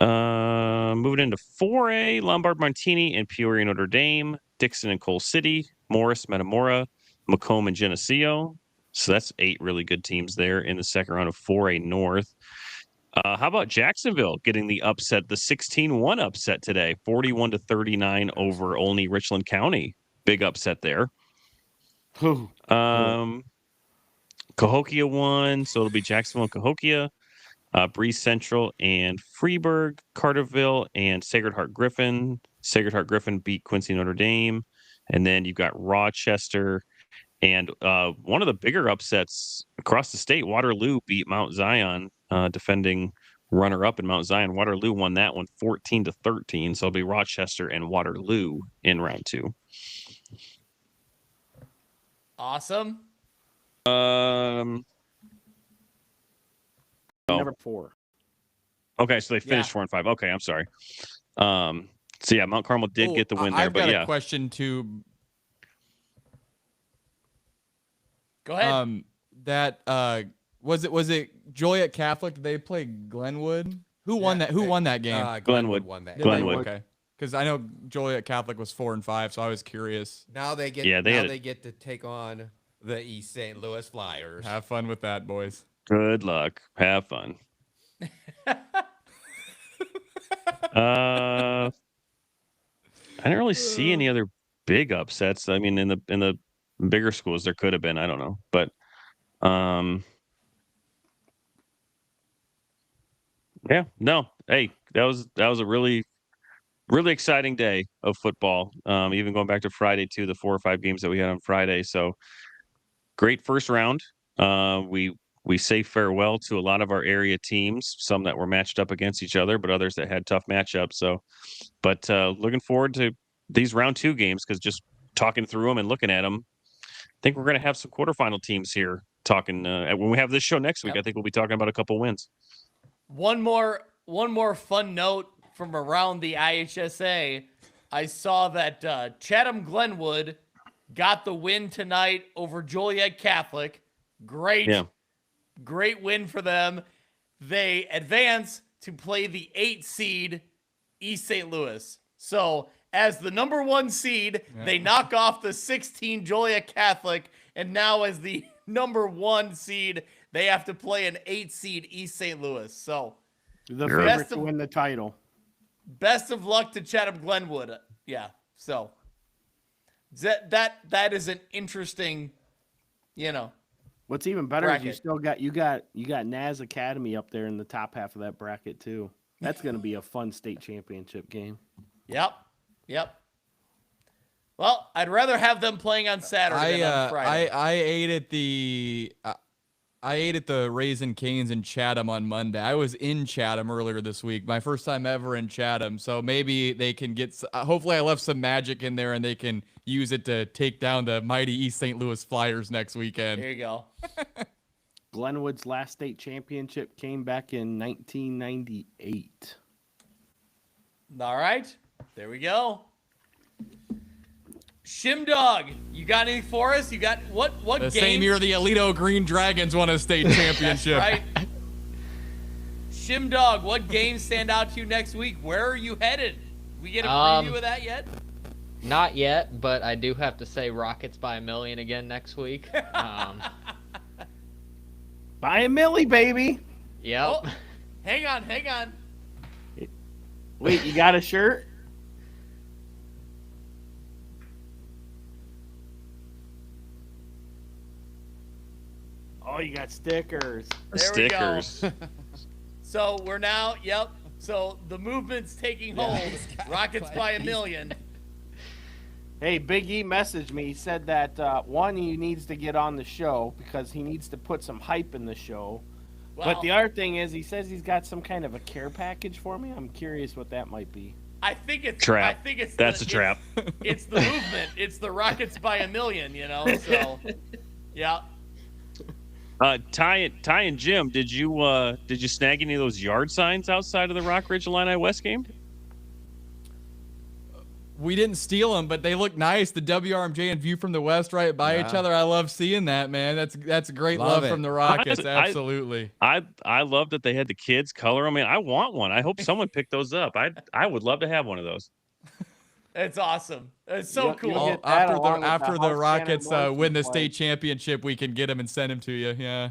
Moving into 4A, Lombard Martini and Peoria Notre Dame, Dixon and Coal City, Morris, Metamora, Macomb and Geneseo. So that's 8 really good teams there in the second round of 4A North. How about Jacksonville getting the upset, the 16-1 upset today, 41-39 over Olney Richland County. Big upset there. Cahokia won, so it'll be Jacksonville and Cahokia. Breeze Central and Freeburg, Carterville, and Sacred Heart Griffin. Sacred Heart Griffin beat Quincy Notre Dame. And then you've got Rochester. And one of the bigger upsets across the state, Waterloo beat Mount Zion, defending runner-up in Mount Zion. Waterloo won that one 14-13. So it'll be Rochester and Waterloo in round 2. Awesome. Number 4. Okay, so they finished 4 and 5. Okay, I'm sorry. So yeah, Mount Carmel did get the win there, I've got but a question too. Go ahead. Was it Joliet Catholic? Did they play Glenwood? Who won that? Who won that game? Glenwood won that. Did they? Glenwood. Okay. Because I know Joliet Catholic was 4 and 5, so I was curious. Now they get they get to take on the East St. Louis Flyers. Have fun with that, boys. Good luck. Have fun. I didn't really see any other big upsets. I mean, in the bigger schools there could have been. I don't know, but yeah, no. Hey, that was a really exciting day of football. Even going back to Friday too, the 4 or 5 games that we had on Friday. So great first round. We say farewell to a lot of our area teams, some that were matched up against each other, but others that had tough matchups. So, but looking forward to these round 2 games, because just talking through them and looking at them, I think we're going to have some quarterfinal teams here talking. When we have this show next week, I think we'll be talking about a couple wins. One more fun note from around the IHSA. I saw that Chatham Glenwood got the win tonight over Joliet Catholic. Great. Yeah. Great win for them. They advance to play the 8 seed East St. Louis. So as the number 1 seed, they knock off the 16 Joliet Catholic. And now as the number 1 seed, they have to play an 8 seed East St. Louis. So the favorite to win the title. Best of luck to Chatham Glenwood. Yeah. So that is an interesting, What's even better bracket. is you got Naz Academy up there in the top half of that bracket too. That's going to be a fun state championship game. Yep. Well, I'd rather have them playing on Saturday than on Friday. I ate at the Raisin Canes in Chatham on Monday. I was in Chatham earlier this week. My first time ever in Chatham. So maybe they can get. Hopefully, I left some magic in there, and they can use it to take down the mighty East St. Louis Flyers next weekend. There you go. Glenwood's last state championship came back in 1998. All right, there we go. Shimdog, you got anything for us? You got what the game? Same year the Alito Green Dragons won a state championship. Right. Shimdog, what games stand out to you next week? Where are you headed? We get a preview of that yet? Not yet, but I do have to say Rockets by a million again next week. Buy a milli, baby. Yep. Oh, hang on. Wait, you got a shirt? Oh, you got stickers. There we go. Stickers. So we're now, yep. So the movement's taking hold. Rockets by a million. Hey, Big E messaged me. He said that one, he needs to get on the show because he needs to put some hype in the show. Well, But the other thing is, he says he's got some kind of a care package for me. I'm curious what that might be. I think it's Trap. I think it's That's a trap. It's the movement. It's the Rockets by a million. So yeah. Ty and Jim, did you snag any of those yard signs outside of the Rock Ridge Illini West game? We didn't steal them, but they look nice. The WRMJ and View from the West right by each other. I love seeing that, man. That's great love from the Rockets. Absolutely. I love that they had the kids color them. Man, I want one. I hope someone picked those up. I would love to have one of those. It's awesome. It's so cool. get that along with After the the House Rockets Cannon win the play. state championship, we can get them and send them to you. Yeah.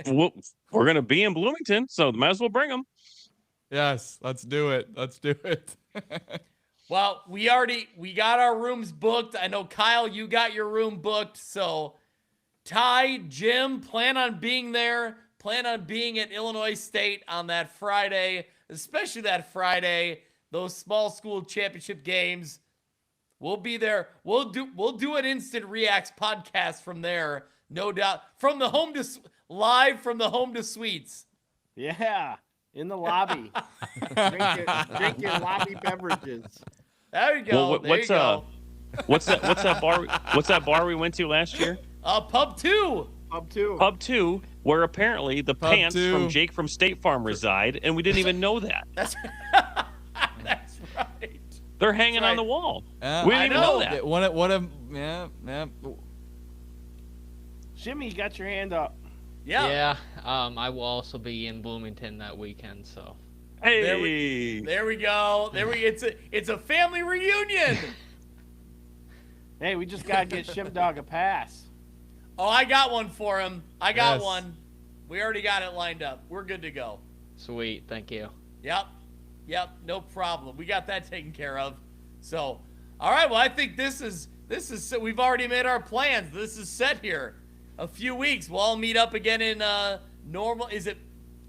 We're gonna be in Bloomington, so might as well bring them. Yes. Let's do it. Let's do it. Well, we got our rooms booked. I know, Kyle, you got your room booked. So Ty, Jim, plan on being there. Plan on being at Illinois State on that Friday, especially that Friday, those small school championship games. We'll be there. We'll do an instant REAX podcast from there, no doubt. Live from the home to suites. Yeah, in the lobby. drink your lobby beverages. There you go. Well, there you go. What's that bar? What's that bar we went to last year? Pub 2. Pub 2, where apparently the Pub pants 2. from Jake from State Farm reside, and we didn't even know that. That's right. They're hanging That's on the right. wall. Yeah, We didn't even know that. Yeah. Shimmy, you got your hand up. Yeah. I will also be in Bloomington that weekend, so. Hey, There we go. It's a family reunion. Hey, we just gotta get Shim Dog a pass. Oh, I got one for him. I got Yes. one. We already got it lined up. We're good to go. Sweet, thank you. Yep, no problem. We got that taken care of. So, all right. Well, I think this is we've already made our plans. This is set here. A few weeks, we'll all meet up again in Normal. Is it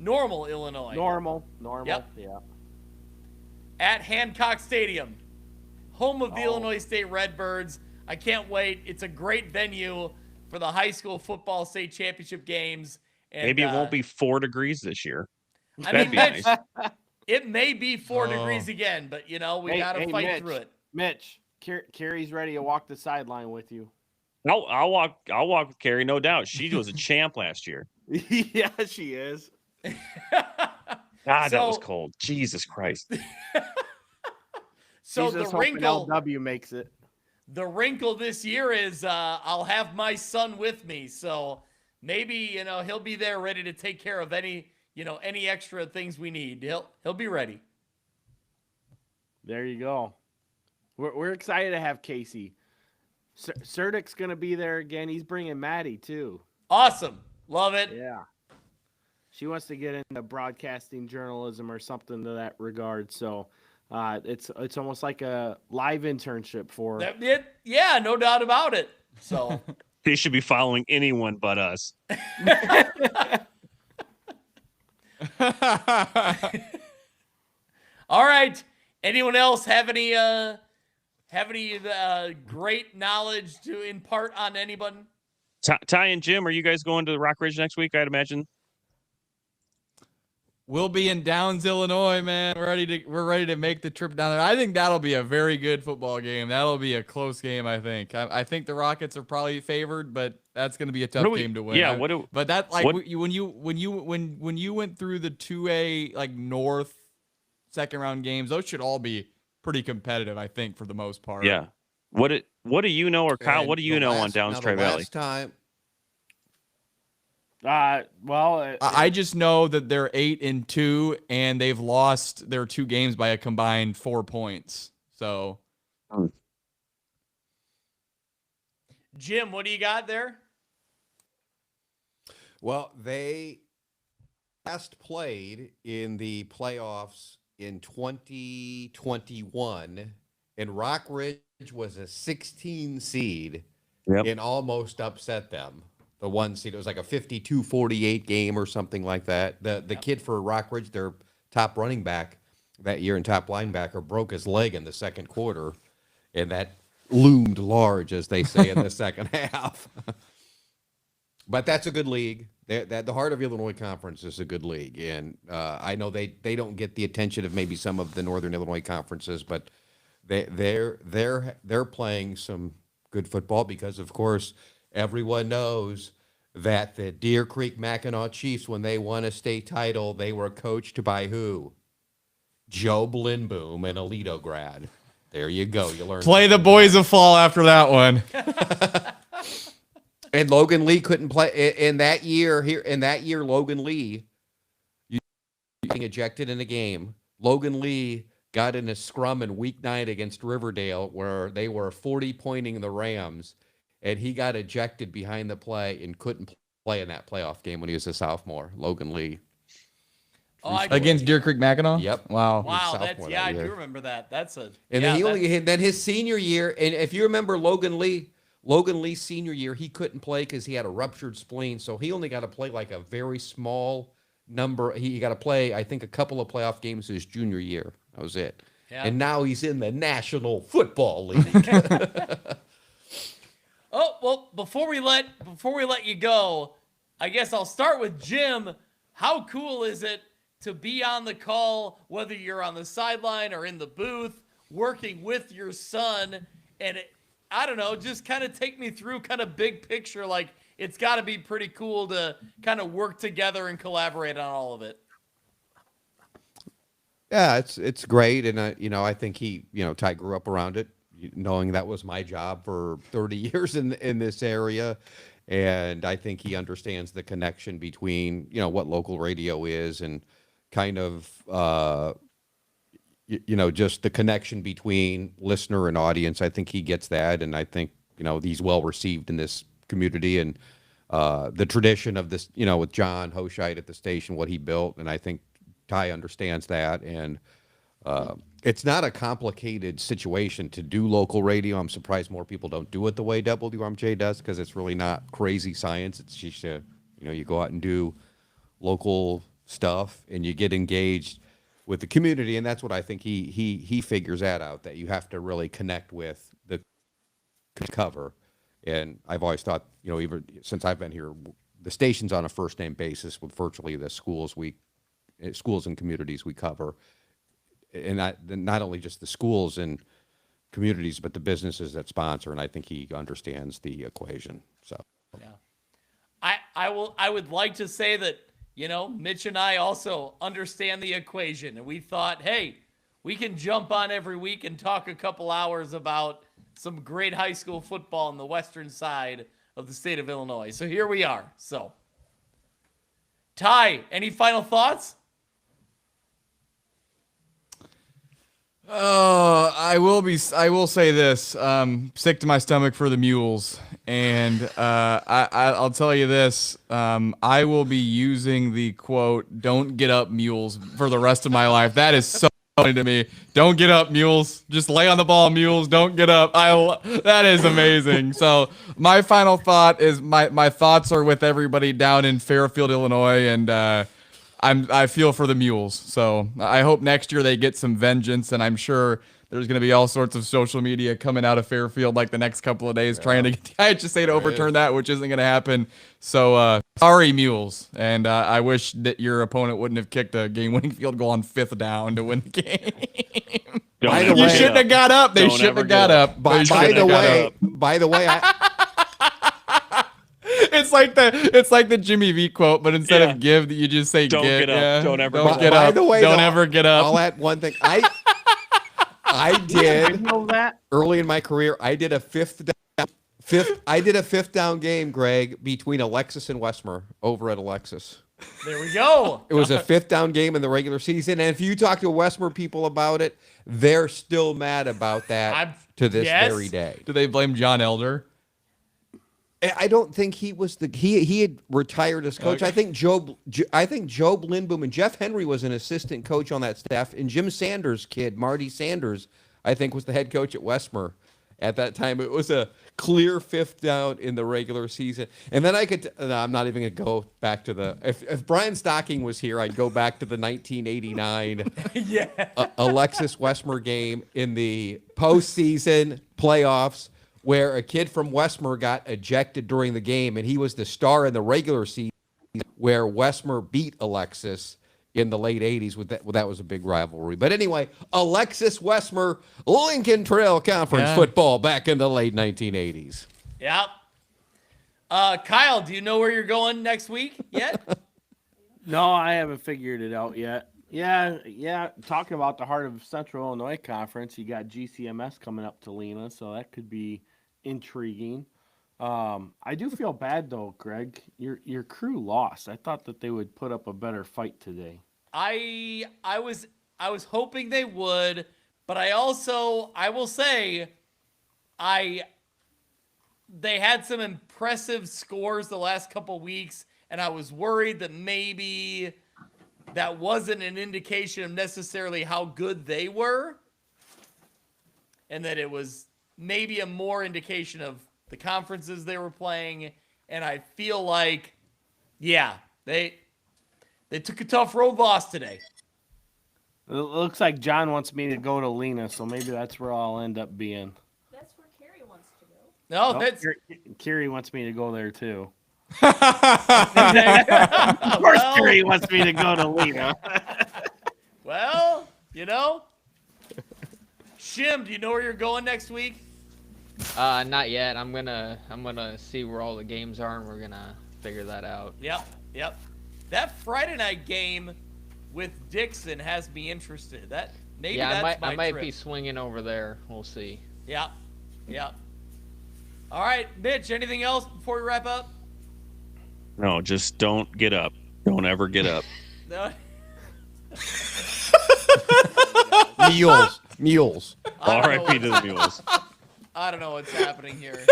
Normal, Illinois? Normal. Yep. Yeah. At Hancock Stadium, home of the Illinois State Redbirds. I can't wait. It's a great venue for the high school football state championship games. And, maybe it won't be 4 degrees this year. I That'd mean, be Mitch, nice. it may be 4 Oh. degrees again, but we got to fight Mitch, through it. Mitch, Carrie's ready to walk the sideline with you. I'll walk with Carrie, no doubt. She was a champ last year. Yeah, she is. God, that was cold. Jesus Christ. So She's the just hoping wrinkle, LW makes it. the wrinkle this year is I'll have my son with me, so maybe he'll be there ready to take care of any extra things we need. He'll be ready. There you go. We're excited to have Casey. Surdyk's gonna be there again. He's bringing Maddie too. Awesome, love it. Yeah. She wants to get into broadcasting journalism or something to that regard. So it's almost like a live internship for her. Yeah, no doubt about it. So They should be following anyone but us. all right. Anyone else have any great knowledge to impart on anyone? Ty and Jim, are you guys going to the Rock Ridge next week? I'd imagine. We'll be in Downs, Illinois, man. We're ready to make the trip down there. I think that'll be a very good football game. That'll be a close game, I think. I think the Rockets are probably favored, but that's going to be a tough game to win. Yeah, but that when you went through the 2A North second round games, those should all be pretty competitive, I think, for the most part. Yeah. What do you know, or Kyle? And What do you know on Downs Tri Valley? Last time, I just know that they're 8-2 and they've lost their 2 games by a combined 4 points. So, Jim, what do you got there? well, they last played in the playoffs in 2021, and Rock Ridge was a 16 seed Yep. and almost upset them. the one seed. It was like a 52-48 game or something like that. The kid for Rockridge, their top running back that year and top linebacker, broke his leg in the second quarter, and that loomed large, as they say, in the second half. But that's a good league. The Heart of Illinois Conference is a good league, and I know they don't get the attention of maybe some of the Northern Illinois conferences, but they're playing some good football because, of course, everyone knows that the Deer Creek Mackinac Chiefs, when they won a state title, they were coached by who? Joe Blinboom, an Alito grad. There you go. You learn. Play the boys of fall after that one. And Logan Lee couldn't play in that year. Logan Lee, being ejected in a game. Logan Lee got in a scrum in Week 9 against Riverdale, where they were 40-pointing the Rams, and he got ejected behind the play and couldn't play in that playoff game when he was a sophomore. Logan Lee. Against Deer Creek Mackinac? Yep. Wow. Wow, I do remember that. And then his senior year, and if you remember Logan Lee's senior year, he couldn't play because he had a ruptured spleen, so he only got to play like a very small number. He got to play, I think, a couple of playoff games his junior year. That was it. Yeah. And now he's in the National Football League. Oh, well, before we let you go, I guess I'll start with Jim. How cool is it to be on the call, whether you're on the sideline or in the booth, working with your son? And I don't know, just kind of take me through kind of big picture. Like, it's got to be pretty cool to kind of work together and collaborate on all of it. Yeah, it's great. And, I think Ty grew up around it, knowing that was my job for 30 years in this area. And I think he understands the connection between, what local radio is and kind of, just the connection between listener and audience. I think he gets that. And I think, he's well received in this community and the tradition of this, with John Hoshite at the station, what he built. And I think Ty understands that. And it's not a complicated situation to do local radio. I'm surprised more people don't do it the way WRMJ does, because it's really not crazy science. It's just, you go out and do local stuff and you get engaged with the community. And that's what I think he figures that you have to really connect with the cover. And I've always thought, even since I've been here, the station's on a first name basis with virtually the schools and communities we cover. And not only just the schools and communities, but the businesses that sponsor. And I think he understands the equation. So, yeah, I would like to say that, Mitch and I also understand the equation, and we thought, hey, we can jump on every week and talk a couple hours about some great high school football on the western side of the state of Illinois. So here we are. So, Ty, any final thoughts? I will say this. Sick to my stomach for the Mules. And I'll tell you this. I will be using the quote, "Don't get up, Mules," for the rest of my life. That is so funny to me. Don't get up, Mules. Just lay on the ball, Mules. Don't get up. That is amazing. So my final thought is my thoughts are with everybody down in Fairfield, Illinois, and I feel for the Mules. So I hope next year they get some vengeance, and I'm sure there's going to be all sorts of social media coming out of Fairfield like the next couple of days trying to get the IHSA to overturn that, which isn't going to happen. So sorry, Mules. And I wish that your opponent wouldn't have kicked a game-winning field goal on 5th down to win the game. You shouldn't have got up. They shouldn't have got up. By the way, It's like the Jimmy V quote, but instead of give, you just say don't get up. Yeah. Don't ever don't get up. By the way, don't ever get up. I'll add one thing. I did know that. early in my career. I did a fifth down game, Greg, between Alexis and Westmer over at Alexis. There we go. It was a 5th down game in the regular season, and if you talk to Westmer people about it, they're still mad about that to this very day. Do they blame John Elder? I don't think he was he had retired as coach. Okay. I think Joe Lindboom and Jeff Henry was an assistant coach on that staff, and Jim Sanders' kid, Marty Sanders, I think was the head coach at Westmer. at that time. It was a clear 5th down in the regular season. And then no, I'm not even going to go back to if Brian Stocking was here, I'd go back to the 1989 Alexis Westmer game in the postseason playoffs, where a kid from Westmer got ejected during the game, and he was the star in the regular season, where Westmer beat Alexis in the late 80s. That was a big rivalry. But anyway, Alexis Westmer, Lincoln Trail Conference football back in the late 1980s. Yep. Kyle, do you know where you're going next week yet? No, I haven't figured it out yet. Yeah. Talking about the Heart of Central Illinois Conference, you got GCMS coming up to Lena, so that could be intriguing. I do feel bad though, Greg. Your crew lost. I thought that they would put up a better fight today. I was hoping they would, but I will say they had some impressive scores the last couple weeks, and I was worried that maybe that wasn't an indication of necessarily how good they were, and that it was maybe a more indication of the conferences they were playing. And I feel like, they took a tough road loss today. It looks like John wants me to go to Lena, so maybe that's where I'll end up being. That's where Carrie wants to go. No, that's Carrie wants me to go there too. of course, Carrie wants me to go to Lena. Well, Shim, do you know where you're going next week? Not yet. I'm gonna see where all the games are, and we're gonna figure that out. Yep. That Friday night game with Dixon has me interested. I might be swinging over there. We'll see. Yep. All right, Mitch. Anything else before we wrap up? No, just don't get up. Don't ever get up. No. Mules. R.I.P. to the mules. I don't know what's happening here.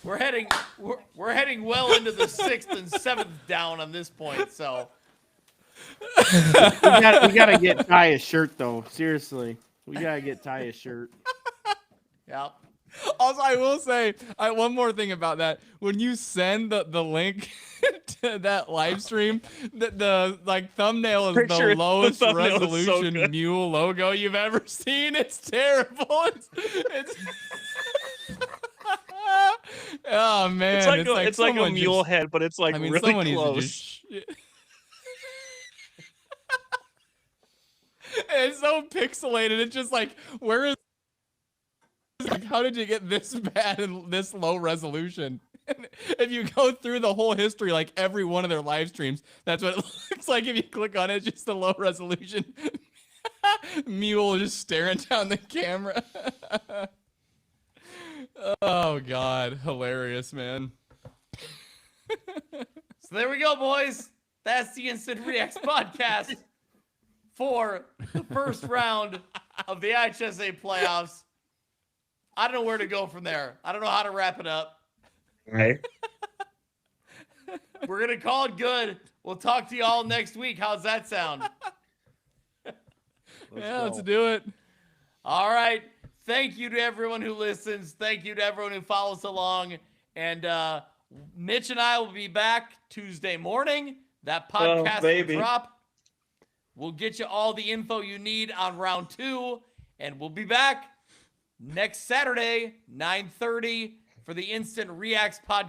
We're heading well into the 6th and 7th down on this point. So we gotta get Ty a shirt though. Seriously, we gotta get Ty a shirt. Yep. Also, I will say one more thing about that. When you send the link to that live stream, the thumbnail is the lowest resolution mule logo you've ever seen. It's terrible. It's oh man, it's like a mule head, but it's like really close. It's so pixelated. It's just like, where is? Like, how did you get this bad and this low resolution? And if you go through the whole history, like every one of their live streams, that's what it looks like. If you click on it, just a low resolution mule just staring down the camera. Oh God, hilarious, man. So there we go, boys. That's the Instant Reacts podcast for the first round of the IHSA playoffs. I don't know where to go from there. I don't know how to wrap it up. Right. We're going to call it good. We'll talk to you all next week. How's that sound? Let's do it. All right. Thank you to everyone who listens. Thank you to everyone who follows along. And Mitch and I will be back Tuesday morning. That podcast will drop. We'll get you all the info you need on round 2. And we'll be back next Saturday, 9:30, for the Instant Reacts podcast.